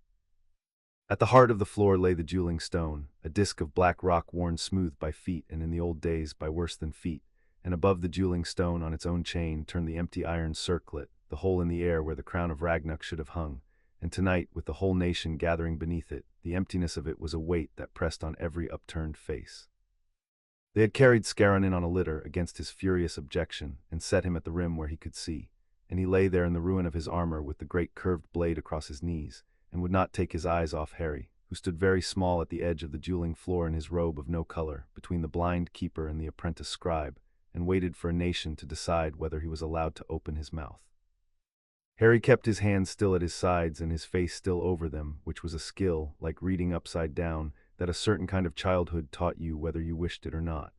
At the heart of the floor lay the dueling stone, a disk of black rock worn smooth by feet and in the old days by worse than feet, and above the dueling stone on its own chain turned the empty iron circlet, the hole in the air where the crown of Ragnarok should have hung, and tonight, with the whole nation gathering beneath it, the emptiness of it was a weight that pressed on every upturned face. They had carried Scarron in on a litter against his furious objection, and set him at the rim where he could see, and he lay there in the ruin of his armor with the great curved blade across his knees, and would not take his eyes off Harry, who stood very small at the edge of the dueling floor in his robe of no color, between the blind keeper and the apprentice scribe, and waited for a nation to decide whether he was allowed to open his mouth. Harry kept his hands still at his sides and his face still over them, which was a skill, like reading upside down, that a certain kind of childhood taught you whether you wished it or not.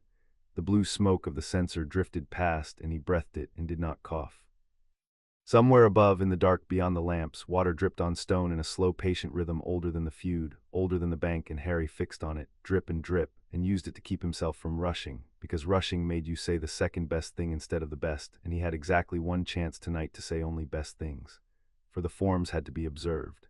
The blue smoke of the censer drifted past, and he breathed it and did not cough. Somewhere above, in the dark beyond the lamps, water dripped on stone in a slow, patient rhythm older than the feud, older than the bank, and Harry fixed on it, drip, and used it to keep himself from rushing, because rushing made you say the second best thing instead of the best, and he had exactly one chance tonight to say only best things, for the forms had to be observed.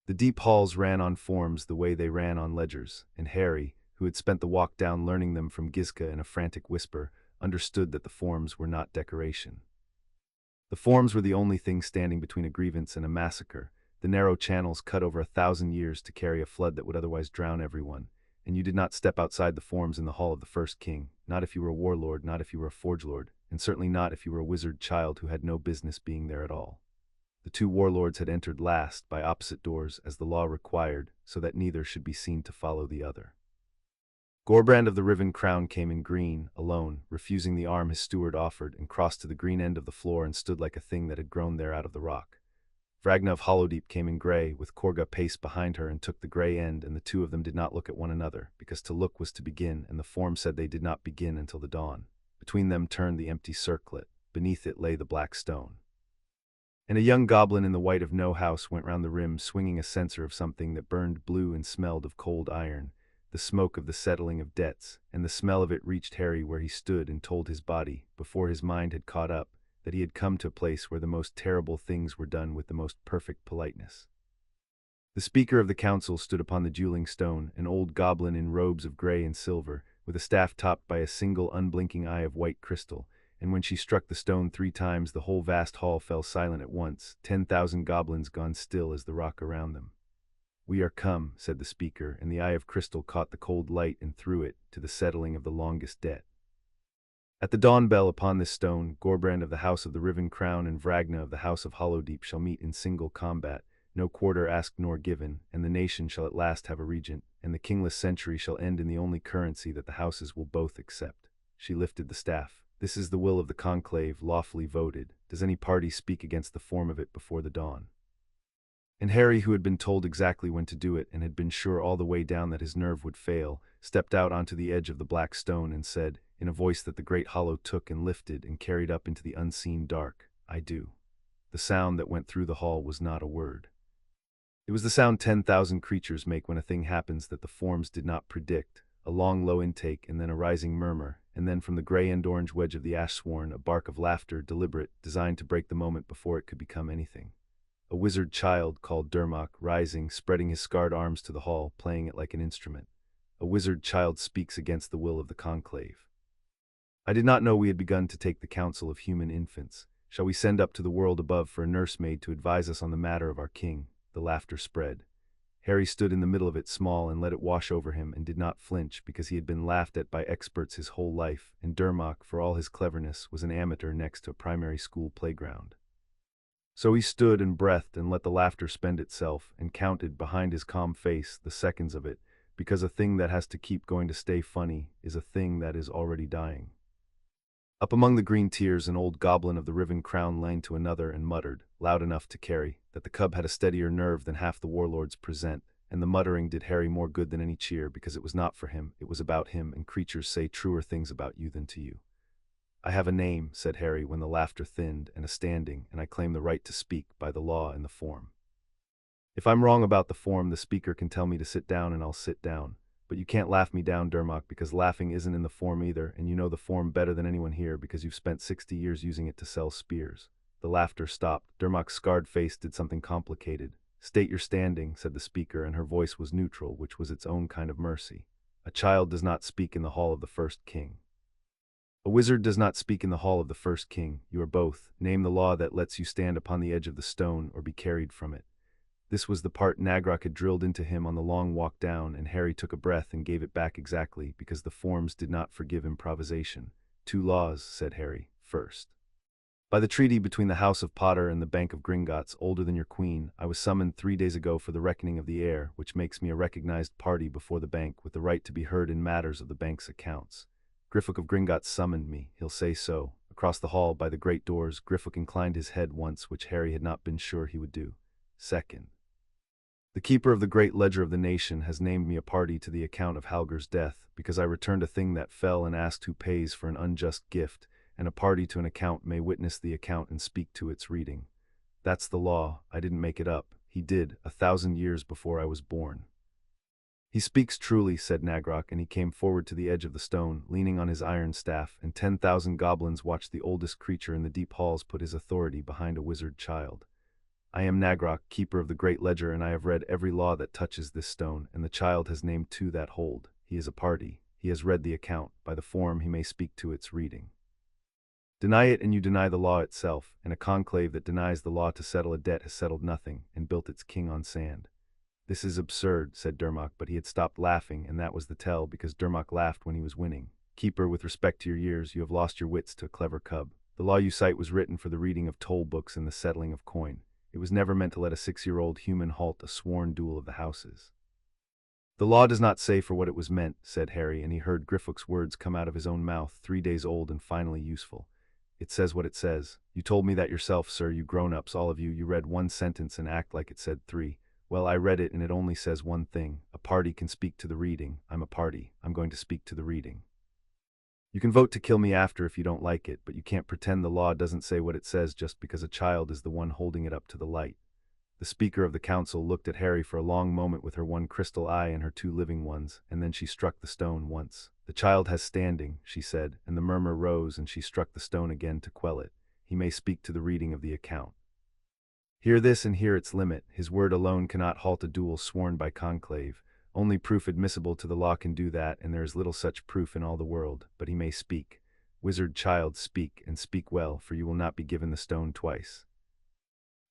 The deep halls ran on forms the way they ran on ledgers, and Harry, who had spent the walk down learning them from Giska in a frantic whisper, understood that the forms were not decoration. The forms were the only thing standing between a grievance and a massacre, the narrow channels cut over 1,000 years to carry a flood that would otherwise drown everyone, and you did not step outside the forms in the hall of the first king, not if you were a warlord, not if you were a forge lord, and certainly not if you were a wizard child who had no business being there at all. The two warlords had entered last, by opposite doors, as the law required, so that neither should be seen to follow the other. Gorbrand of the Riven Crown came in green, alone, refusing the arm his steward offered, and crossed to the green end of the floor and stood like a thing that had grown there out of the rock. Vragna of Hollowdeep came in grey, with Korga paced behind her and took the grey end, and the two of them did not look at one another, because to look was to begin, and the form said they did not begin until the dawn. Between them turned the empty circlet, beneath it lay the black stone. And a young goblin in the white of no house went round the rim swinging a censer of something that burned blue and smelled of cold iron, the smoke of the settling of debts, and the smell of it reached Harry where he stood and told his body, before his mind had caught up, that he had come to a place where the most terrible things were done with the most perfect politeness. The speaker of the council stood upon the dueling stone, an old goblin in robes of grey and silver, with a staff topped by a single unblinking eye of white crystal, and when she struck the stone 3 times, the whole vast hall fell silent at once, 10,000 goblins gone still as the rock around them. "We are come," said the speaker, and the eye of crystal caught the cold light and threw it to the settling of the longest debt. "At the dawn bell upon this stone, Gorbrand of the House of the Riven Crown and Vragna of the House of Hollowdeep shall meet in single combat, no quarter asked nor given, and the nation shall at last have a regent, and the kingless century shall end in the only currency that the houses will both accept." She lifted the staff. "This is the will of the conclave, lawfully voted. Does any party speak against the form of it before the dawn?" And Harry, who had been told exactly when to do it and had been sure all the way down that his nerve would fail, stepped out onto the edge of the black stone and said, in a voice that the great hollow took and lifted and carried up into the unseen dark, "I do." The sound that went through the hall was not a word. It was the sound 10,000 creatures make when a thing happens that the forms did not predict, a long low intake and then a rising murmur, and then from the gray and orange wedge of the ash-sworn a bark of laughter, deliberate, designed to break the moment before it could become anything. A wizard child called Dermok, rising, spreading his scarred arms to the hall, playing it like an instrument. A wizard child speaks against the will of the conclave. "I did not know we had begun to take the counsel of human infants. Shall we send up to the world above for a nursemaid to advise us on the matter of our king?" The laughter spread. Harry stood in the middle of it small and let it wash over him and did not flinch because he had been laughed at by experts his whole life, and Dermok, for all his cleverness, was an amateur next to a primary school playground. So he stood and breathed and let the laughter spend itself, and counted, behind his calm face, the seconds of it, because a thing that has to keep going to stay funny is a thing that is already dying. Up among the green tears, an old goblin of the Riven Crown leaned to another and muttered, loud enough to carry, that the cub had a steadier nerve than half the warlords present, and the muttering did Harry more good than any cheer, because it was not for him, it was about him, and creatures say truer things about you than to you. "I have a name," said Harry when the laughter thinned, "and a standing, and I claim the right to speak by the law and the form. If I'm wrong about the form, the speaker can tell me to sit down and I'll sit down. But you can't laugh me down, Dermok, because laughing isn't in the form either, and you know the form better than anyone here because you've spent 60 years using it to sell spears." The laughter stopped. Dermok's scarred face did something complicated. "State your standing," said the speaker, and her voice was neutral, which was its own kind of mercy. "A child does not speak in the hall of the first king." "A wizard does not speak in the hall of the first king. You are both. Name the law that lets you stand upon the edge of the stone or be carried from it." This was the part Nagrok had drilled into him on the long walk down, and Harry took a breath and gave it back exactly, because the forms did not forgive improvisation. "2 laws," said Harry. "First, by the treaty between the House of Potter and the Bank of Gringotts, older than your queen, I was summoned 3 days ago for the reckoning of the heir, which makes me a recognized party before the bank with the right to be heard in matters of the bank's accounts. Griffith of Gringotts summoned me, he'll say so." Across the hall, by the great doors, Griffith inclined his head once, which Harry had not been sure he would do. "Second, the keeper of the great ledger of the nation has named me a party to the account of Halger's death, because I returned a thing that fell and asked who pays for an unjust gift, and a party to an account may witness the account and speak to its reading. That's the law. I didn't make it up. He did, 1,000 years before I was born." "He speaks truly," said Nagrok, and he came forward to the edge of the stone, leaning on his iron staff, and 10,000 goblins watched the oldest creature in the deep halls put his authority behind a wizard child. "I am Nagrok, keeper of the great ledger, and I have read every law that touches this stone, and the child has named 2 that hold. He is a party. He has read the account. By the form he may speak to its reading. Deny it and you deny the law itself, and a conclave that denies the law to settle a debt has settled nothing, and built its king on sand." "This is absurd," said Dermok, but he had stopped laughing, and that was the tell, because Dermok laughed when he was winning. "Keeper, with respect to your years, you have lost your wits to a clever cub. The law you cite was written for the reading of toll books and the settling of coin. It was never meant to let a 6-year-old human halt a sworn duel of the houses." "The law does not say for what it was meant," said Harry, and he heard Griffith's words come out of his own mouth, 3 days old and finally useful. "It says what it says. You told me that yourself, sir, you grown-ups, all of you. You read one sentence and act like it said 3. Well, I read it and it only says one thing. A party can speak to the reading. I'm a party. I'm going to speak to the reading. You can vote to kill me after if you don't like it, but you can't pretend the law doesn't say what it says just because a child is the one holding it up to the light." The Speaker of the Council looked at Harry for a long moment with her one crystal eye and her 2 living ones, and then she struck the stone once. "The child has standing," she said, and the murmur rose and she struck the stone again to quell it. "He may speak to the reading of the account. Hear this and hear its limit. His word alone cannot halt a duel sworn by conclave. Only proof admissible to the law can do that, and there is little such proof in all the world, but he may speak. "Wizard child, speak, and speak well, for you will not be given the stone twice."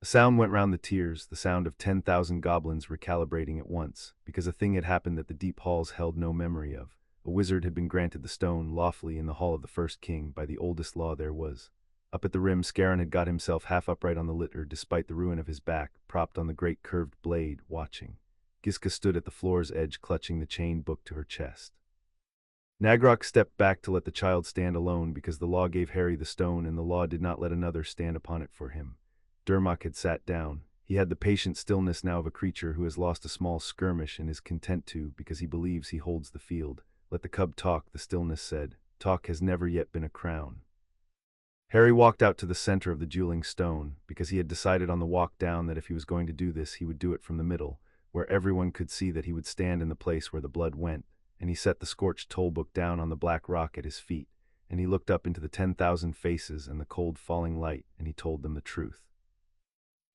A sound went round the tiers, the sound of 10,000 goblins recalibrating at once, because a thing had happened that the deep halls held no memory of. A wizard had been granted the stone lawfully in the hall of the first king by the oldest law there was. Up at the rim, Scarron had got himself half upright on the litter, despite the ruin of his back, propped on the great curved blade, watching. Giska stood at the floor's edge, clutching the chained book to her chest. Nagrok stepped back to let the child stand alone because the law gave Harry the stone and the law did not let another stand upon it for him. Dermok had sat down. He had the patient stillness now of a creature who has lost a small skirmish and is content to, because he believes he holds the field. Let the cub talk, the stillness said. Talk has never yet been a crown. Harry walked out to the center of the dueling stone, because he had decided on the walk down that if he was going to do this, he would do it from the middle, where everyone could see that he would stand in the place where the blood went, and he set the scorched tollbook down on the black rock at his feet, and he looked up into the 10,000 faces and the cold falling light, and he told them the truth.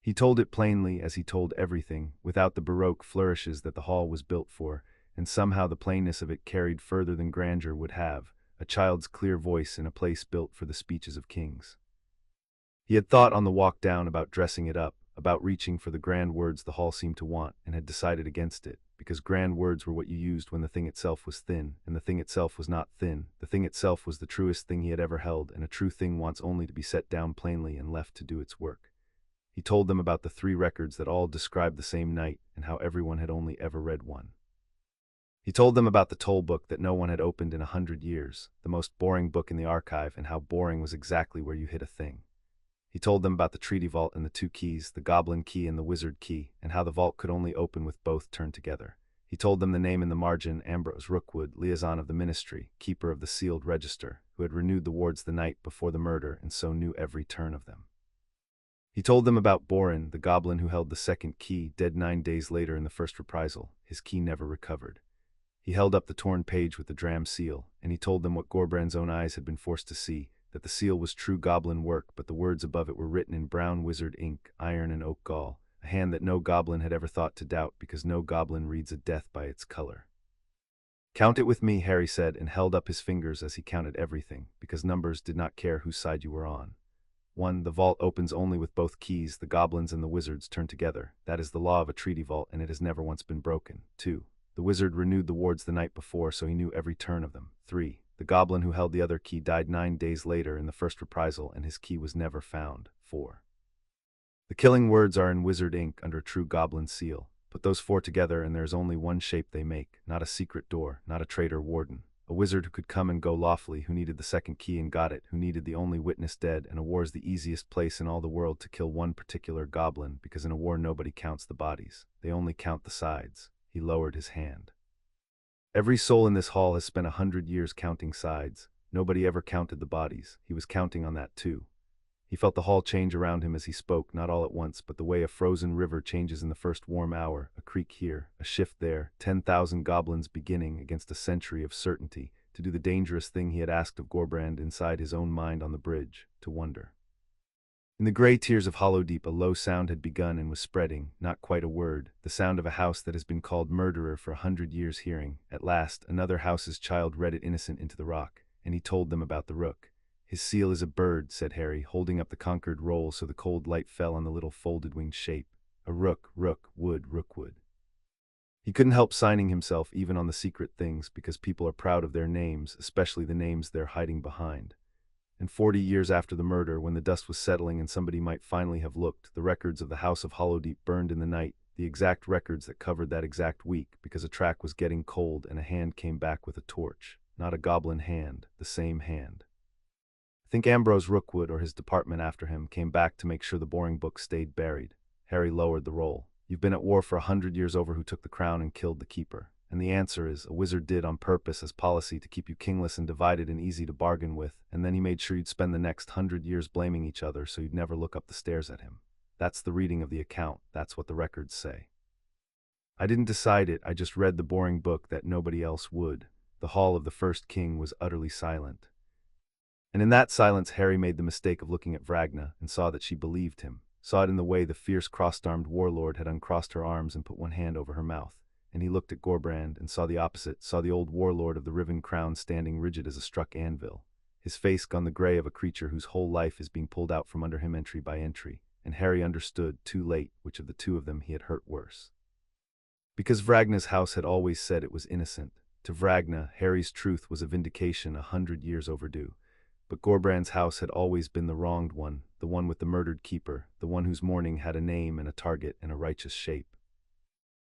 He told it plainly, as he told everything, without the Baroque flourishes that the hall was built for, and somehow the plainness of it carried further than grandeur would have, a child's clear voice in a place built for the speeches of kings. He had thought on the walk down about dressing it up, about reaching for the grand words the hall seemed to want, and had decided against it, because grand words were what you used when the thing itself was thin, and the thing itself was not thin. The thing itself was the truest thing he had ever held, and a true thing wants only to be set down plainly and left to do its work. He told them about the 3 records that all described the same night, and how everyone had only ever read one. He told them about the toll book that no one had opened in 100 years, the most boring book in the archive, and how boring was exactly where you hid a thing. He told them about the treaty vault and the 2 keys, the goblin key and the wizard key, and how the vault could only open with both turned together. He told them the name in the margin, Ambrose Rookwood, liaison of the ministry, keeper of the sealed register, who had renewed the wards the night before the murder and so knew every turn of them. He told them about Borin, the goblin who held the 2nd key, dead 9 days later in the first reprisal, his key never recovered. He held up the torn page with the dram seal, and he told them what Gorbrand's own eyes had been forced to see, that the seal was true goblin work, but the words above it were written in brown wizard ink, iron and oak gall, a hand that no goblin had ever thought to doubt, because no goblin reads a death by its color. "Count it with me," Harry said, and held up his fingers as he counted everything, because numbers did not care whose side you were on. 1. The vault opens only with both keys, the goblins and the wizards turn together. That is the law of a treaty vault, and it has never once been broken. 2. The wizard renewed the wards the night before, so he knew every turn of them. 3. The goblin who held the other key died 9 days later in the first reprisal, and his key was never found. 4. The killing words are in wizard ink under a true goblin seal. Put those 4 together and there is only one shape they make, not a secret door, not a traitor warden. A wizard who could come and go lawfully, who needed the 2nd key and got it, who needed the only witness dead, and a war is the easiest place in all the world to kill one particular goblin, because in a war nobody counts the bodies, they only count the sides. He lowered his hand. Every soul in this hall has spent 100 years counting sides. Nobody ever counted the bodies. He was counting on that too. He felt the hall change around him as he spoke, not all at once, but the way a frozen river changes in the first warm hour, a creak here, a shift there, 10,000 goblins beginning against a century of certainty, to do the dangerous thing he had asked of Gorbrand inside his own mind on the bridge, to wonder. In the gray tiers of Hollowdeep a low sound had begun and was spreading, not quite a word, the sound of a house that has been called murderer for 100 years hearing. At last, another house's child read it innocent into the rock, and he told them about the rook. "His seal is a bird," said Harry, holding up the conquered roll so the cold light fell on the little folded winged shape. "A rook, Rookwood." He couldn't help signing himself even on the secret things, because people are proud of their names, especially the names they're hiding behind. And 40 years after the murder, when the dust was settling and somebody might finally have looked, the records of the House of Hollowdeep burned in the night, the exact records that covered that exact week, because a track was getting cold and a hand came back with a torch. Not a goblin hand, the same hand. I think Ambrose Rookwood, or his department after him, came back to make sure the boring book stayed buried. Harry lowered the roll. "You've been at war for 100 years over who took the crown and killed the keeper. And the answer is, a wizard did on purpose as policy to keep you kingless and divided and easy to bargain with, and then he made sure you'd spend the next 100 years blaming each other so you'd never look up the stairs at him. That's the reading of the account, that's what the records say. I didn't decide it, I just read the boring book that nobody else would." The hall of the first king was utterly silent. And in that silence Harry made the mistake of looking at Vragna and saw that she believed him, saw it in the way the fierce crossed-armed warlord had uncrossed her arms and put one hand over her mouth. And he looked at Gorbrand and saw the opposite, saw the old warlord of the Riven Crown standing rigid as a struck anvil. his face gone the gray of a creature whose whole life is being pulled out from under him entry by entry, and Harry understood, too late, which of the two of them he had hurt worse. Because Vragna's house had always said it was innocent, to Vragna, Harry's truth was a vindication 100 years overdue. But Gorbrand's house had always been the wronged one, the one with the murdered keeper, the one whose mourning had a name and a target and a righteous shape.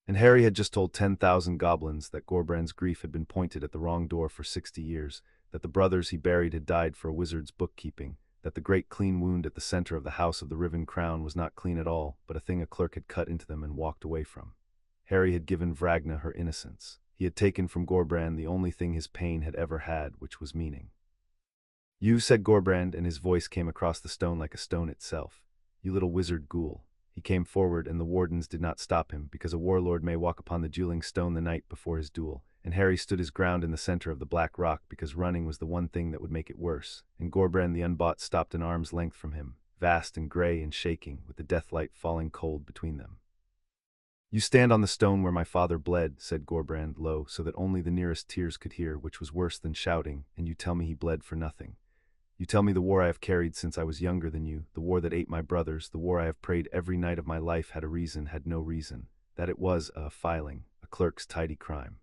And Harry had just told 10,000 goblins that Gorbrand's grief had been pointed at the wrong door for 60 years, that the brothers he buried had died for a wizard's bookkeeping, that the great clean wound at the center of the House of the Riven Crown was not clean at all, but a thing a clerk had cut into them and walked away from. Harry had given Vragna her innocence. He had taken from Gorbrand the only thing his pain had ever had, which was meaning. "You," said Gorbrand, and his voice came across the stone like a stone itself. "You little wizard ghoul." He came forward, and the wardens did not stop him, because a warlord may walk upon the dueling stone the night before his duel, and Harry stood his ground in the center of the black rock because running was the one thing that would make it worse, and Gorbrand the Unbought stopped an arm's length from him, vast and gray and shaking, with the deathlight falling cold between them. "You stand on the stone where my father bled," said Gorbrand low, so that only the nearest tears could hear, which was worse than shouting, "and you tell me he bled for nothing. You tell me the war I have carried since I was younger than you, the war that ate my brothers, the war I have prayed every night of my life had a reason, had no reason, that it was a filing, a clerk's tidy crime.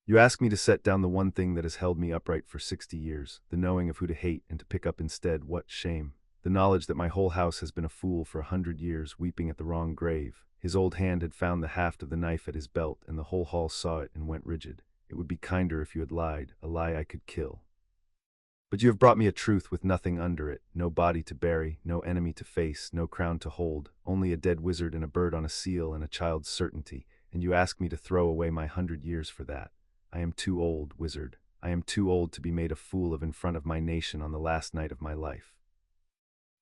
You ask me to set down the one thing that has held me upright for 60 years, the knowing of who to hate and to pick up instead what shame, the knowledge that my whole house has been a fool for 100 years, weeping at the wrong grave." His old hand had found the haft of the knife at his belt, and the whole hall saw it and went rigid. "It would be kinder if you had lied, a lie I could kill. But you have brought me a truth with nothing under it, no body to bury, no enemy to face, no crown to hold, only a dead wizard and a bird on a seal and a child's certainty, and you ask me to throw away my 100 years for that. I am too old, wizard. I am too old to be made a fool of in front of my nation on the last night of my life.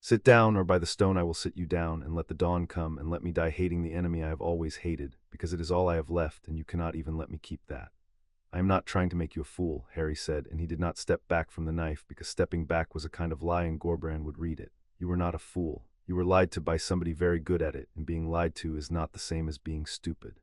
Sit down, or by the stone I will sit you down, and let the dawn come, and let me die hating the enemy I have always hated, because it is all I have left, and you cannot even let me keep that." "I am not trying to make you a fool," Harry said, and he did not step back from the knife, because stepping back was a kind of lie and Gorbrand would read it. "You were not a fool. You were lied to by somebody very good at it, and being lied to is not the same as being stupid.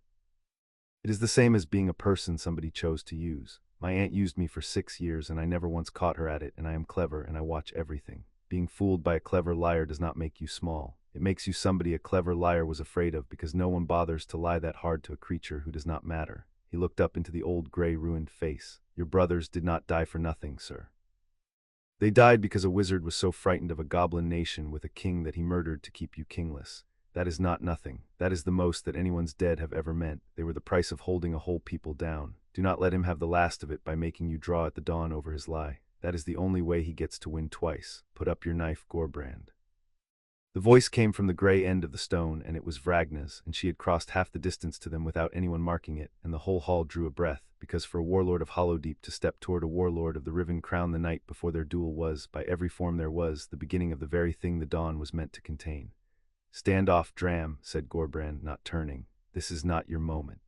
It is the same as being a person somebody chose to use. My aunt used me for 6 years, and I never once caught her at it, and I am clever, and I watch everything. Being fooled by a clever liar does not make you small. It makes you somebody a clever liar was afraid of, because no one bothers to lie that hard to a creature who does not matter." He looked up into the old gray ruined face. "Your brothers did not die for nothing, sir. They died because a wizard was so frightened of a goblin nation with a king that he murdered to keep you kingless. That is not nothing. That is the most that anyone's dead have ever meant. They were the price of holding a whole people down. Do not let him have the last of it by making you draw at the dawn over his lie. That is the only way he gets to win twice. Put up your knife, Gorbrand." The voice came from the gray end of the stone, and it was Vragna's, and she had crossed half the distance to them without anyone marking it, and the whole hall drew a breath, because for a warlord of Hollowdeep to step toward a warlord of the Riven Crown the night before their duel was, by every form there was, the beginning of the very thing the dawn was meant to contain. "Stand off, Dram," said Gorbrand, not turning. "This is not your moment."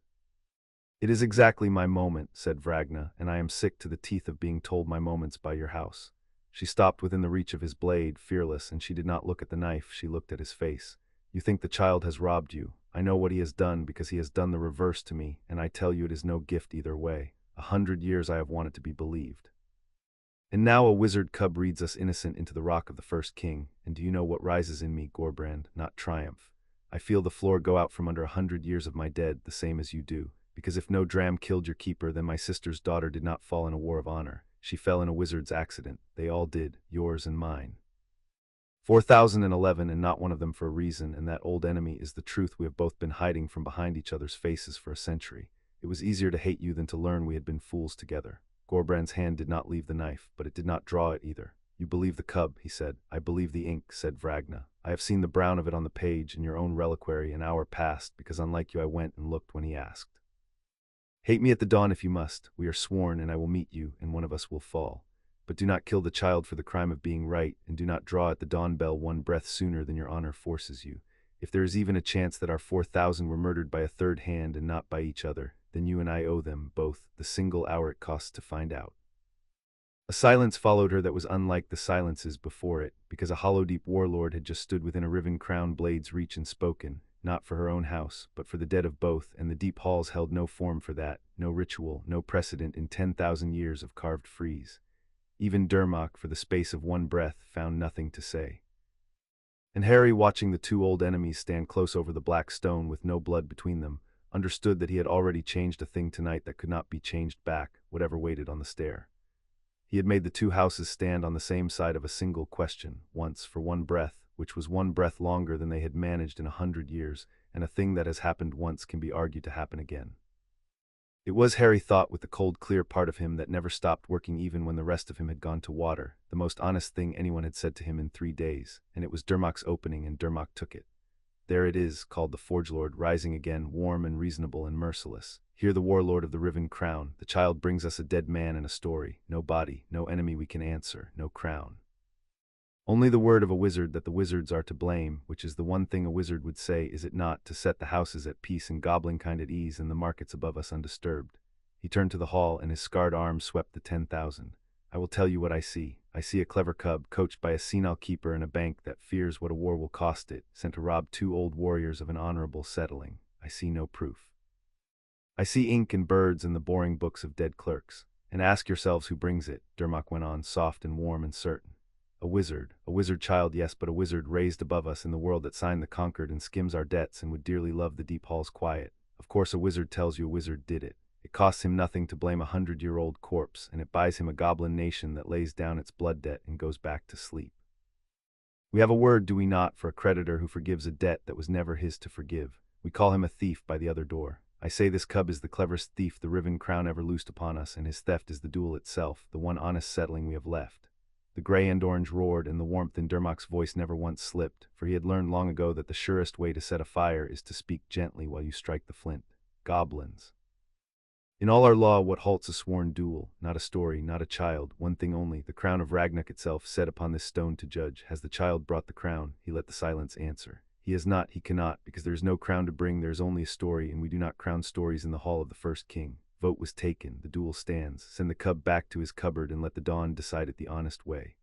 "It is exactly my moment," said Vragna, "and I am sick to the teeth of being told my moments by your house." She stopped within the reach of his blade, fearless, and she did not look at the knife, she looked at his face. "You think the child has robbed you. I know what he has done, because he has done the reverse to me, and I tell you it is no gift either way. 100 years I have wanted to be believed. And now a wizard cub reads us innocent into the rock of the first king, and do you know what rises in me, Gorbrand? Not triumph. I feel the floor go out from under 100 years of my dead, the same as you do. Because if no Dram killed your keeper, then my sister's daughter did not fall in a war of honor. She fell in a wizard's accident. They all did, yours and mine. 4,011, and not one of them for a reason, and that old enemy is the truth we have both been hiding from behind each other's faces for a century. It was easier to hate you than to learn we had been fools together." Gorbrand's hand did not leave the knife, but it did not draw it either. "You believe the cub," he said. "I believe the ink," said Vragna. "I have seen the brown of it on the page in your own reliquary an hour past, because unlike you I went and looked when he asked. Hate me at the dawn if you must. We are sworn, and I will meet you, and one of us will fall. But do not kill the child for the crime of being right, and do not draw at the dawn bell one breath sooner than your honor forces you. If there is even a chance that our 4,000 were murdered by a third hand and not by each other, then you and I owe them, both, the single hour it costs to find out." A silence followed her that was unlike the silences before it, because a Hollowdeep warlord had just stood within a Riven Crown blade's reach and spoken, not for her own house, but for the dead of both, and the deep halls held no form for that, no ritual, no precedent in 10,000 years of carved frieze. Even Dermot, for the space of one breath, found nothing to say. And Harry, watching the two old enemies stand close over the black stone with no blood between them, understood that he had already changed a thing tonight that could not be changed back, whatever waited on the stair. He had made the two houses stand on the same side of a single question, once, for one breath, which was one breath longer than they had managed in 100 years, and a thing that has happened once can be argued to happen again. It was, Harry thought with the cold, clear part of him that never stopped working even when the rest of him had gone to water, the most honest thing anyone had said to him in 3 days, and it was Dermot's opening, and Dermot took it. There it is, called the Forge Lord, rising again, warm and reasonable and merciless. Here the warlord of the Riven Crown, the child brings us a dead man and a story, no body, no enemy we can answer, no crown. Only the word of a wizard that the wizards are to blame, which is the one thing a wizard would say, is it not, to set the houses at peace and goblin-kind at ease and the markets above us undisturbed. He turned to the hall, and his scarred arm swept the 10,000. I will tell you what I see. I see a clever cub, coached by a senile keeper in a bank that fears what a war will cost it, sent to rob 2 old warriors of an honorable settling. I see no proof. I see ink and birds in the boring books of dead clerks. And ask yourselves who brings it, Dermot went on, soft and warm and certain. A wizard child, yes, but a wizard raised above us in the world that signed the conquered and skims our debts and would dearly love the deep hall's quiet. Of course a wizard tells you a wizard did it. It costs him nothing to blame a 100-year-old corpse, and it buys him a goblin nation that lays down its blood debt and goes back to sleep. We have a word, do we not, for a creditor who forgives a debt that was never his to forgive. We call him a thief by the other door. I say this cub is the cleverest thief the Riven Crown ever loosed upon us, and his theft is the duel itself, the one honest settling we have left. The gray and orange roared, and the warmth in Dermot's voice never once slipped, for he had learned long ago that the surest way to set a fire is to speak gently while you strike the flint. Goblins. In all our law, what halts a sworn duel? Not a story, not a child, one thing only, the crown of Ragnarok itself, set upon this stone to judge. Has the child brought the crown? He let the silence answer. He has not, he cannot, because there is no crown to bring, there is only a story, and we do not crown stories in the hall of the first king. Vote was taken, the duel stands. Send the cub back to his cupboard and let the dawn decide it the honest way.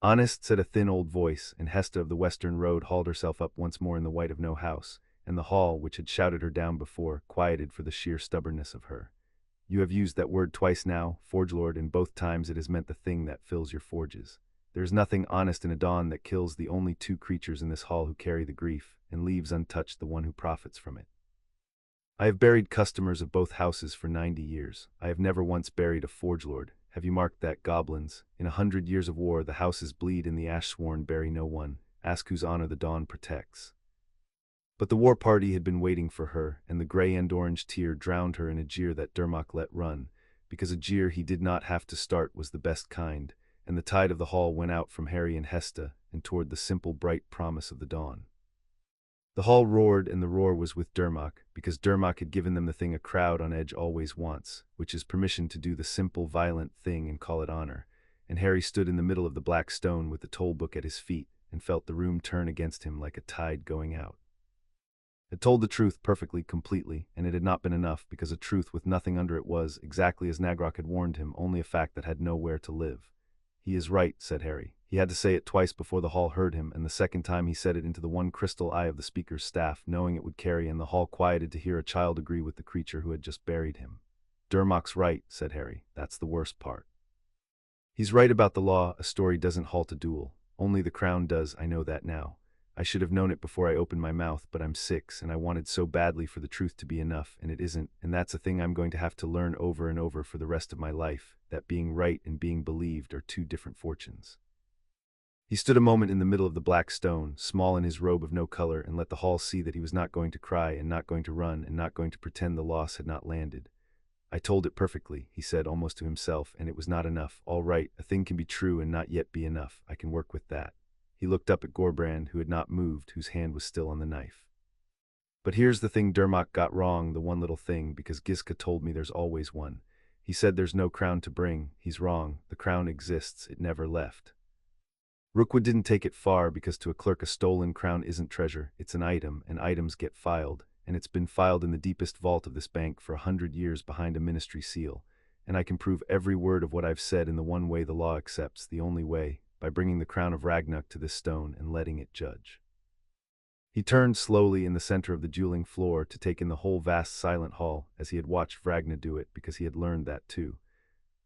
Honest, said a thin old voice, and Hesta of the Western Road hauled herself up once more in the white of no house, and the hall, which had shouted her down before, quieted for the sheer stubbornness of her. You have used that word twice now, Forge Lord, and both times it has meant the thing that fills your forges. There is nothing honest in a dawn that kills the only 2 creatures in this hall who carry the grief, and leaves untouched the one who profits from it. I have buried customers of both houses for 90 years. I have never once buried a Forge Lord. Have you marked that, goblins? In 100 years of war, the houses bleed and the ash-sworn bury no one. Ask whose honor the dawn protects. But the war party had been waiting for her, and the gray and orange tear drowned her in a jeer that Dermot let run, because a jeer he did not have to start was the best kind, and the tide of the hall went out from Harry and Hesta, and toward the simple bright promise of the dawn. The hall roared, and the roar was with Dermot, because Dermot had given them the thing a crowd on edge always wants, which is permission to do the simple, violent thing and call it honor. And Harry stood in the middle of the black stone with the toll book at his feet, and felt the room turn against him like a tide going out. It told the truth perfectly, completely, and it had not been enough, because a truth with nothing under it was, exactly as Nagrok had warned him, only a fact that had nowhere to live. He is right, said Harry. He had to say it twice before the hall heard him, and the second time he said it into the one crystal eye of the speaker's staff, knowing it would carry, and the hall quieted to hear a child agree with the creature who had just buried him. Dermot's right, said Harry. That's the worst part. He's right about the law. A story doesn't halt a duel. Only the crown does, I know that now. I should have known it before I opened my mouth, but I'm 6, and I wanted so badly for the truth to be enough, and it isn't, and that's a thing I'm going to have to learn over and over for the rest of my life, that being right and being believed are 2 different fortunes. He stood a moment in the middle of the black stone, small in his robe of no color, and let the hall see that he was not going to cry, and not going to run, and not going to pretend the loss had not landed. I told it perfectly, he said almost to himself, and it was not enough. All right, a thing can be true and not yet be enough. I can work with that. He looked up at Gorbrand, who had not moved, whose hand was still on the knife. But here's the thing Dermot got wrong, the one little thing, because Giska told me there's always one. He said there's no crown to bring. He's wrong. The crown exists. It never left. Rookwood didn't take it far, because to a clerk a stolen crown isn't treasure. It's an item, and items get filed, and it's been filed in the deepest vault of this bank for 100 years behind a ministry seal. And I can prove every word of what I've said in the one way the law accepts, the only way, by bringing the crown of Ragnarok to this stone and letting it judge. He turned slowly in the center of the dueling floor to take in the whole vast silent hall, as he had watched Ragnar do it, because he had learned that too.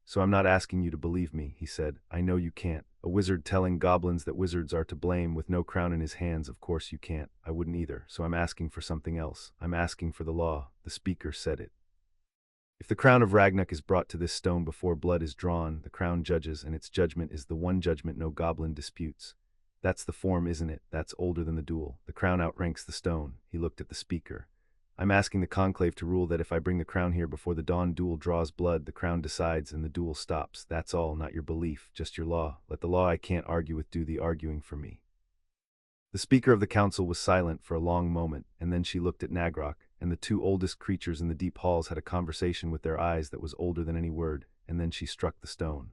So I'm not asking you to believe me, he said. I know you can't. A wizard telling goblins that wizards are to blame with no crown in his hands, of course you can't. I wouldn't either, so I'm asking for something else. I'm asking for the law. The speaker said it. If the crown of Ragnarok is brought to this stone before blood is drawn, the crown judges, and its judgment is the one judgment no goblin disputes. That's the form, isn't it? That's older than the duel. The crown outranks the stone. He looked at the speaker. I'm asking the conclave to rule that if I bring the crown here before the dawn duel draws blood, the crown decides and the duel stops. That's all, not your belief, just your law. Let the law I can't argue with do the arguing for me. The speaker of the council was silent for a long moment, and then she looked at Nagrok, and the two oldest creatures in the deep halls had a conversation with their eyes that was older than any word, and then she struck the stone.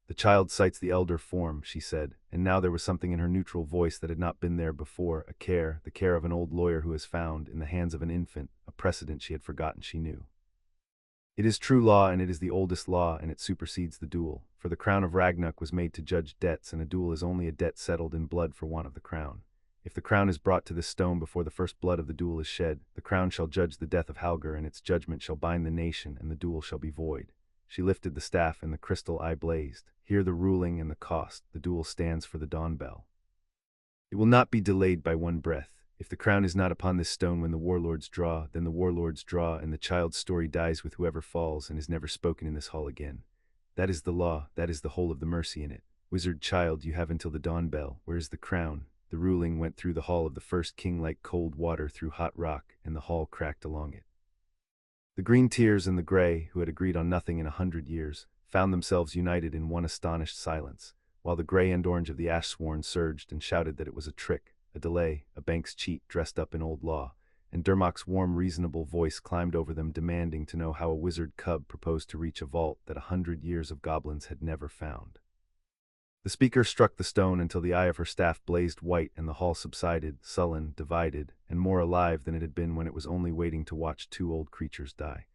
The child cites the elder form, she said, and now there was something in her neutral voice that had not been there before, a care, the care of an old lawyer who has found, in the hands of an infant, a precedent she had forgotten she knew. It is true law, and it is the oldest law, and it supersedes the duel, for the crown of Ragnarok was made to judge debts, and a duel is only a debt settled in blood for want of the crown. If the crown is brought to this stone before the first blood of the duel is shed, the crown shall judge the death of Halger, and its judgment shall bind the nation, and the duel shall be void. She lifted the staff, and the crystal eye blazed. Here the ruling and the cost. The duel stands for the dawn bell. It will not be delayed by one breath. If the crown is not upon this stone when the warlords draw, then the warlords draw, and the child's story dies with whoever falls and is never spoken in this hall again. That is the law. That is the whole of the mercy in it. Wizard child, you have until the dawn bell. Where is the crown? The ruling went through the hall of the first king like cold water through hot rock, and the hall cracked along it. The green tears and the gray, who had agreed on nothing in 100 years, found themselves united in one astonished silence, while the gray and orange of the ash-sworn surged and shouted that it was a trick, a delay, a bank's cheat dressed up in old law, and Dermok's warm, reasonable voice climbed over them, demanding to know how a wizard cub proposed to reach a vault that 100 years of goblins had never found. The speaker struck the stone until the eye of her staff blazed white, and the hall subsided, sullen, divided, and more alive than it had been when it was only waiting to watch two old creatures die.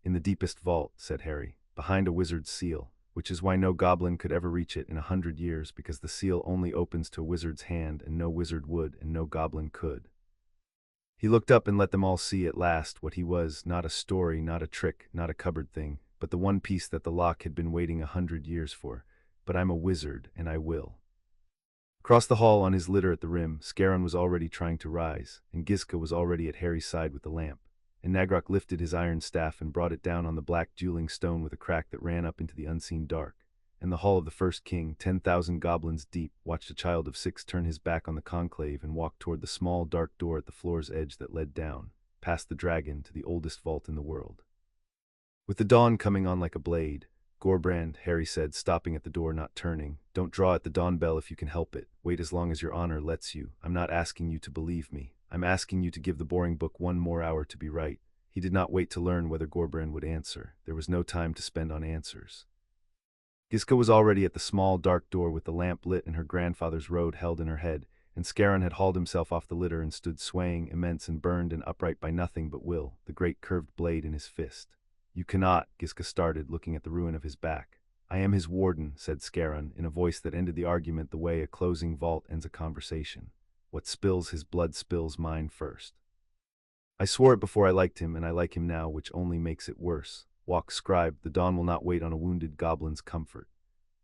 In the deepest vault, said Harry, behind a wizard's seal, which is why no goblin could ever reach it in 100 years, because the seal only opens to a wizard's hand, and no wizard would, and no goblin could. He looked up and let them all see at last what he was, not a story, not a trick, not a cupboard thing, but the one piece that the lock had been waiting 100 years for. But I'm a wizard, and I will. Across the hall on his litter at the rim, Scarron was already trying to rise, and Gizka was already at Harry's side with the lamp, and Nagrok lifted his iron staff and brought it down on the black dueling stone with a crack that ran up into the unseen dark, and the hall of the first king, 10,000 goblins deep, watched a child of 6 turn his back on the conclave and walk toward the small dark door at the floor's edge that led down, past the dragon, to the oldest vault in the world. With the dawn coming on like a blade, Gorbrand, Harry said, stopping at the door, not turning. Don't draw at the dawn bell if you can help it. Wait as long as your honor lets you. I'm not asking you to believe me. I'm asking you to give the boring book 1 more hour to be right. He did not wait to learn whether Gorbrand would answer. There was no time to spend on answers. Gizka was already at the small dark door with the lamp lit and her grandfather's road held in her head, and Scarron had hauled himself off the litter and stood swaying, immense and burned and upright by nothing but will, the great curved blade in his fist. You cannot, Gizka started, looking at the ruin of his back. I am his warden, said Scarron, in a voice that ended the argument the way a closing vault ends a conversation. What spills his blood spills mine first. I swore it before I liked him, and I like him now, which only makes it worse. Walk, scribe, the dawn will not wait on a wounded goblin's comfort.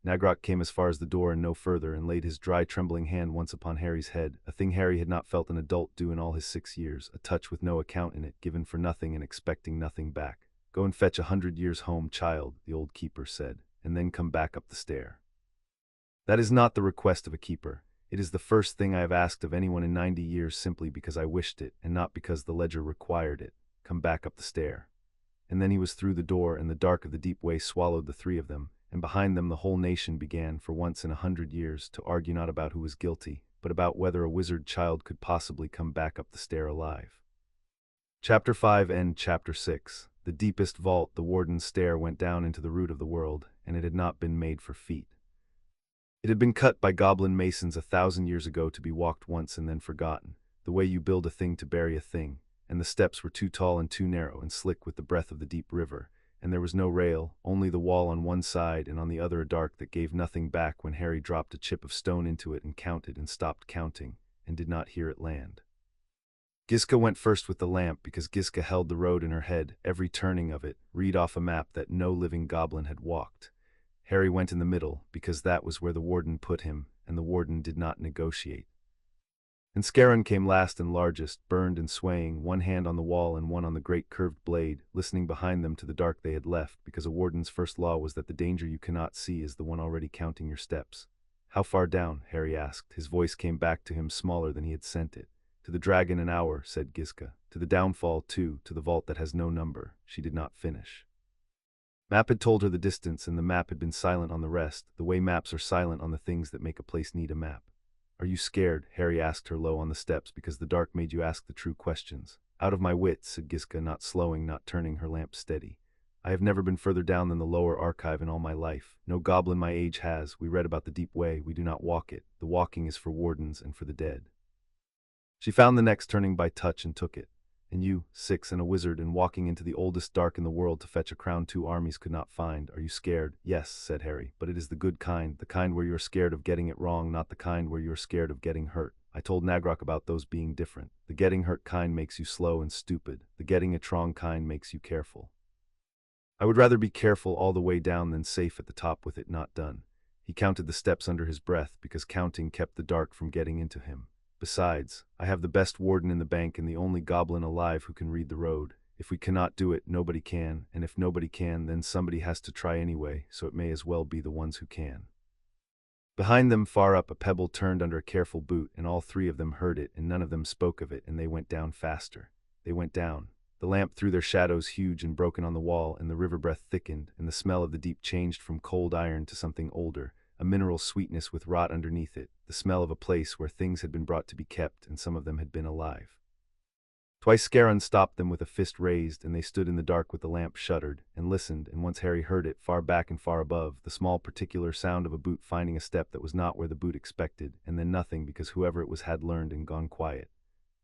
Nagrok came as far as the door and no further, and laid his dry, trembling hand once upon Harry's head, a thing Harry had not felt an adult do in all his 6 years, a touch with no account in it, given for nothing and expecting nothing back. Go and fetch 100 years home, child, the old keeper said, and then come back up the stair. That is not the request of a keeper. It is the first thing I have asked of anyone in 90 years, simply because I wished it, and not because the ledger required it. Come back up the stair. And then he was through the door, and the dark of the deep way swallowed the 3 of them, and behind them the whole nation began, for once in 100 years, to argue not about who was guilty, but about whether a wizard child could possibly come back up the stair alive. Chapter 5 and Chapter 6. The deepest vault, the warden's stair, went down into the root of the world, and it had not been made for feet. It had been cut by goblin masons 1,000 years ago to be walked once and then forgotten, the way you build a thing to bury a thing, and the steps were too tall and too narrow and slick with the breath of the deep river, and there was no rail, only the wall on one side and on the other a dark that gave nothing back when Harry dropped a chip of stone into it and counted and stopped counting, and did not hear it land. Giska went first with the lamp because Giska held the road in her head, every turning of it, read off a map that no living goblin had walked. Harry went in the middle because that was where the warden put him, and the warden did not negotiate. And Scarron came last and largest, burned and swaying, one hand on the wall and one on the great curved blade, listening behind them to the dark they had left, because a warden's first law was that the danger you cannot see is the one already counting your steps. How far down? Harry asked. His voice came back to him smaller than he had sent it. To the dragon an hour, said Giska. To the downfall, too, to the vault that has no number. She did not finish. Map had told her the distance, and the map had been silent on the rest, the way maps are silent on the things that make a place need a map. Are you scared? Harry asked her low on the steps, because the dark made you ask the true questions. Out of my wits, said Giska, not slowing, not turning her lamp steady. I have never been further down than the lower archive in all my life. No goblin my age has. We read about the deep way, we do not walk it. The walking is for wardens and for the dead. She found the next turning by touch and took it. And you, 6 and a wizard, and walking into the oldest dark in the world to fetch a crown 2 armies could not find. Are you scared? Yes, said Harry, but it is the good kind, the kind where you're scared of getting it wrong, not the kind where you're scared of getting hurt. I told Nagrok about those being different. The getting hurt kind makes you slow and stupid. The getting it wrong kind makes you careful. I would rather be careful all the way down than safe at the top with it not done. He counted the steps under his breath because counting kept the dark from getting into him. Besides, I have the best warden in the bank and the only goblin alive who can read the road. If we cannot do it, nobody can, and if nobody can, then somebody has to try anyway, so it may as well be the ones who can. Behind them, far up, a pebble turned under a careful boot, and all 3 of them heard it, and none of them spoke of it, and they went down faster. They went down. The lamp threw their shadows huge and broken on the wall, and the river breath thickened, and the smell of the deep changed from cold iron to something older, a mineral sweetness with rot underneath it, the smell of a place where things had been brought to be kept, and some of them had been alive. Twice Scarron stopped them with a fist raised, and they stood in the dark with the lamp shuttered, and listened, and once Harry heard it, far back and far above, the small particular sound of a boot finding a step that was not where the boot expected, and then nothing because whoever it was had learned and gone quiet.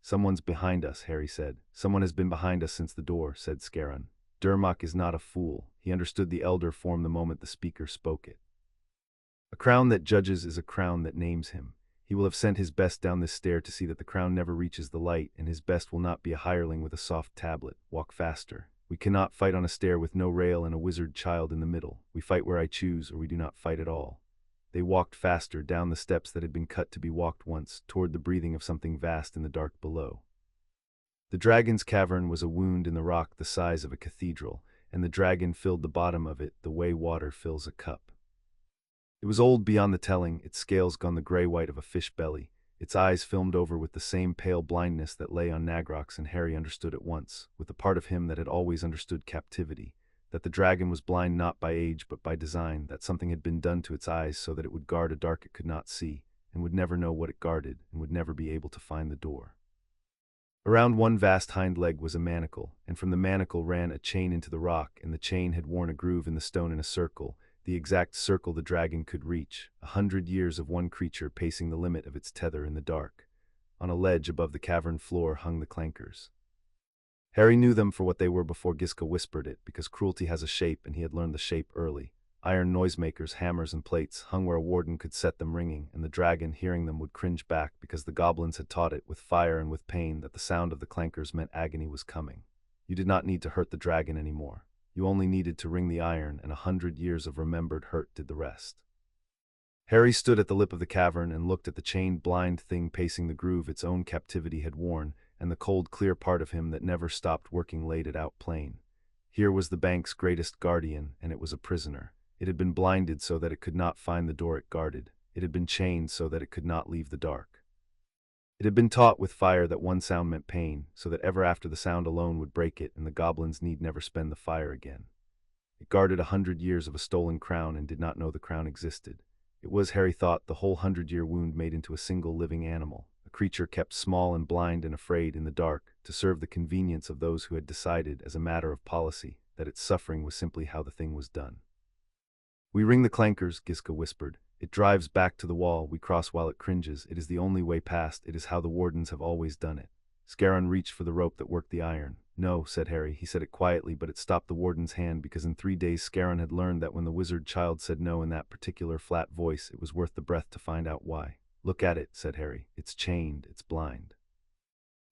Someone's behind us, Harry said. Someone has been behind us since the door, said Scarron. Durmok is not a fool. He understood the elder form the moment the speaker spoke it. A crown that judges is a crown that names him. He will have sent his best down this stair to see that the crown never reaches the light, and his best will not be a hireling with a soft tablet. Walk faster. We cannot fight on a stair with no rail and a wizard child in the middle. We fight where I choose, or we do not fight at all. They walked faster, down the steps that had been cut to be walked once, toward the breathing of something vast in the dark below. The dragon's cavern was a wound in the rock the size of a cathedral, and the dragon filled the bottom of it the way water fills a cup. It was old beyond the telling, its scales gone the gray-white of a fish belly, its eyes filmed over with the same pale blindness that lay on Nagrok's, and Harry understood at once, with the part of him that had always understood captivity, that the dragon was blind not by age but by design, that something had been done to its eyes so that it would guard a dark it could not see, and would never know what it guarded, and would never be able to find the door. Around one vast hind leg was a manacle, and from the manacle ran a chain into the rock, and the chain had worn a groove in the stone in a circle, the exact circle the dragon could reach, 100 years of one creature pacing the limit of its tether in the dark. On a ledge above the cavern floor hung the clankers. Harry knew them for what they were before Giska whispered it, because cruelty has a shape and he had learned the shape early. Iron noisemakers, hammers and plates hung where a warden could set them ringing, and the dragon, hearing them, would cringe back because the goblins had taught it, with fire and with pain, that the sound of the clankers meant agony was coming. You did not need to hurt the dragon anymore. You only needed to ring the iron, and 100 years of remembered hurt did the rest. Harry stood at the lip of the cavern and looked at the chained blind thing pacing the groove its own captivity had worn, and the cold clear part of him that never stopped working laid it out plain. Here was the bank's greatest guardian, and it was a prisoner. It had been blinded so that it could not find the door it guarded. It had been chained so that it could not leave the dark. It had been taught with fire that one sound meant pain, so that ever after the sound alone would break it, and the goblins need never spend the fire again. It guarded 100 years of a stolen crown and did not know the crown existed. It was, Harry thought, the whole 100-year wound made into a single living animal, a creature kept small and blind and afraid in the dark, to serve the convenience of those who had decided, as a matter of policy, that its suffering was simply how the thing was done. We ring the clankers, Giska whispered. It drives back to the wall, we cross while it cringes, it is the only way past, it is how the wardens have always done it. Scarron reached for the rope that worked the iron. No, said Harry, he said it quietly, but it stopped the warden's hand because in 3 days Scarron had learned that when the wizard child said no in that particular flat voice, it was worth the breath to find out why. Look at it, said Harry, it's chained, it's blind.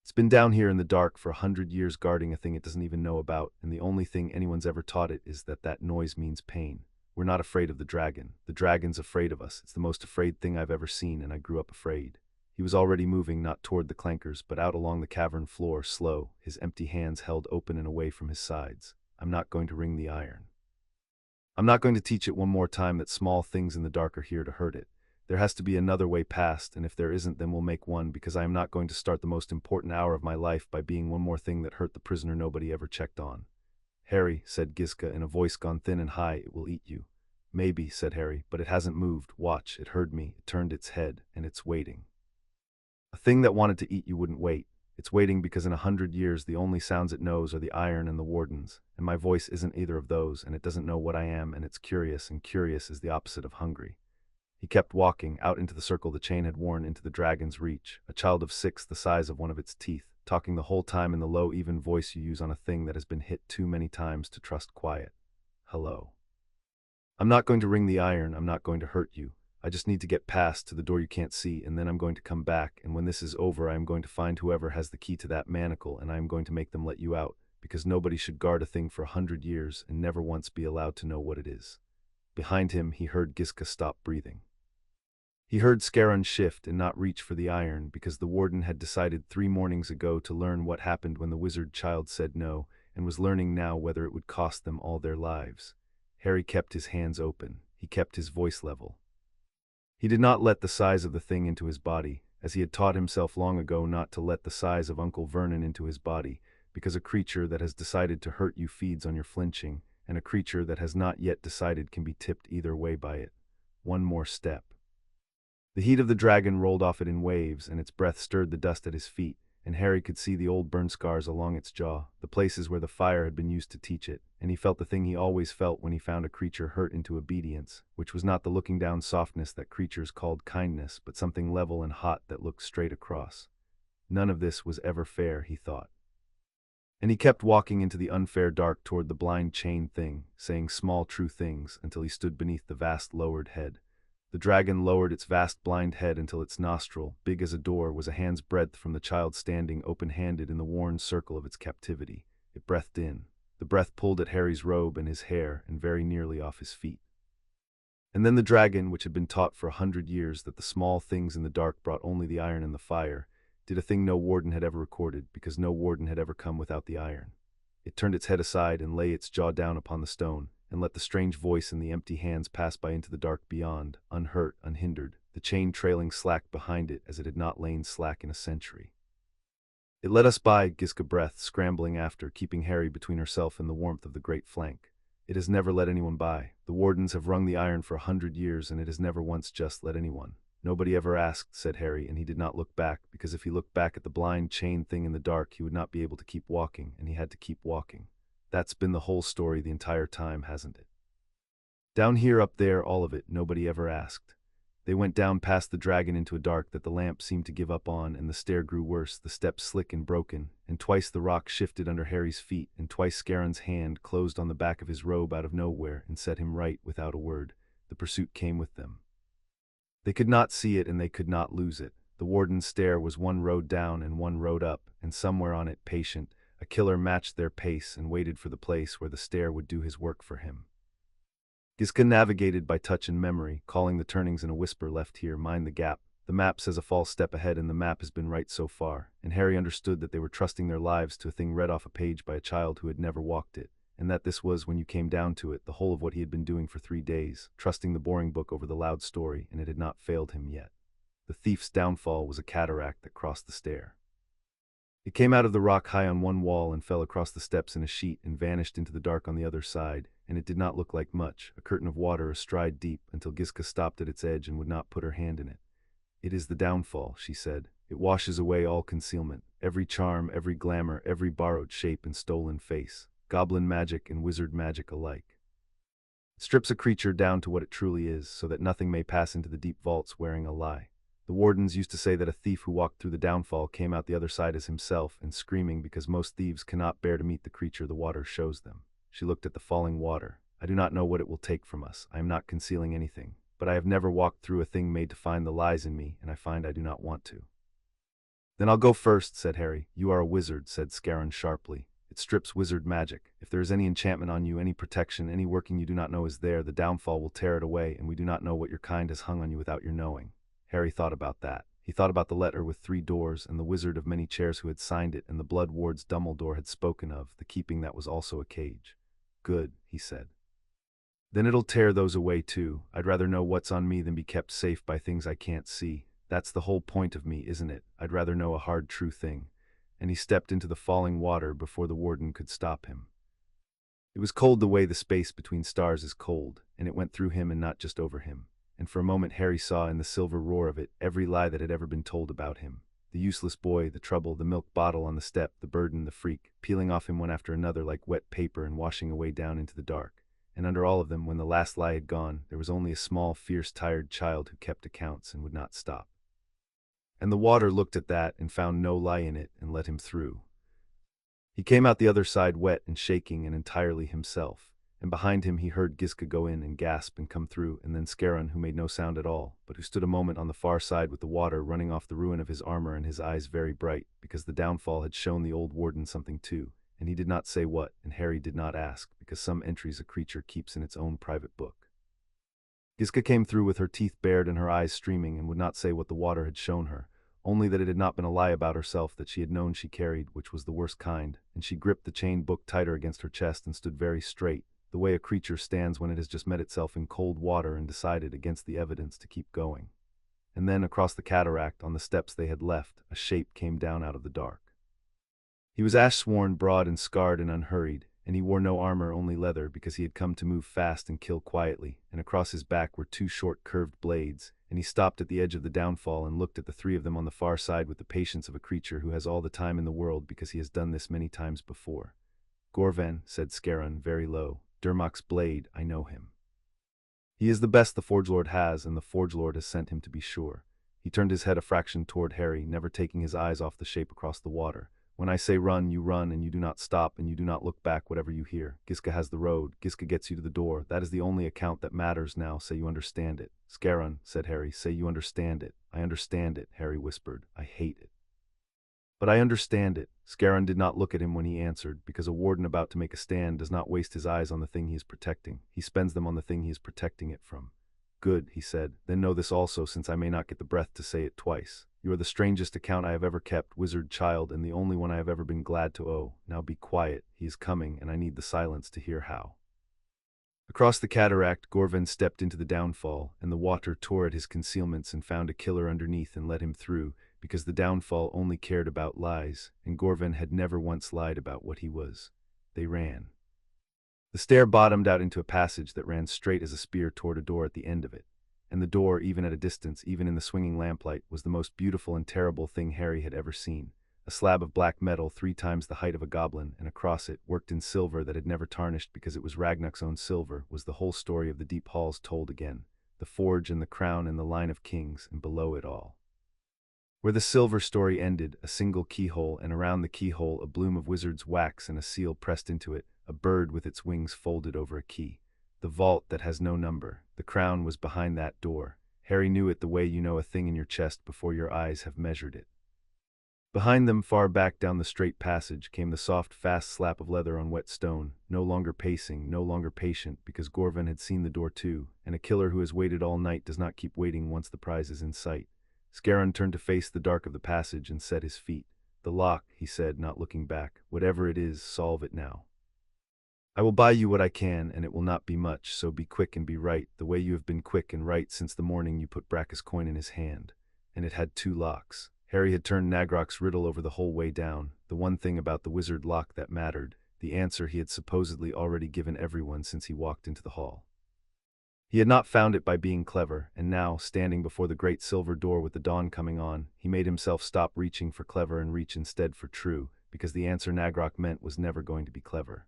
It's been down here in the dark for 100 years guarding a thing it doesn't even know about, and the only thing anyone's ever taught it is that that noise means pain. We're not afraid of the dragon. The dragon's afraid of us. It's the most afraid thing I've ever seen, and I grew up afraid. He was already moving, not toward the clankers, but out along the cavern floor, slow, his empty hands held open and away from his sides. I'm not going to ring the iron. I'm not going to teach it one more time that small things in the dark are here to hurt it. There has to be another way past, and if there isn't, then we'll make one, because I am not going to start the most important hour of my life by being one more thing that hurt the prisoner nobody ever checked on. Harry, said Gizka in a voice gone thin and high, it will eat you. Maybe, said Harry, but it hasn't moved. Watch, it heard me, it turned its head, and it's waiting. A thing that wanted to eat you wouldn't wait. It's waiting because in 100 years the only sounds it knows are the iron and the wardens, and my voice isn't either of those, and it doesn't know what I am, and it's curious, and curious is the opposite of hungry. He kept walking, out into the circle the chain had worn into the dragon's reach, a child of 6 the size of one of its teeth, talking the whole time in the low, even voice you use on a thing that has been hit too many times to trust quiet. Hello. I'm not going to ring the iron, I'm not going to hurt you. I just need to get past to the door you can't see, and then I'm going to come back, and when this is over I am going to find whoever has the key to that manacle, and I am going to make them let you out, because nobody should guard a thing for 100 years and never once be allowed to know what it is. Behind him he heard Gizka stop breathing. He heard Scarron shift and not reach for the iron, because the warden had decided 3 mornings ago to learn what happened when the wizard child said no, and was learning now whether it would cost them all their lives. Harry kept his hands open. He kept his voice level. He did not let the size of the thing into his body, as he had taught himself long ago not to let the size of Uncle Vernon into his body, because a creature that has decided to hurt you feeds on your flinching, and a creature that has not yet decided can be tipped either way by it. One more step. The heat of the dragon rolled off it in waves, and its breath stirred the dust at his feet, and Harry could see the old burn scars along its jaw, the places where the fire had been used to teach it, and he felt the thing he always felt when he found a creature hurt into obedience, which was not the looking down softness that creatures called kindness, but something level and hot that looked straight across. None of this was ever fair, he thought. And he kept walking into the unfair dark toward the blind chain thing, saying small true things, until he stood beneath the vast lowered head. The dragon lowered its vast blind head until its nostril, big as a door, was a hand's breadth from the child standing open-handed in the worn circle of its captivity. It breathed in. The breath pulled at Harry's robe and his hair, and very nearly off his feet. And then the dragon, which had been taught for 100 years that the small things in the dark brought only the iron and the fire, did a thing no warden had ever recorded, because no warden had ever come without the iron. It turned its head aside and lay its jaw down upon the stone, and let the strange voice and the empty hands pass by into the dark beyond, unhurt, unhindered, the chain trailing slack behind it as it had not lain slack in a century. It let us by, Gizka breathed, scrambling after, keeping Harry between herself and the warmth of the great flank. It has never let anyone by. The wardens have rung the iron for 100 years, and it has never once just let anyone. Nobody ever asked, said Harry, and he did not look back, because if he looked back at the blind chain thing in the dark, he would not be able to keep walking, and he had to keep walking. That's been the whole story the entire time, hasn't it? Down here, up there, all of it, nobody ever asked. They went down past the dragon into a dark that the lamp seemed to give up on, and the stair grew worse, the steps slick and broken, and twice the rock shifted under Harry's feet, and twice Scarron's hand closed on the back of his robe out of nowhere and set him right without a word. The pursuit came with them. They could not see it, and they could not lose it. The warden's stair was one road down and one road up, and somewhere on it, patient, a killer matched their pace and waited for the place where the stair would do his work for him. Gizka navigated by touch and memory, calling the turnings in a whisper. Left here, mind the gap. The map says a false step ahead, and the map has been right so far. And Harry understood that they were trusting their lives to a thing read off a page by a child who had never walked it, and that this was, when you came down to it, the whole of what he had been doing for 3 days, trusting the boring book over the loud story, and it had not failed him yet. The thief's downfall was a cataract that crossed the stair. It came out of the rock high on one wall and fell across the steps in a sheet and vanished into the dark on the other side, and it did not look like much, a curtain of water a stride deep, until Gizka stopped at its edge and would not put her hand in it. It is the downfall, she said. It washes away all concealment, every charm, every glamour, every borrowed shape and stolen face, goblin magic and wizard magic alike. It strips a creature down to what it truly is, so that nothing may pass into the deep vaults wearing a lie. The wardens used to say that a thief who walked through the downfall came out the other side as himself, and screaming, because most thieves cannot bear to meet the creature the water shows them. She looked at the falling water. I do not know what it will take from us. I am not concealing anything, but I have never walked through a thing made to find the lies in me, and I find I do not want to. Then I'll go first, said Harry. You are a wizard, said Scaron sharply. It strips wizard magic. If there is any enchantment on you, any protection, any working you do not know is there, the downfall will tear it away, and we do not know what your kind has hung on you without your knowing. Harry thought about that. He thought about the letter with 3 doors, and the wizard of many chairs who had signed it, and the blood wards Dumbledore had spoken of, the keeping that was also a cage. Good, he said. Then it'll tear those away too. I'd rather know what's on me than be kept safe by things I can't see. That's the whole point of me, isn't it? I'd rather know a hard, true thing. And he stepped into the falling water before the warden could stop him. It was cold the way the space between stars is cold, and it went through him and not just over him. And for a moment Harry saw in the silver roar of it every lie that had ever been told about him. The useless boy, the trouble, the milk bottle on the step, the burden, the freak, peeling off him one after another like wet paper and washing away down into the dark. And under all of them, when the last lie had gone, there was only a small, fierce, tired child who kept accounts and would not stop. And the water looked at that and found no lie in it and let him through. He came out the other side wet and shaking and entirely himself, and behind him he heard Gizka go in and gasp and come through, and then Scaron, who made no sound at all, but who stood a moment on the far side with the water running off the ruin of his armor and his eyes very bright, because the downfall had shown the old warden something too, and he did not say what, and Harry did not ask, because some entries a creature keeps in its own private book. Gizka came through with her teeth bared and her eyes streaming, and would not say what the water had shown her, only that it had not been a lie about herself that she had known she carried, which was the worst kind, and she gripped the chained book tighter against her chest and stood very straight, the way a creature stands when it has just met itself in cold water and decided against the evidence to keep going. And then across the cataract, on the steps they had left, a shape came down out of the dark. He was ash-sworn, broad and scarred and unhurried, and he wore no armor, only leather, because he had come to move fast and kill quietly, and across his back were 2 short curved blades, and he stopped at the edge of the downfall and looked at the 3 of them on the far side with the patience of a creature who has all the time in the world because he has done this many times before. Gorven, said Scaron, very low, Durmok's blade, I know him. He is the best the Forge Lord has, and the Forge Lord has sent him to be sure. He turned his head a fraction toward Harry, never taking his eyes off the shape across the water. When I say run, and you do not stop, and you do not look back whatever you hear. Gizka has the road. Gizka gets you to the door. That is the only account that matters now. Say you understand it. Scaron, said Harry, say you understand it. I understand it, Harry whispered. I hate it. But I understand it. Scaron did not look at him when he answered, because a warden about to make a stand does not waste his eyes on the thing he is protecting. He spends them on the thing he is protecting it from. Good, he said. Then know this also, since I may not get the breath to say it twice. You are the strangest account I have ever kept, wizard child, and the only one I have ever been glad to owe. Now be quiet. He is coming, and I need the silence to hear how. Across the cataract, Gorven stepped into the downfall, and the water tore at his concealments and found a killer underneath and let him through, because the downfall only cared about lies, and Gorven had never once lied about what he was. They ran. The stair bottomed out into a passage that ran straight as a spear toward a door at the end of it, and the door, even at a distance, even in the swinging lamplight, was the most beautiful and terrible thing Harry had ever seen. A slab of black metal 3 times the height of a goblin, and across it, worked in silver that had never tarnished because it was Ragnar's own silver, was the whole story of the deep halls told again, the forge and the crown and the line of kings, and below it all. Where the silver story ended, a single keyhole, and around the keyhole a bloom of wizard's wax and a seal pressed into it, a bird with its wings folded over a key. The vault that has no number. The crown was behind that door. Harry knew it the way you know a thing in your chest before your eyes have measured it. Behind them, far back down the straight passage, came the soft, fast slap of leather on wet stone, no longer pacing, no longer patient, because Gorven had seen the door too, and a killer who has waited all night does not keep waiting once the prize is in sight. Scaron turned to face the dark of the passage and set his feet. The lock, he said, not looking back. Whatever it is, solve it now. I will buy you what I can, and it will not be much, so be quick and be right, the way you have been quick and right since the morning you put Bracca's coin in his hand. And it had 2 locks. Harry had turned Nagrok's riddle over the whole way down, the one thing about the wizard lock that mattered, the answer he had supposedly already given everyone since he walked into the hall. He had not found it by being clever, and now, standing before the great silver door with the dawn coming on, he made himself stop reaching for clever and reach instead for true, because the answer Nagrok meant was never going to be clever.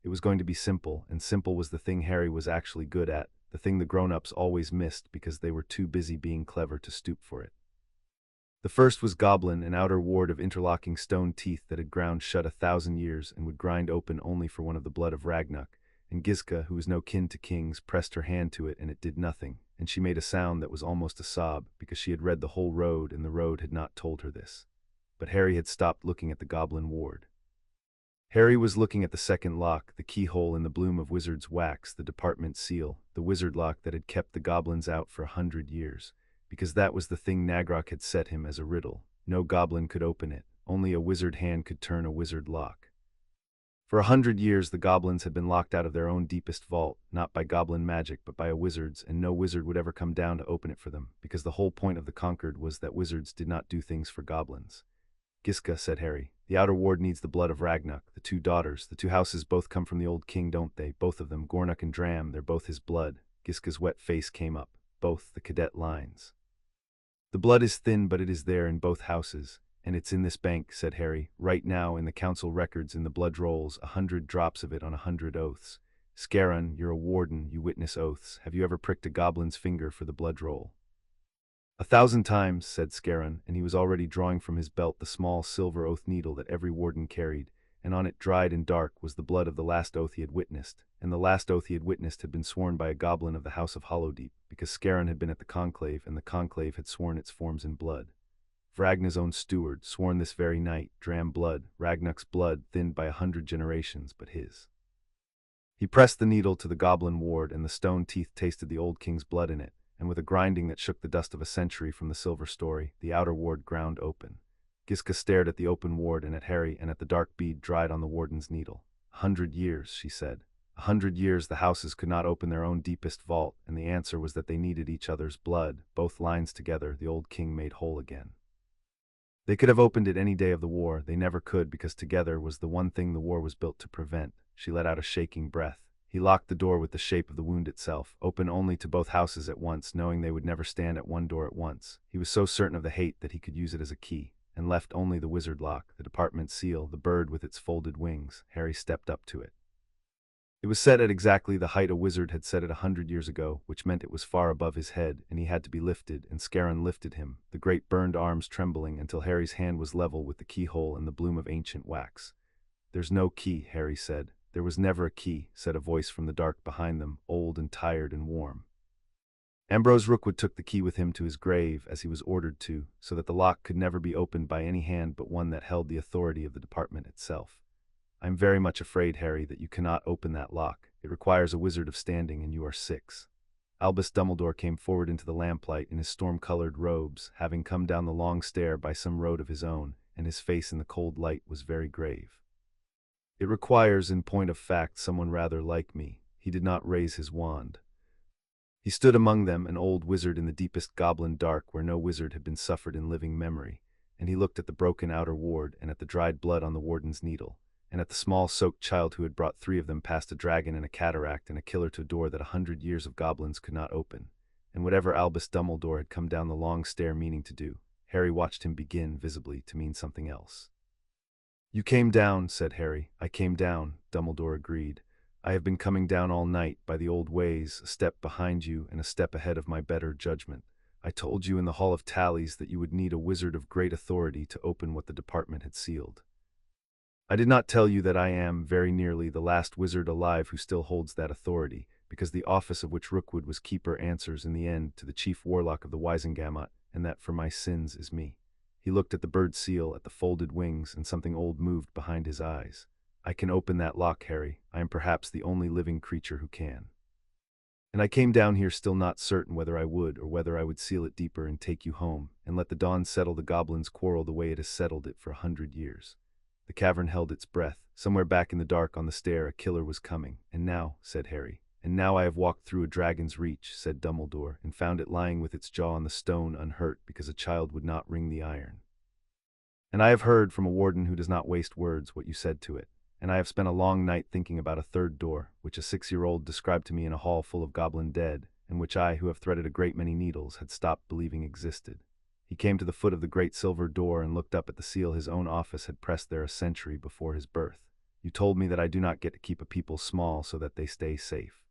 It was going to be simple, and simple was the thing Harry was actually good at, the thing the grown-ups always missed because they were too busy being clever to stoop for it. The first was Goblin, an outer ward of interlocking stone teeth that had ground shut 1,000 years and would grind open only for one of the blood of Ragnar, and Gizka, who was no kin to kings, pressed her hand to it and it did nothing, and she made a sound that was almost a sob because she had read the whole road and the road had not told her this. but Harry had stopped looking at the goblin ward. Harry was looking at the second lock, the keyhole in the bloom of wizard's wax, the department seal, the wizard lock that had kept the goblins out for 100 years, because that was the thing Nagrok had set him as a riddle. No goblin could open it, only a wizard hand could turn a wizard lock. For 100 years the goblins had been locked out of their own deepest vault, not by goblin magic but by a wizard's, and no wizard would ever come down to open it for them, because the whole point of the Conquered was that wizards did not do things for goblins. Giska, said Harry, the outer ward needs the blood of Ragnuk, the two daughters, the two houses both come from the old king, don't they? Both of them, Gornuk and Dram, they're both his blood. Giska's wet face came up, both the cadet lines. The blood is thin, but it is there in both houses, and it's in this bank, said Harry, right now in the council records, in the blood rolls, 100 drops of it on 100 oaths. Scarron, you're a warden, you witness oaths. Have you ever pricked a goblin's finger for the blood roll? 1,000 times, said Scarron, and he was already drawing from his belt the small silver oath needle that every warden carried, and on it, dried and dark, was the blood of the last oath he had witnessed, and the last oath he had witnessed had been sworn by a goblin of the House of Hollowdeep, because Scarron had been at the conclave, and the conclave had sworn its forms in blood. Vragnar's own steward, sworn this very night, Dram blood, Ragnuk's blood, thinned by 100 generations, but his. He pressed the needle to the goblin ward, and the stone teeth tasted the old king's blood in it, and with a grinding that shook the dust of a century from the silver story, the outer ward ground open. Giska stared at the open ward and at Harry and at the dark bead dried on the warden's needle. 100 years, she said. 100 years the houses could not open their own deepest vault, and the answer was that they needed each other's blood. Both lines together, the old king made whole again. They could have opened it any day of the war. They never could, because together was the one thing the war was built to prevent. She let out a shaking breath. He locked the door with the shape of the wound itself, open only to both houses at once, knowing they would never stand at one door at once. He was so certain of the hate that he could use it as a key, and left only the wizard lock, the department seal, the bird with its folded wings. Harry stepped up to it. It was set at exactly the height a wizard had set it 100 years ago, which meant it was far above his head, and he had to be lifted, and Scarron lifted him, the great burned arms trembling until Harry's hand was level with the keyhole and the bloom of ancient wax. There's no key, Harry said. There was never a key, said a voice from the dark behind them, old and tired and warm. Ambrose Rookwood took the key with him to his grave, as he was ordered to, so that the lock could never be opened by any hand but one that held the authority of the department itself. I'm very much afraid, Harry, that you cannot open that lock. It requires a wizard of standing, and you are 6. Albus Dumbledore came forward into the lamplight in his storm-colored robes, having come down the long stair by some road of his own, and his face in the cold light was very grave. It requires, in point of fact, someone rather like me. He did not raise his wand. He stood among them, an old wizard in the deepest goblin dark where no wizard had been suffered in living memory, and he looked at the broken outer ward and at the dried blood on the warden's needle, and at the small soaked child who had brought 3 of them past a dragon and a cataract and a killer to a door that 100 years of goblins could not open. And whatever Albus Dumbledore had come down the long stair meaning to do, Harry watched him begin, visibly, to mean something else. You came down, said Harry. I came down, Dumbledore agreed. I have been coming down all night, by the old ways, a step behind you and a step ahead of my better judgment. I told you in the Hall of Tallies that you would need a wizard of great authority to open what the department had sealed. I did not tell you that I am, very nearly, the last wizard alive who still holds that authority, because the office of which Rookwood was keeper answers in the end to the chief warlock of the Wisengamot, and that for my sins is me. He looked at the bird seal, at the folded wings, and something old moved behind his eyes. I can open that lock, Harry. I am perhaps the only living creature who can. And I came down here still not certain whether I would, or whether I would seal it deeper and take you home, and let the dawn settle the goblins' quarrel the way it has settled it for 100 years. The cavern held its breath. Somewhere back in the dark on the stair a killer was coming. And now, said Harry. And now I have walked through a dragon's reach, said Dumbledore, and found it lying with its jaw on the stone unhurt because a child would not ring the iron. And I have heard from a warden who does not waste words what you said to it. And I have spent a long night thinking about a third door, which a 6-year-old described to me in a hall full of goblin dead, and which I, who have threaded a great many needles, had stopped believing existed. He came to the foot of the great silver door and looked up at the seal his own office had pressed there a century before his birth. You told me that I do not get to keep a people small so that they stay safe.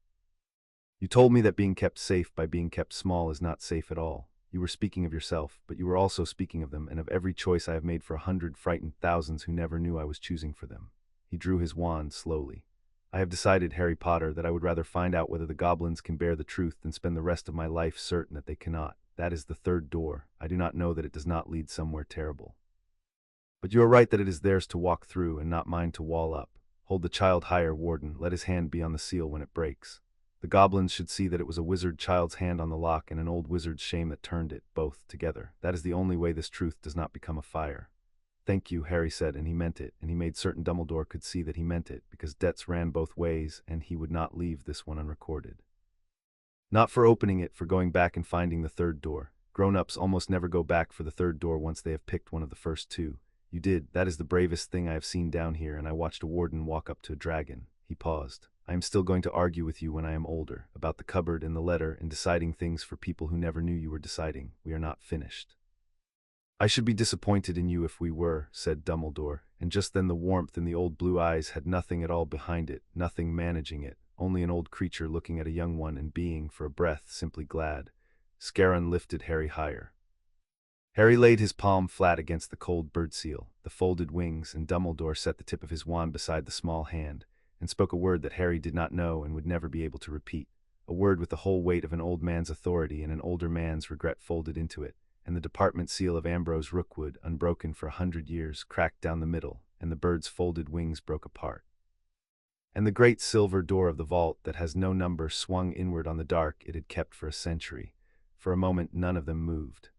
You told me that being kept safe by being kept small is not safe at all. You were speaking of yourself, but you were also speaking of them and of every choice I have made for 100 frightened thousands who never knew I was choosing for them. He drew his wand slowly. I have decided, Harry Potter, that I would rather find out whether the goblins can bear the truth than spend the rest of my life certain that they cannot. That is the third door. I do not know that it does not lead somewhere terrible. But you are right that it is theirs to walk through and not mine to wall up. Hold the child higher, warden, let his hand be on the seal when it breaks. The goblins should see that it was a wizard child's hand on the lock and an old wizard's shame that turned it, both together. That is the only way this truth does not become a fire. Thank you, Harry said, and he meant it, and he made certain Dumbledore could see that he meant it, because debts ran both ways, and he would not leave this one unrecorded. Not for opening it, for going back and finding the third door. Grown-ups almost never go back for the third door once they have picked one of the first two. You did. That is the bravest thing I have seen down here, and I watched a warden walk up to a dragon. He paused. I am still going to argue with you when I am older, about the cupboard and the letter and deciding things for people who never knew you were deciding. We are not finished. I should be disappointed in you if we were, said Dumbledore, and just then the warmth in the old blue eyes had nothing at all behind it, nothing managing it, only an old creature looking at a young one and being, for a breath, simply glad. Scarron lifted Harry higher. Harry laid his palm flat against the cold bird seal, the folded wings, and Dumbledore set the tip of his wand beside the small hand, and spoke a word that Harry did not know and would never be able to repeat, a word with the whole weight of an old man's authority and an older man's regret folded into it, and the department seal of Ambrose Rookwood, unbroken for 100 years, cracked down the middle, and the bird's folded wings broke apart. And the great silver door of the vault that has no number swung inward on the dark it had kept for a century. For a moment none of them moved.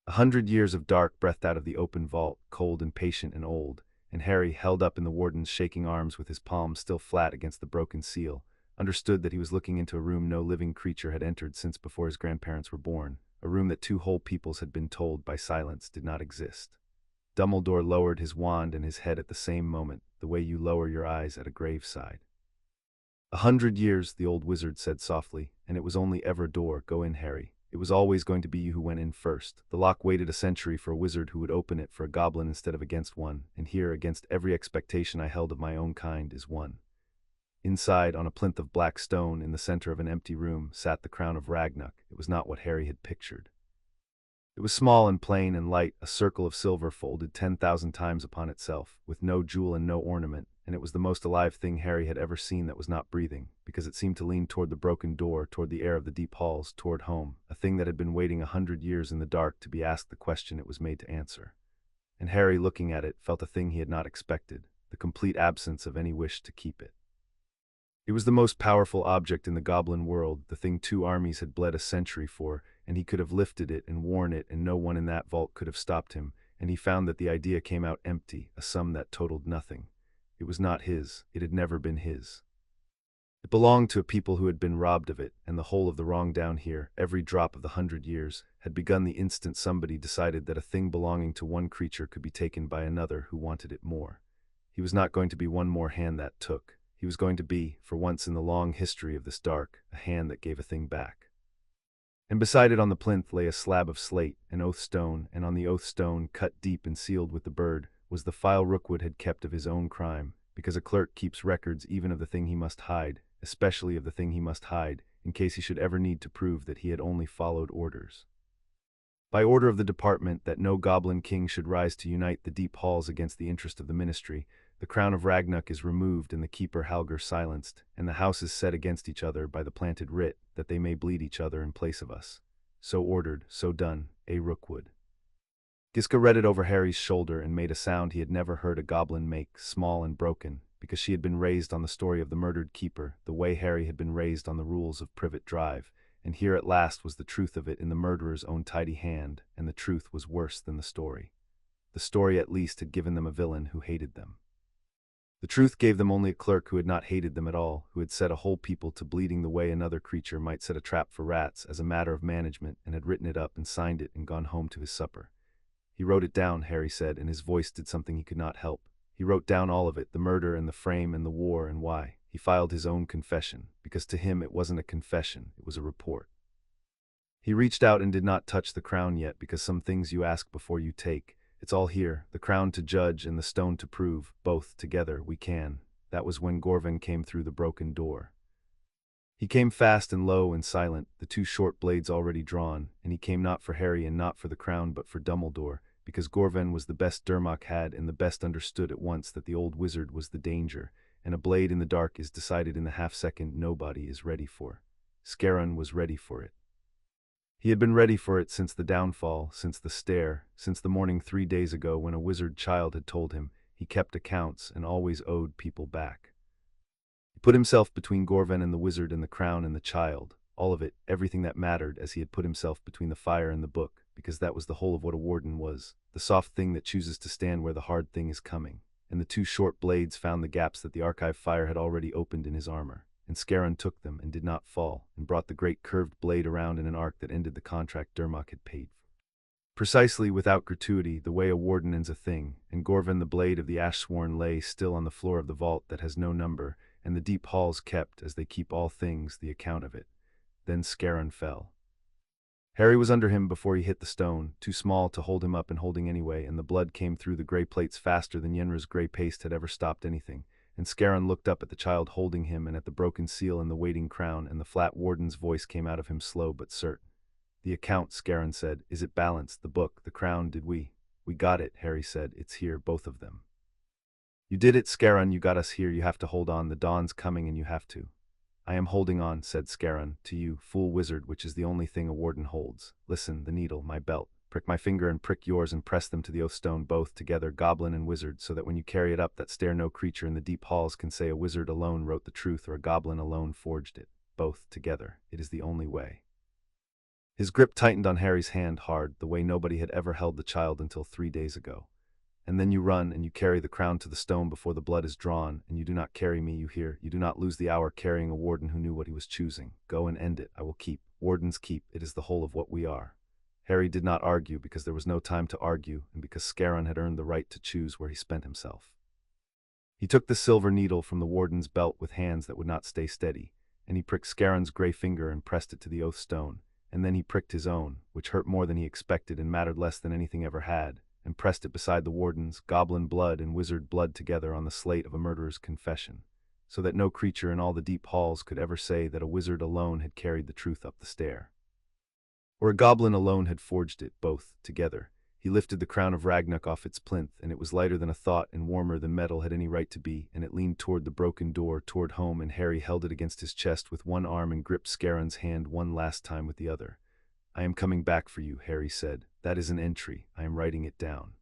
100 years of dark breathed out of the open vault, cold and patient and old, and Harry, held up in the warden's shaking arms with his palms still flat against the broken seal, understood that he was looking into a room no living creature had entered since before his grandparents were born, a room that two whole peoples had been told by silence did not exist. Dumbledore lowered his wand and his head at the same moment, the way you lower your eyes at a graveside. 100 years, the old wizard said softly, and it was only ever a door. Go in, Harry. It was always going to be you who went in first. The lock waited a century for a wizard who would open it for a goblin instead of against one, and here, against every expectation I held of my own kind, is one. Inside, on a plinth of black stone in the center of an empty room, sat the crown of Ragnarok. It was not what Harry had pictured. It was small and plain and light, a circle of silver folded 10,000 times upon itself, with no jewel and no ornament, and it was the most alive thing Harry had ever seen that was not breathing, because it seemed to lean toward the broken door, toward the air of the deep halls, toward home, a thing that had been waiting 100 years in the dark to be asked the question it was made to answer. And Harry, looking at it, felt a thing he had not expected, the complete absence of any wish to keep it. It was the most powerful object in the goblin world, the thing 2 armies had bled a century for, and he could have lifted it and worn it, and no one in that vault could have stopped him, and he found that the idea came out empty, a sum that totaled nothing. It was not his. It had never been his. It belonged to a people who had been robbed of it, and the whole of the wrong down here, every drop of the 100 years, had begun the instant somebody decided that a thing belonging to one creature could be taken by another who wanted it more. He was not going to be one more hand that took. He was going to be, for once in the long history of this dark, a hand that gave a thing back. And beside it on the plinth lay a slab of slate, an oath stone, and on the oath stone, cut deep and sealed with the bird, was the file Rookwood had kept of his own crime, because a clerk keeps records even of the thing he must hide, especially of the thing he must hide, in case he should ever need to prove that he had only followed orders. By order of the department that no goblin king should rise to unite the deep halls against the interest of the ministry, the crown of Ragnarok is removed and the keeper Halger silenced, and the houses set against each other by the planted writ, that they may bleed each other in place of us. So ordered, so done, A. Rookwood. Giska read it over Harry's shoulder and made a sound he had never heard a goblin make, small and broken, because she had been raised on the story of the murdered keeper, the way Harry had been raised on the rules of Privet Drive, and here at last was the truth of it in the murderer's own tidy hand, and the truth was worse than the story. The story at least had given them a villain who hated them. The truth gave them only a clerk who had not hated them at all, who had set a whole people to bleeding the way another creature might set a trap for rats as a matter of management, and had written it up and signed it and gone home to his supper. He wrote it down, Harry said, and his voice did something he could not help. He wrote down all of it, the murder and the frame and the war and why. He filed his own confession, because to him it wasn't a confession, it was a report. He reached out and did not touch the crown yet, because some things you ask before you take. It's all here, the crown to judge and the stone to prove, both together we can. That was when Gorvin came through the broken door. He came fast and low and silent, the 2 short blades already drawn, and he came not for Harry and not for the crown but for Dumbledore, because Gorvin was the best Dermot had and the best understood at once that the old wizard was the danger, and a blade in the dark is decided in the half-second nobody is ready for. Scarron was ready for it. He had been ready for it since the downfall, since the stare, since the morning 3 days ago when a wizard child had told him he kept accounts and always owed people back. He put himself between Gorven and the wizard and the crown and the child, all of it, everything that mattered, as he had put himself between the fire and the book, because that was the whole of what a warden was, the soft thing that chooses to stand where the hard thing is coming. And the two short blades found the gaps that the archive fire had already opened in his armor, and Scarron took them and did not fall, and brought the great curved blade around in an arc that ended the contract Dermok had paid for. Precisely, without gratuity, the way a warden ends a thing, and Gorven the blade of the ash-sworn lay still on the floor of the vault that has no number, and the deep halls kept, as they keep all things, the account of it. Then Scarron fell. Harry was under him before he hit the stone, too small to hold him up and holding anyway, and the blood came through the grey plates faster than Yenra's grey paste had ever stopped anything, and Scarron looked up at the child holding him and at the broken seal and the waiting crown, and the flat warden's voice came out of him slow but certain. "The account," Scarron said. "Is it balanced? The book, the crown, did we?" "We got it," Harry said. "It's here, both of them." "You did it, Scarron. You got us here. You have to hold on. The dawn's coming and you have to." "I am holding on," said Scarron, "to you, fool wizard, which is the only thing a warden holds. Listen, the needle, my belt. Prick my finger and prick yours and press them to the oath stone both together, goblin and wizard, so that when you carry it up that stair no creature in the deep halls can say a wizard alone wrote the truth or a goblin alone forged it. Both together. It is the only way." His grip tightened on Harry's hand hard, the way nobody had ever held the child until 3 days ago. "And then you run, and you carry the crown to the stone before the blood is drawn, and you do not carry me, you hear? You do not lose the hour carrying a warden who knew what he was choosing. Go and end it. I will keep. Wardens keep. It is the whole of what we are." Harry did not argue, because there was no time to argue, and because Scarron had earned the right to choose where he spent himself. He took the silver needle from the warden's belt with hands that would not stay steady, and he pricked Scarron's grey finger and pressed it to the oath stone, and then he pricked his own, which hurt more than he expected and mattered less than anything ever had, and pressed it beside the warden's, goblin blood and wizard blood together on the slate of a murderer's confession, so that no creature in all the deep halls could ever say that a wizard alone had carried the truth up the stair, or a goblin alone had forged it, both together. He lifted the crown of Ragnarok off its plinth, and it was lighter than a thought and warmer than metal had any right to be, and it leaned toward the broken door, toward home, and Harry held it against his chest with one arm and gripped Scarron's hand one last time with the other. "I am coming back for you," Harry said. "That is an entry. I am writing it down.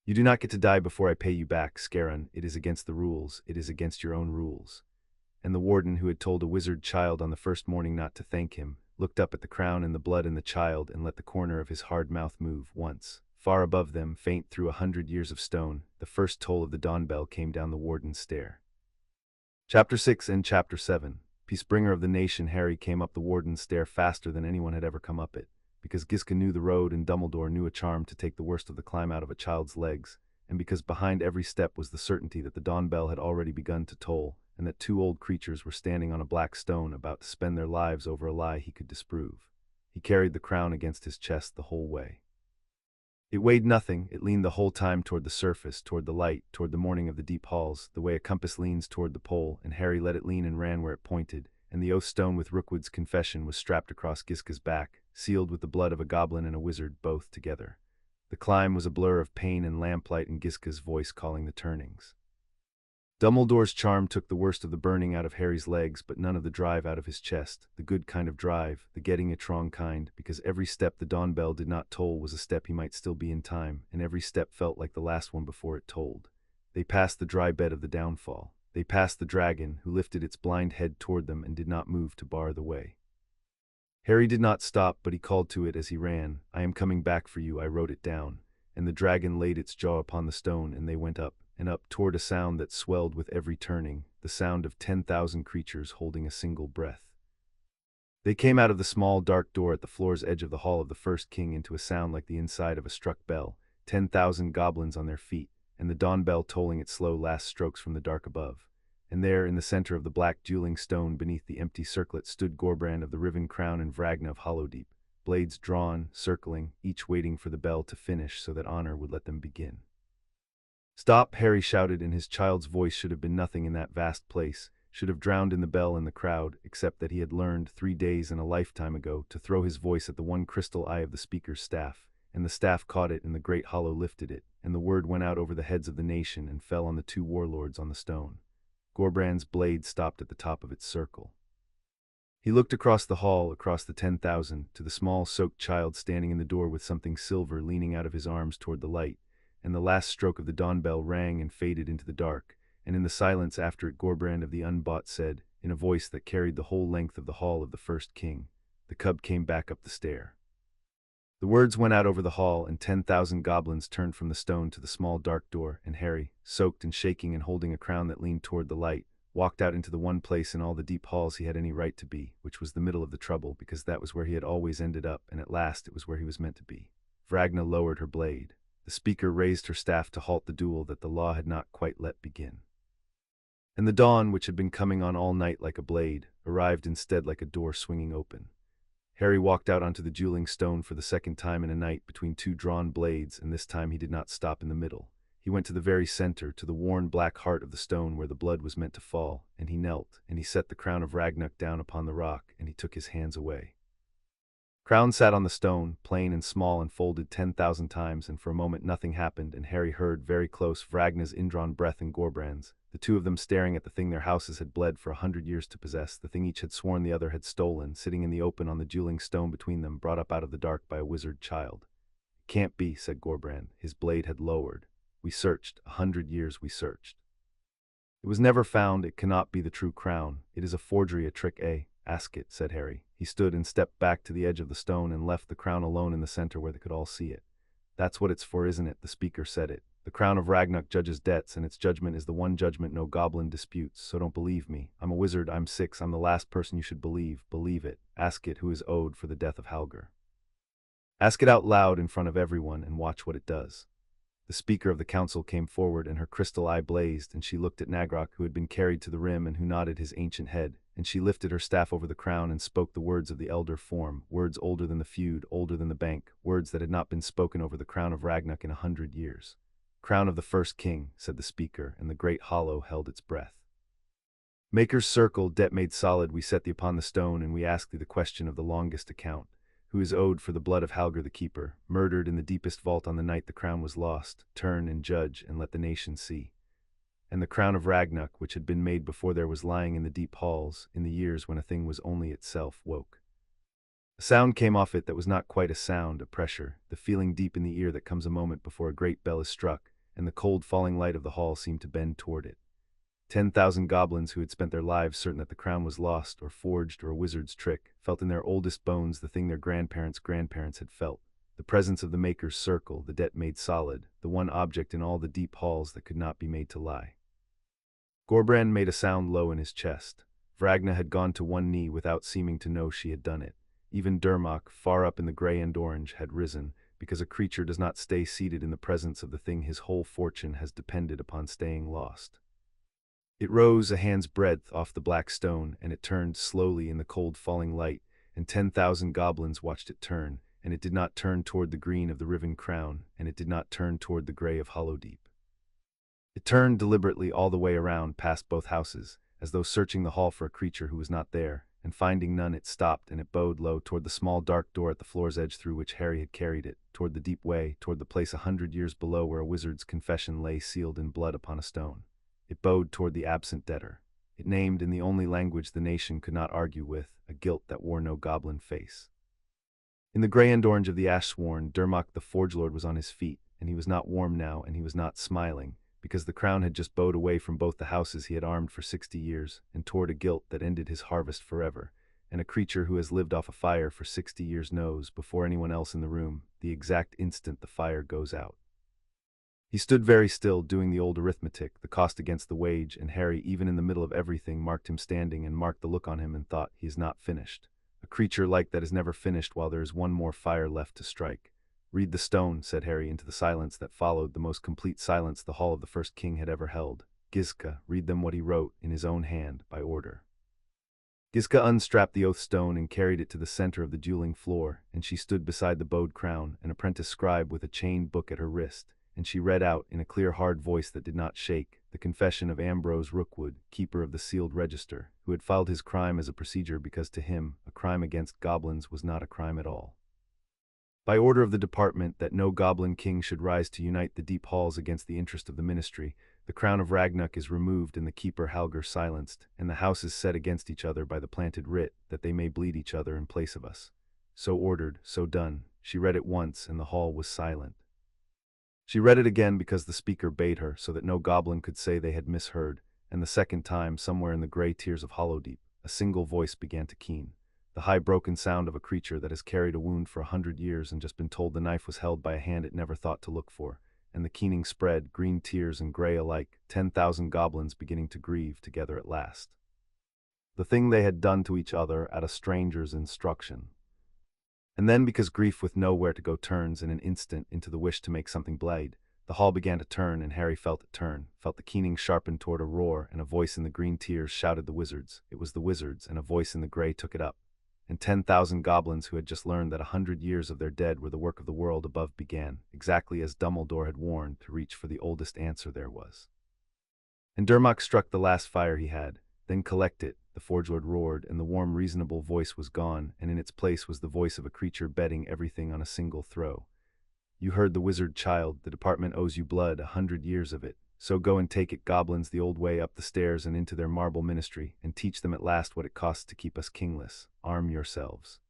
You do not get to die before I pay you back, Scarron. It is against the rules. It is against your own rules." And the warden, who had told a wizard child on the first morning not to thank him, looked up at the crown and the blood and the child and let the corner of his hard mouth move once. Far above them, faint through 100 years of stone, the first toll of the dawn bell came down the warden's stair. Chapter 6 and Chapter 7. Peacebringer of the nation. Harry came up the warden's stair faster than anyone had ever come up it, because Giska knew the road and Dumbledore knew a charm to take the worst of the climb out of a child's legs, and because behind every step was the certainty that the dawn bell had already begun to toll, and that two old creatures were standing on a black stone about to spend their lives over a lie he could disprove. He carried the crown against his chest the whole way. It weighed nothing. It leaned the whole time toward the surface, toward the light, toward the morning of the deep halls, the way a compass leans toward the pole, and Harry let it lean and ran where it pointed, and the oath stone with Rookwood's confession was strapped across Giska's back, sealed with the blood of a goblin and a wizard both together. The climb was a blur of pain and lamplight and Giska's voice calling the turnings. Dumbledore's charm took the worst of the burning out of Harry's legs, but none of the drive out of his chest, the good kind of drive, the getting it wrong kind, because every step the dawn bell did not toll was a step he might still be in time, and every step felt like the last one before it tolled. They passed the dry bed of the downfall. They passed the dragon, who lifted its blind head toward them and did not move to bar the way. Harry did not stop, but he called to it as he ran, "I am coming back for you." I wrote it down. And the dragon laid its jaw upon the stone, and they went up, and up toward a sound that swelled with every turning, the sound of 10,000 creatures holding a single breath. They came out of the small dark door at the floor's edge of the hall of the first king into a sound like the inside of a struck bell, 10,000 goblins on their feet, and the dawn bell tolling its slow last strokes from the dark above. And there, in the center of the black dueling stone beneath the empty circlet, stood Gorbrand of the Riven Crown and Vragna of Hollowdeep, blades drawn, circling, each waiting for the bell to finish so that honor would let them begin. "Stop!" Harry shouted, and his child's voice should have been nothing in that vast place, should have drowned in the bell and the crowd, except that he had learned 3 days and a lifetime ago to throw his voice at the one crystal eye of the speaker's staff, and the staff caught it and the great hollow lifted it, and the word went out over the heads of the nation and fell on the two warlords on the stone. Gorbrand's blade stopped at the top of its circle. He looked across the hall, across the 10,000, to the small, soaked child standing in the door with something silver leaning out of his arms toward the light, and the last stroke of the dawn bell rang and faded into the dark, and in the silence after it Gorbrand of the Unbought said, in a voice that carried the whole length of the hall of the first king, "The cub came back up the stair." The words went out over the hall, and 10,000 goblins turned from the stone to the small dark door, and Harry, soaked and shaking and holding a crown that leaned toward the light, walked out into the one place in all the deep halls he had any right to be, which was the middle of the trouble, because that was where he had always ended up, and at last it was where he was meant to be. Vragna lowered her blade. The speaker raised her staff to halt the duel that the law had not quite let begin. And the dawn, which had been coming on all night like a blade, arrived instead like a door swinging open. Harry walked out onto the dueling stone for the second time in a night between two drawn blades, and this time he did not stop in the middle. He went to the very center, to the worn black heart of the stone where the blood was meant to fall, and he knelt, and he set the crown of Ragnarok down upon the rock, and he took his hands away. Crown sat on the stone, plain and small and folded 10,000 times, and for a moment nothing happened, and Harry heard, very close, Vragna's indrawn breath and Gorbrand's, the two of them staring at the thing their houses had bled for 100 years to possess, the thing each had sworn the other had stolen, sitting in the open on the dueling stone between them, brought up out of the dark by a wizard child. "It can't be," said Gorbrand. His blade had lowered. "We searched, 100 years we searched. It was never found. It cannot be the true crown. It is a forgery, a trick, eh? Ask it," said Harry. He stood and stepped back to the edge of the stone and left the crown alone in the center where they could all see it. "That's what it's for, isn't it?" The speaker said it. "The crown of Ragnarok judges debts, and its judgment is the one judgment no goblin disputes, so don't believe me. I'm a wizard, I'm 6, I'm the last person you should believe. Believe it. Ask it who is owed for the death of Halger. Ask it out loud in front of everyone and watch what it does." The speaker of the council came forward, and her crystal eye blazed, and she looked at Nagrok, who had been carried to the rim and who nodded his ancient head, and she lifted her staff over the crown and spoke the words of the elder form, words older than the feud, older than the bank, words that had not been spoken over the crown of Ragnarok in 100 years. "Crown of the first king," said the speaker, and the great hollow held its breath. "Maker's circle, debt made solid, we set thee upon the stone, and we ask thee the question of the longest account. Who is owed for the blood of Halger the Keeper, murdered in the deepest vault on the night the crown was lost? Turn and judge, and let the nation see." And the crown of Ragnarok, which had been made before there was lying in the deep halls, in the years when a thing was only itself, woke. A sound came off it that was not quite a sound, a pressure, the feeling deep in the ear that comes a moment before a great bell is struck, and the cold falling light of the hall seemed to bend toward it. 10,000 goblins who had spent their lives certain that the crown was lost, or forged, or a wizard's trick, felt in their oldest bones the thing their grandparents' had felt. The presence of the Maker's circle, the debt made solid, the one object in all the deep halls that could not be made to lie. Gorbrand made a sound low in his chest. Vragna had gone to one knee without seeming to know she had done it. Even Dermok, far up in the gray and orange, had risen, because a creature does not stay seated in the presence of the thing his whole fortune has depended upon staying lost. It rose a hand's breadth off the black stone, and it turned slowly in the cold falling light, and 10,000 goblins watched it turn, and it did not turn toward the green of the riven crown, and it did not turn toward the gray of Hollowdeep. It turned deliberately all the way around past both houses, as though searching the hall for a creature who was not there, and finding none it stopped, and it bowed low toward the small dark door at the floor's edge through which Harry had carried it, toward the deep way, toward the place 100 years below where a wizard's confession lay sealed in blood upon a stone. It bowed toward the absent debtor. It named, in the only language the nation could not argue with, a guilt that wore no goblin face. In the gray and orange of the ash-sworn, Dermok the Forge Lord was on his feet, and he was not warm now, and he was not smiling, because the crown had just bowed away from both the houses he had armed for 60 years, and toward a guilt that ended his harvest forever, and a creature who has lived off a fire for 60 years knows, before anyone else in the room, the exact instant the fire goes out. He stood very still, doing the old arithmetic, the cost against the wage, and Harry, even in the middle of everything, marked him standing and marked the look on him and thought, he is not finished. A creature like that is never finished while there is one more fire left to strike. "Read the stone," said Harry into the silence that followed, the most complete silence the hall of the first king had ever held. "Gizka, read them what he wrote, in his own hand, by order." Gizka unstrapped the oath stone and carried it to the center of the dueling floor, and she stood beside the bowed crown, an apprentice scribe with a chained book at her wrist, and she read out, in a clear hard voice that did not shake, the confession of Ambrose Rookwood, keeper of the sealed register, who had filed his crime as a procedure because to him, a crime against goblins was not a crime at all. By order of the department that no goblin king should rise to unite the deep halls against the interest of the ministry, The crown of Ragnarok is removed and the keeper Halger silenced, and the houses set against each other by the planted writ, that they may bleed each other in place of us. So ordered, so done. She read it once, and the hall was silent. She read it again because the speaker bade her, so that no goblin could say they had misheard, and the second time, somewhere in the grey tears of Hollowdeep, a single voice began to keen. The high broken sound of a creature that has carried a wound for 100 years and just been told the knife was held by a hand it never thought to look for. And the keening spread, green tears and grey alike, 10,000 goblins beginning to grieve together at last. The thing they had done to each other at a stranger's instruction. And then, because grief with nowhere to go turns in an instant into the wish to make something blade, the hall began to turn, and Harry felt it turn, felt the keening sharpen toward a roar, and a voice in the green tears shouted the wizards. It was the wizards, and a voice in the grey took it up. And 10,000 goblins who had just learned that 100 years of their dead were the work of the world above began, exactly as Dumbledore had warned, to reach for the oldest answer there was. And Durmok struck the last fire he had, then collect it, the Forge Lord roared, and the warm reasonable voice was gone, and in its place was the voice of a creature betting everything on a single throw. You heard the wizard child, the department owes you blood, 100 years of it. So go and take it, goblins, the old way up the stairs and into their marble ministry, and teach them at last what it costs to keep us kingless. Arm yourselves.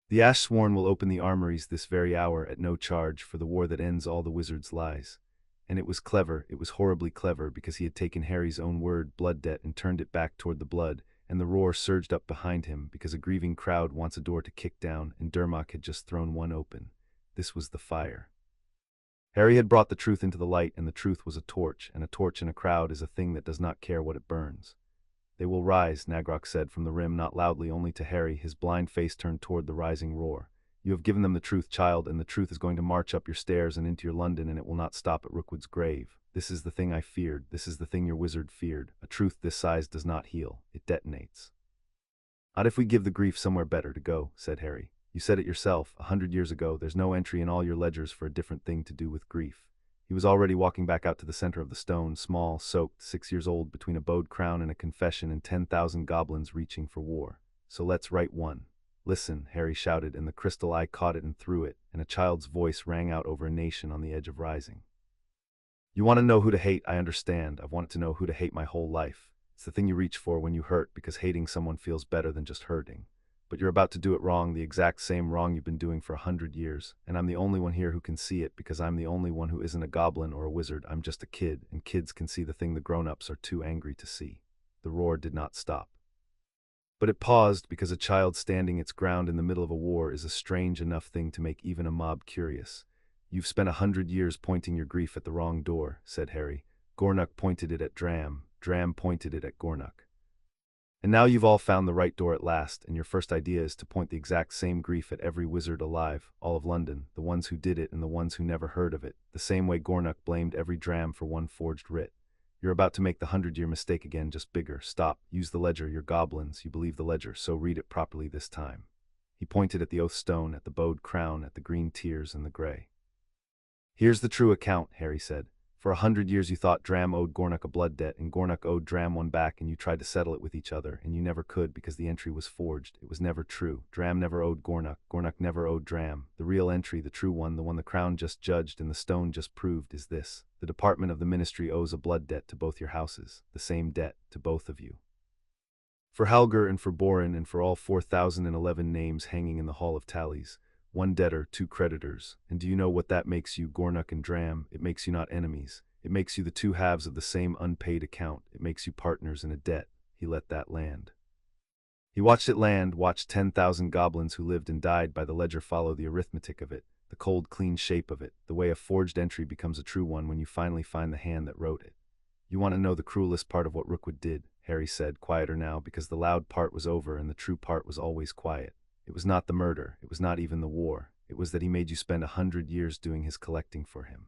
The Ash Sworn will open the armories this very hour at no charge for the war that ends all the wizards' lies. And it was clever, it was horribly clever, because he had taken Harry's own word, blood debt, and turned it back toward the blood, and the roar surged up behind him, because a grieving crowd wants a door to kick down, and Durmok had just thrown one open. This was the fire. Harry had brought the truth into the light, and the truth was a torch, and a torch in a crowd is a thing that does not care what it burns. They will rise, Nagrok said from the rim, not loudly, only to Harry, his blind face turned toward the rising roar. You have given them the truth, child, and the truth is going to march up your stairs and into your London, and it will not stop at Rookwood's grave. This is the thing I feared, this is the thing your wizard feared. A truth this size does not heal, it detonates. Not if we give the grief somewhere better to go, said Harry. You said it yourself, 100 years ago, there's no entry in all your ledgers for a different thing to do with grief. He was already walking back out to the center of the stone, small, soaked, 6 years old, between a bowed crown and a confession, and 10,000 goblins reaching for war. So let's write one. Listen, Harry shouted, and the crystal eye caught it and threw it, and a child's voice rang out over a nation on the edge of rising. You want to know who to hate, I understand. I've wanted to know who to hate my whole life. It's the thing you reach for when you hurt, because hating someone feels better than just hurting. But you're about to do it wrong, the exact same wrong you've been doing for 100 years, and I'm the only one here who can see it, because I'm the only one who isn't a goblin or a wizard. I'm just a kid, and kids can see the thing the grown-ups are too angry to see. The roar did not stop. But it paused, because a child standing its ground in the middle of a war is a strange enough thing to make even a mob curious. You've spent 100 years pointing your grief at the wrong door, said Harry. Gornuk pointed it at Dram, Dram pointed it at Gornuk. And now you've all found the right door at last, and your first idea is to point the exact same grief at every wizard alive, all of London, the ones who did it and the ones who never heard of it, the same way Gornuk blamed every Dram for one forged writ. You're about to make the 100-year mistake again, just bigger. Stop. Use the ledger, you're goblins. You believe the ledger, so read it properly this time. He pointed at the oath stone, at the bowed crown, at the green tears and the grey. Here's the true account, Harry said. For 100 years you thought Dram owed Gornuk a blood debt, and Gornuk owed Dram one back, and you tried to settle it with each other, and you never could because the entry was forged. It was never true. Dram never owed Gornuk. Gornuk never owed Dram. The real entry, the true one, the one the crown just judged and the stone just proved, is this. The department of the ministry owes a blood debt to both your houses, the same debt to both of you. For Halger and for Borin and for all 4,011 names hanging in the Hall of Tallies. One debtor, two creditors. And do you know what that makes you, Gornuk and Dram? It makes you not enemies. It makes you the two halves of the same unpaid account. It makes you partners in a debt. He let that land. He watched it land, watched 10,000 goblins who lived and died by the ledger follow the arithmetic of it, the cold, clean shape of it, the way a forged entry becomes a true one when you finally find the hand that wrote it. You want to know the cruelest part of what Rookwood did, Harry said, quieter now, because the loud part was over and the true part was always quiet. It was not the murder, it was not even the war, it was that he made you spend 100 years doing his collecting for him.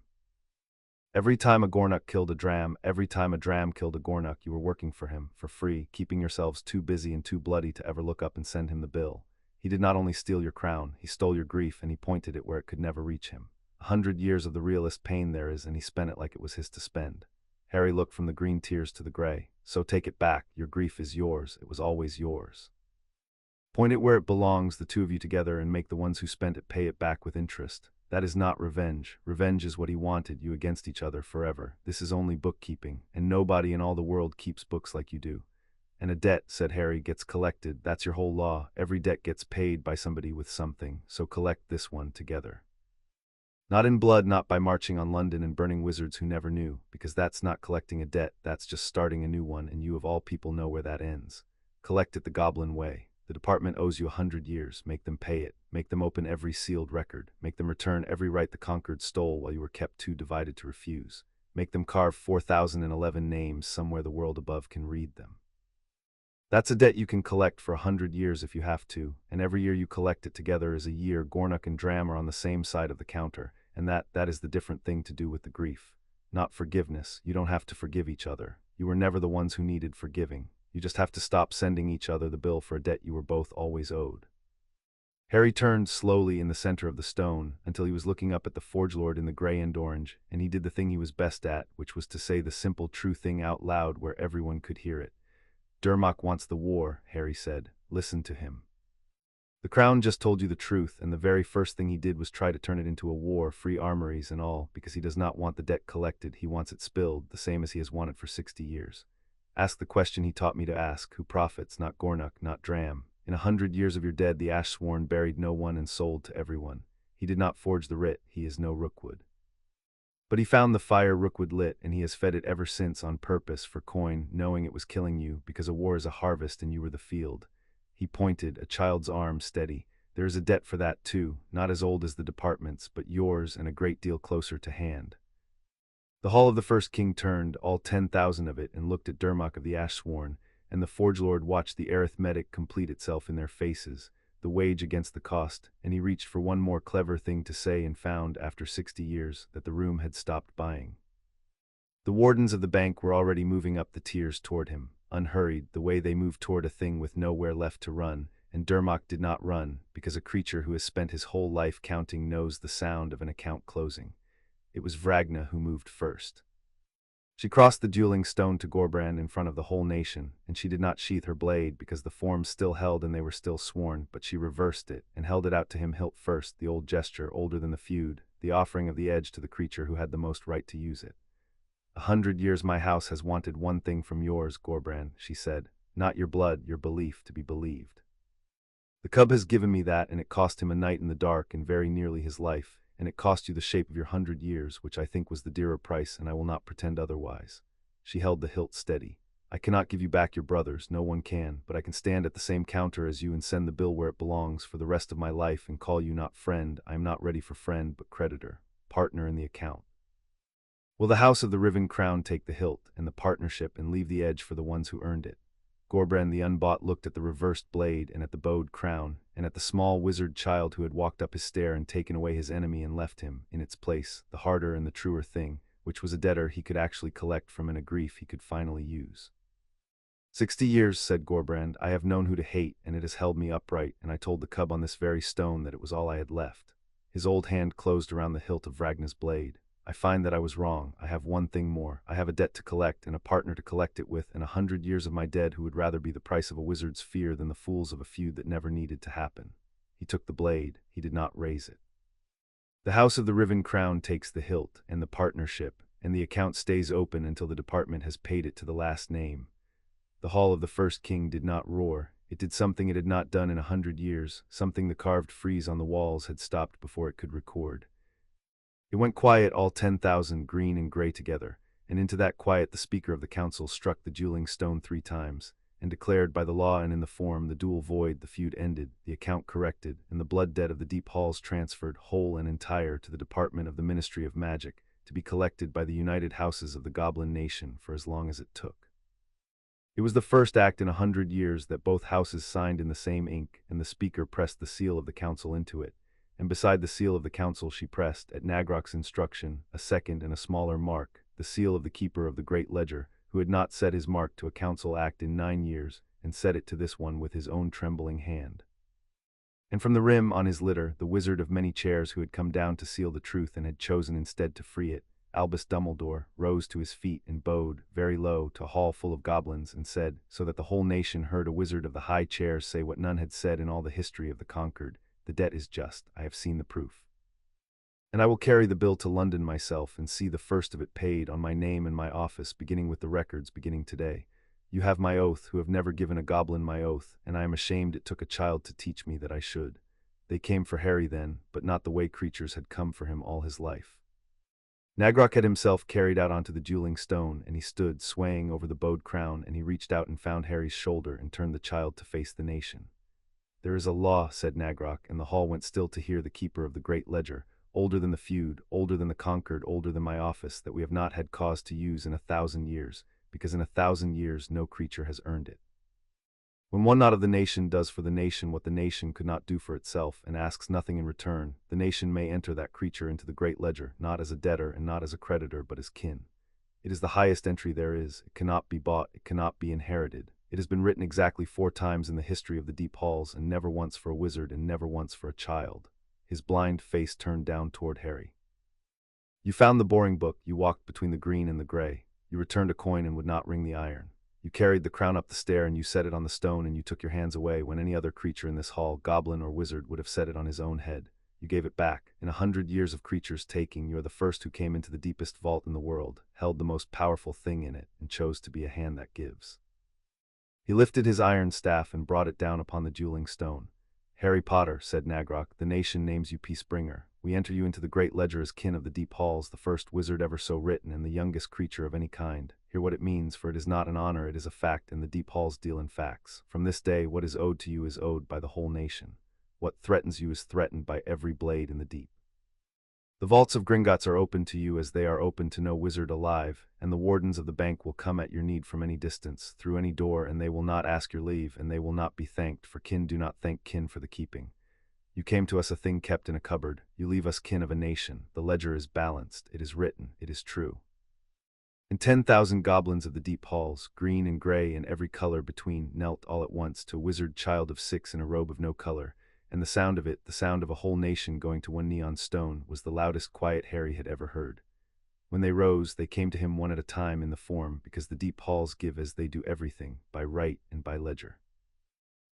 Every time a Gornuk killed a Dram, every time a Dram killed a Gornuk, you were working for him, for free, keeping yourselves too busy and too bloody to ever look up and send him the bill. He did not only steal your crown, he stole your grief, and he pointed it where it could never reach him. 100 years of the realest pain there is, and he spent it like it was his to spend. Harry looked from the green tears to the grey. So take it back, your grief is yours, it was always yours. Point it where it belongs, the two of you together, and make the ones who spent it pay it back with interest. That is not revenge. Revenge is what he wanted, you against each other forever. This is only bookkeeping, and nobody in all the world keeps books like you do. And a debt, said Harry, gets collected. That's your whole law. Every debt gets paid by somebody with something, so collect this one together. Not in blood, not by marching on London and burning wizards who never knew, because that's not collecting a debt, that's just starting a new one, and you of all people know where that ends. Collect it the Goblin way. The department owes you 100 years. Make them pay it. Make them open every sealed record. Make them return every right the conquered stole while you were kept too divided to refuse. Make them carve 4,011 names somewhere the world above can read them. That's a debt you can collect for 100 years if you have to, and every year you collect it together is a year Gornuk and Dram are on the same side of the counter, and that is the different thing to do with the grief. Not forgiveness. You don't have to forgive each other. You were never the ones who needed forgiving. You just have to stop sending each other the bill for a debt you were both always owed. Harry turned slowly in the center of the stone until he was looking up at the Forge Lord in the gray and orange, and he did the thing he was best at, which was to say the simple true thing out loud where everyone could hear it. Dermot wants the war, Harry said. Listen to him. The Crown just told you the truth, and the very first thing he did was try to turn it into a war, free armories and all, because he does not want the debt collected, he wants it spilled, the same as he has wanted for 60 years. Ask the question he taught me to ask, who profits, not Gornuk, not Dram. In 100 years of your dead, the Ash-sworn buried no one and sold to everyone. He did not forge the writ, he is no Rookwood. But he found the fire Rookwood lit, and he has fed it ever since on purpose for coin, knowing it was killing you, because a war is a harvest and you were the field. He pointed, a child's arm steady. There is a debt for that too, not as old as the department's, but yours and a great deal closer to hand. The hall of the First King turned, all 10,000 of it, and looked at Dermot of the Ash-sworn, and the Forge Lord watched the arithmetic complete itself in their faces, the wage against the cost, and he reached for one more clever thing to say and found, after 60 years, that the room had stopped buying. The wardens of the bank were already moving up the tiers toward him, unhurried, the way they moved toward a thing with nowhere left to run, and Dermot did not run, because a creature who has spent his whole life counting knows the sound of an account closing. It was Vragna who moved first. She crossed the dueling stone to Gorbrand in front of the whole nation, and she did not sheath her blade because the forms still held and they were still sworn, but she reversed it and held it out to him hilt first, the old gesture, older than the feud, the offering of the edge to the creature who had the most right to use it. 100 years my house has wanted one thing from yours, Gorbrand, she said, not your blood, your belief to be believed. The cub has given me that, and it cost him a night in the dark and very nearly his life, and it cost you the shape of your 100 years, which I think was the dearer price, and I will not pretend otherwise. She held the hilt steady. I cannot give you back your brothers, no one can, but I can stand at the same counter as you and send the bill where it belongs for the rest of my life and call you not friend. I am not ready for friend, but creditor, partner in the account. Will the House of the Riven Crown take the hilt and the partnership and leave the edge for the ones who earned it? Gorbrand the Unbought looked at the reversed blade and at the bowed crown, and at the small wizard child who had walked up his stair and taken away his enemy and left him, in its place, the harder and the truer thing, which was a debtor he could actually collect from and a grief he could finally use. 60 years, said Gorbrand, I have known who to hate, and it has held me upright, and I told the cub on this very stone that it was all I had left. His old hand closed around the hilt of Vragna's blade. I find that I was wrong. I have one thing more. I have a debt to collect and a partner to collect it with, and 100 years of my dead who would rather be the price of a wizard's fear than the fools of a feud that never needed to happen. He took the blade. He did not raise it. The House of the Riven Crown takes the hilt and the partnership, and the account stays open until the department has paid it to the last name. The Hall of the First King did not roar. It did something it had not done in 100 years, something the carved frieze on the walls had stopped before it could record. It went quiet, all 10,000, green and gray together, and into that quiet the Speaker of the Council struck the dueling stone 3 times, and declared by the law and in the form the duel void, the feud ended, the account corrected, and the blood debt of the deep halls transferred, whole and entire, to the Department of the Ministry of Magic, to be collected by the united houses of the Goblin Nation for as long as it took. It was the first act in 100 years that both houses signed in the same ink, and the Speaker pressed the seal of the Council into it. And beside the seal of the council she pressed, at Nagrok's instruction, a second and a smaller mark, the seal of the keeper of the great ledger, who had not set his mark to a council act in 9 years, and set it to this one with his own trembling hand. And from the rim on his litter, the wizard of many chairs who had come down to seal the truth and had chosen instead to free it, Albus Dumbledore, rose to his feet and bowed, very low, to a hall full of goblins, and said, so that the whole nation heard a wizard of the high chairs say what none had said in all the history of the conquered, the debt is just, I have seen the proof. And I will carry the bill to London myself and see the first of it paid on my name and my office, beginning with the records beginning today. You have my oath, who have never given a goblin my oath, and I am ashamed it took a child to teach me that I should. They came for Harry then, but not the way creatures had come for him all his life. Nagrok had himself carried out onto the dueling stone, and he stood, swaying over the bowed crown, and he reached out and found Harry's shoulder and turned the child to face the nation. There is a law, said Nagrok, and the hall went still to hear the keeper of the great ledger, older than the feud, older than the conquered, older than my office, that we have not had cause to use in 1,000 years, because in 1,000 years no creature has earned it. When one not of the nation does for the nation what the nation could not do for itself, and asks nothing in return, the nation may enter that creature into the great ledger, not as a debtor and not as a creditor, but as kin. It is the highest entry there is. It cannot be bought, it cannot be inherited. It has been written exactly 4 times in the history of the deep halls, and never once for a wizard and never once for a child. His blind face turned down toward Harry. You found the boring book, you walked between the green and the gray. You returned a coin and would not ring the iron. You carried the crown up the stair and you set it on the stone, and you took your hands away when any other creature in this hall, goblin or wizard, would have set it on his own head. You gave it back. In 100 years of creatures taking, you are the first who came into the deepest vault in the world, held the most powerful thing in it, and chose to be a hand that gives. He lifted his iron staff and brought it down upon the dueling stone. Harry Potter, said Nagrok, the nation names you Peacebringer. We enter you into the great ledger as kin of the deep halls, the first wizard ever so written, and the youngest creature of any kind. Hear what it means, for it is not an honor, it is a fact, and the deep halls deal in facts. From this day, what is owed to you is owed by the whole nation. What threatens you is threatened by every blade in the deep. The vaults of Gringotts are open to you as they are open to no wizard alive, and the wardens of the bank will come at your need from any distance, through any door, and they will not ask your leave, and they will not be thanked, for kin do not thank kin for the keeping. You came to us a thing kept in a cupboard, you leave us kin of a nation. The ledger is balanced, it is written, it is true. And 10,000 goblins of the deep halls, green and gray and every color between, knelt all at once to a wizard child of 6 in a robe of no color, and the sound of it, the sound of a whole nation going to one knee on stone, was the loudest quiet Harry had ever heard. When they rose, they came to him one at a time in the form, because the deep halls give as they do everything, by right and by ledger.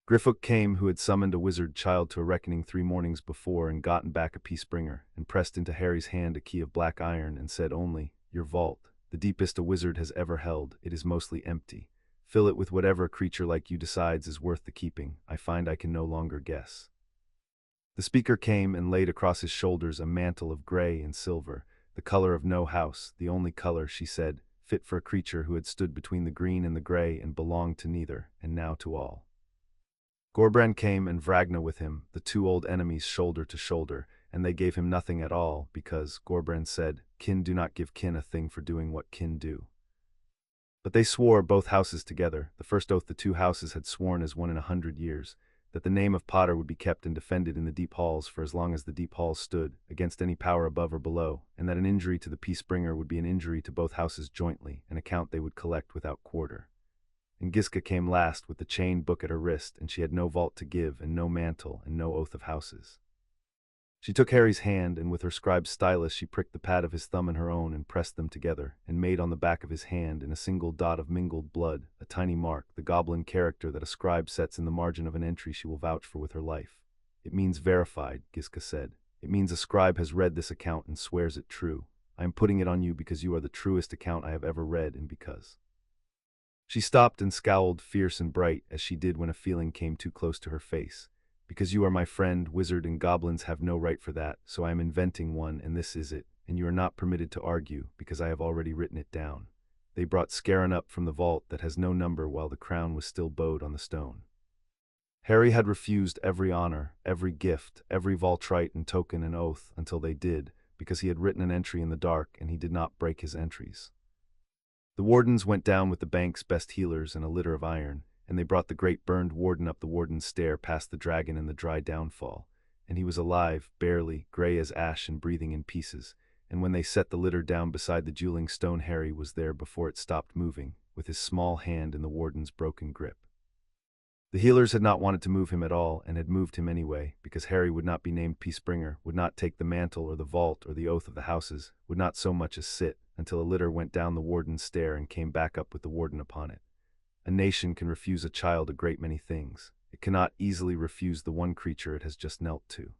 Griffook came, who had summoned a wizard child to a reckoning 3 mornings before and gotten back a Peacebringer, and pressed into Harry's hand a key of black iron, and said only, your vault, the deepest a wizard has ever held, it is mostly empty. Fill it with whatever a creature like you decides is worth the keeping. I find I can no longer guess. The speaker came and laid across his shoulders a mantle of gray and silver, the color of no house, the only color, she said, fit for a creature who had stood between the green and the gray and belonged to neither, and now to all. Gorbrand came and Vragna with him, the 2 old enemies shoulder to shoulder, and they gave him nothing at all, because, Gorbrand said, kin do not give kin a thing for doing what kin do. But they swore, both houses together, the first oath the 2 houses had sworn as one in 100 years, that the name of Potter would be kept and defended in the deep halls for as long as the deep halls stood, against any power above or below, and that an injury to the Peacebringer would be an injury to both houses jointly, an account they would collect without quarter. And Giska came last with the chained book at her wrist, and she had no vault to give, and no mantle, and no oath of houses. She took Harry's hand, and with her scribe's stylus she pricked the pad of his thumb in her own and pressed them together, and made on the back of his hand, in a single dot of mingled blood, a tiny mark, the goblin character that a scribe sets in the margin of an entry she will vouch for with her life. It means verified, Giska said. It means a scribe has read this account and swears it true. I am putting it on you because you are the truest account I have ever read, and because. She stopped and scowled fierce and bright, as she did when a feeling came too close to her face. Because you are my friend, wizard and goblins have no right for that, so I am inventing one, and this is it, and you are not permitted to argue, because I have already written it down. They brought Scarron up from the vault that has no number while the crown was still bowed on the stone. Harry had refused every honor, every gift, every vaultrite and token and oath, until they did, because he had written an entry in the dark, and he did not break his entries. The wardens went down with the bank's best healers and a litter of iron, and they brought the great burned warden up the warden's stair past the dragon and the dry downfall, and he was alive, barely, gray as ash and breathing in pieces, and when they set the litter down beside the dueling stone, Harry was there before it stopped moving, with his small hand in the warden's broken grip. The healers had not wanted to move him at all, and had moved him anyway, because Harry would not be named Peacebringer, would not take the mantle or the vault or the oath of the houses, would not so much as sit, until a litter went down the warden's stair and came back up with the warden upon it. A nation can refuse a child a great many things. It cannot easily refuse the one creature it has just knelt to.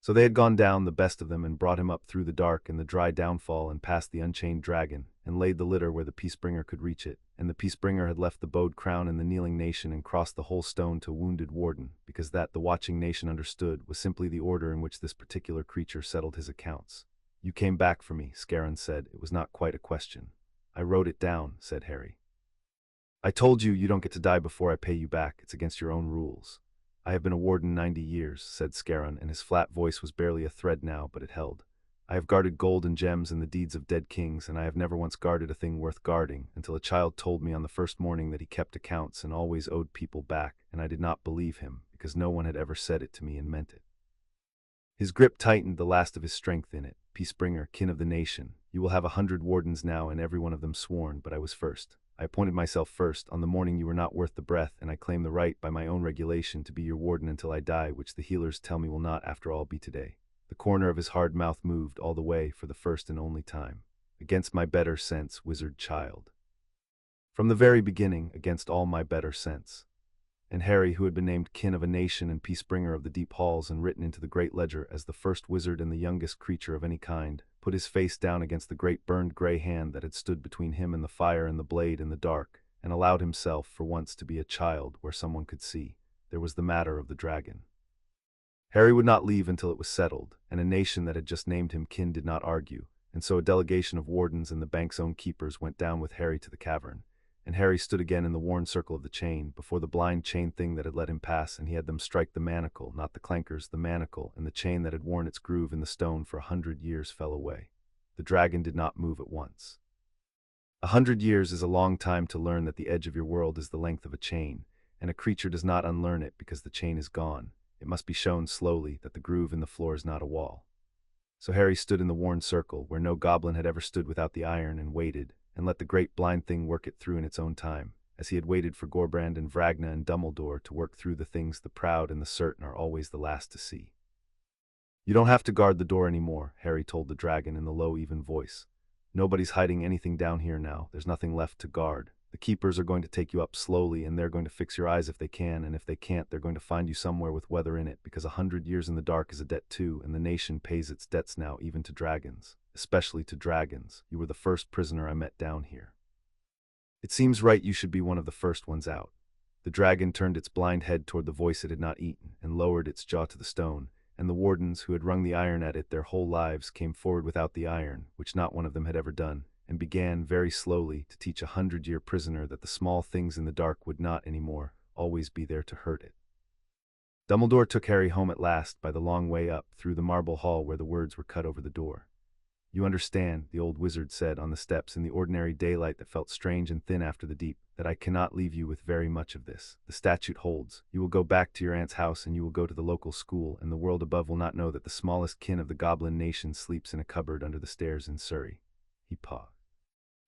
So they had gone down, the best of them, and brought him up through the dark and the dry downfall and past the unchained dragon, and laid the litter where the Peacebringer could reach it, and the Peacebringer had left the bowed crown and the kneeling nation and crossed the whole stone to wounded warden, because that, the watching nation understood, was simply the order in which this particular creature settled his accounts. "You came back for me," Scarron said. "It was not quite a question." "I wrote it down," said Harry. "I told you you don't get to die before I pay you back. It's against your own rules." "I have been a warden 90 years, said Scarron, and his flat voice was barely a thread now, but it held. "I have guarded gold and gems and the deeds of dead kings, and I have never once guarded a thing worth guarding, until a child told me on the first morning that he kept accounts and always owed people back, and I did not believe him, because no one had ever said it to me and meant it." His grip tightened, the last of his strength in it. "Peacebringer, kin of the nation, you will have 100 wardens now, and every one of them sworn, but I was first. I appointed myself first, on the morning you were not worth the breath, and I claim the right, by my own regulation, to be your warden until I die, which the healers tell me will not, after all, be today." The corner of his hard mouth moved all the way, for the first and only time. "Against my better sense, wizard child. From the very beginning, against all my better sense." And Harry, who had been named kin of a nation and Peacebringer of the deep halls and written into the great ledger as the first wizard and the youngest creature of any kind, put his face down against the great burned gray hand that had stood between him and the fire and the blade in the dark, and allowed himself, for once, to be a child where someone could see. There was the matter of the dragon. Harry would not leave until it was settled, and a nation that had just named him kin did not argue, and so a delegation of wardens and the bank's own keepers went down with Harry to the cavern, and Harry stood again in the worn circle of the chain, before the blind chain thing that had let him pass, and he had them strike the manacle, not the clankers, the manacle, and the chain that had worn its groove in the stone for 100 years fell away. The dragon did not move at once. 100 years is a long time to learn that the edge of your world is the length of a chain, and a creature does not unlearn it because the chain is gone. It must be shown slowly that the groove in the floor is not a wall. So Harry stood in the worn circle, where no goblin had ever stood without the iron, and waited, and let the great blind thing work it through in its own time, as he had waited for Gorbrand and Vragna and Dumbledore to work through the things the proud and the certain are always the last to see. "You don't have to guard the door anymore," Harry told the dragon in the low, even voice. "Nobody's hiding anything down here now. There's nothing left to guard. The keepers are going to take you up slowly, and they're going to fix your eyes if they can, and if they can't, they're going to find you somewhere with weather in it, because 100 years in the dark is a debt too, and the nation pays its debts now, even to dragons. Especially to dragons. You were the first prisoner I met down here. It seems right you should be one of the first ones out." The dragon turned its blind head toward the voice it had not eaten, and lowered its jaw to the stone, and the wardens, who had wrung the iron at it their whole lives, came forward without the iron, which not one of them had ever done, and began, very slowly, to teach a 100-year prisoner that the small things in the dark would not anymore always be there to hurt it. Dumbledore took Harry home at last, by the long way up, through the marble hall where the words were cut over the door. "You understand," the old wizard said on the steps in the ordinary daylight that felt strange and thin after the deep, "that I cannot leave you with very much of this. The statute holds. You will go back to your aunt's house, and you will go to the local school, and the world above will not know that the smallest kin of the goblin nation sleeps in a cupboard under the stairs in Surrey." He paused.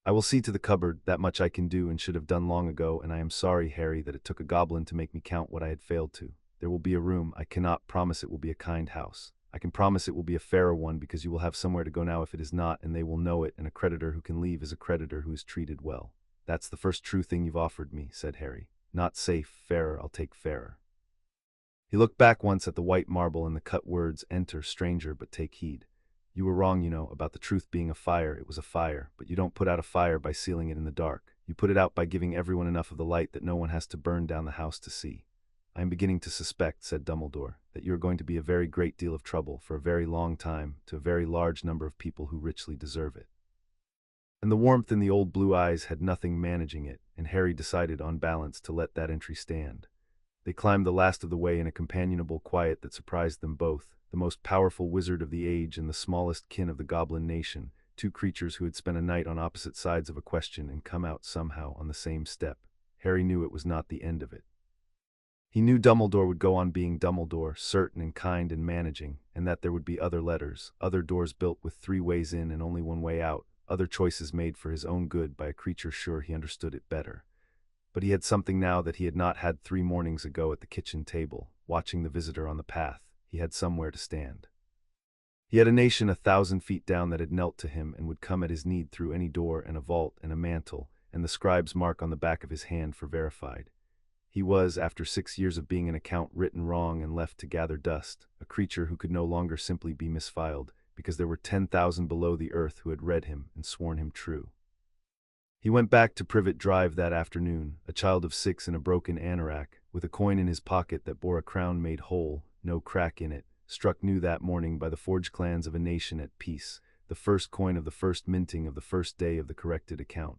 "I will see to the cupboard. That much I can do and should have done long ago, and I am sorry, Harry, that it took a goblin to make me count what I had failed to. There will be a room. I cannot promise it will be a kind house. I can promise it will be a fairer one, because you will have somewhere to go now if it is not, and they will know it, and a creditor who can leave is a creditor who is treated well." "That's the first true thing you've offered me," said Harry. "Not safe, fairer, I'll take fairer." He looked back once at the white marble and the cut words, "Enter, stranger, but take heed. You were wrong, you know, about the truth being a fire. It was a fire, but you don't put out a fire by sealing it in the dark. You put it out by giving everyone enough of the light that no one has to burn down the house to see." "I am beginning to suspect," said Dumbledore, "that you are going to be a very great deal of trouble for a very long time to a very large number of people who richly deserve it." And the warmth in the old blue eyes had nothing managing it, and Harry decided, on balance, to let that entry stand. They climbed the last of the way in a companionable quiet that surprised them both, the most powerful wizard of the age and the smallest kin of the goblin nation, two creatures who had spent a night on opposite sides of a question and come out somehow on the same step. Harry knew it was not the end of it. He knew Dumbledore would go on being Dumbledore, certain and kind and managing, and that there would be other letters, other doors built with 3 ways in and only 1 way out, other choices made for his own good by a creature sure he understood it better. But he had something now that he had not had 3 mornings ago at the kitchen table, watching the visitor on the path. He had somewhere to stand. He had a nation 1,000 feet down that had knelt to him and would come at his need through any door and a vault and a mantle, and the scribe's mark on the back of his hand for verified. He was, after 6 years of being an account written wrong and left to gather dust, a creature who could no longer simply be misfiled, because there were 10,000 below the earth who had read him and sworn him true. He went back to Privet Drive that afternoon, a child of 6 in a broken anorak, with a coin in his pocket that bore a crown made whole, no crack in it, struck new that morning by the forged clans of a nation at peace, the first coin of the first minting of the first day of the corrected account.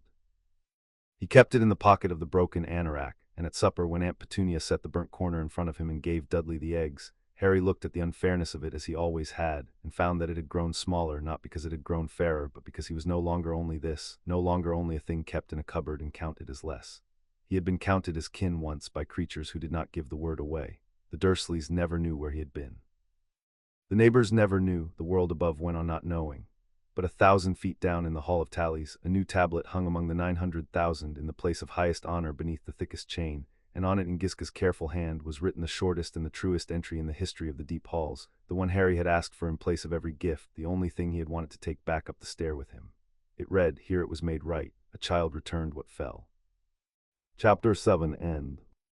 He kept it in the pocket of the broken anorak, and at supper, when Aunt Petunia set the burnt corner in front of him and gave Dudley the eggs, Harry looked at the unfairness of it as he always had, and found that it had grown smaller, not because it had grown fairer, but because he was no longer only this, no longer only a thing kept in a cupboard and counted as less. He had been counted as kin once by creatures who did not give the word away. The Dursleys never knew where he had been. The neighbors never knew, the world above went on not knowing. But 1,000 feet down in the Hall of Tallies, a new tablet hung among the 900,000 in the place of highest honor beneath the thickest chain, and on it in Gisca's careful hand was written the shortest and the truest entry in the history of the deep halls, the one Harry had asked for in place of every gift, the only thing he had wanted to take back up the stair with him. It read, "Here it was made right, a child returned what fell." Chapter 7 End.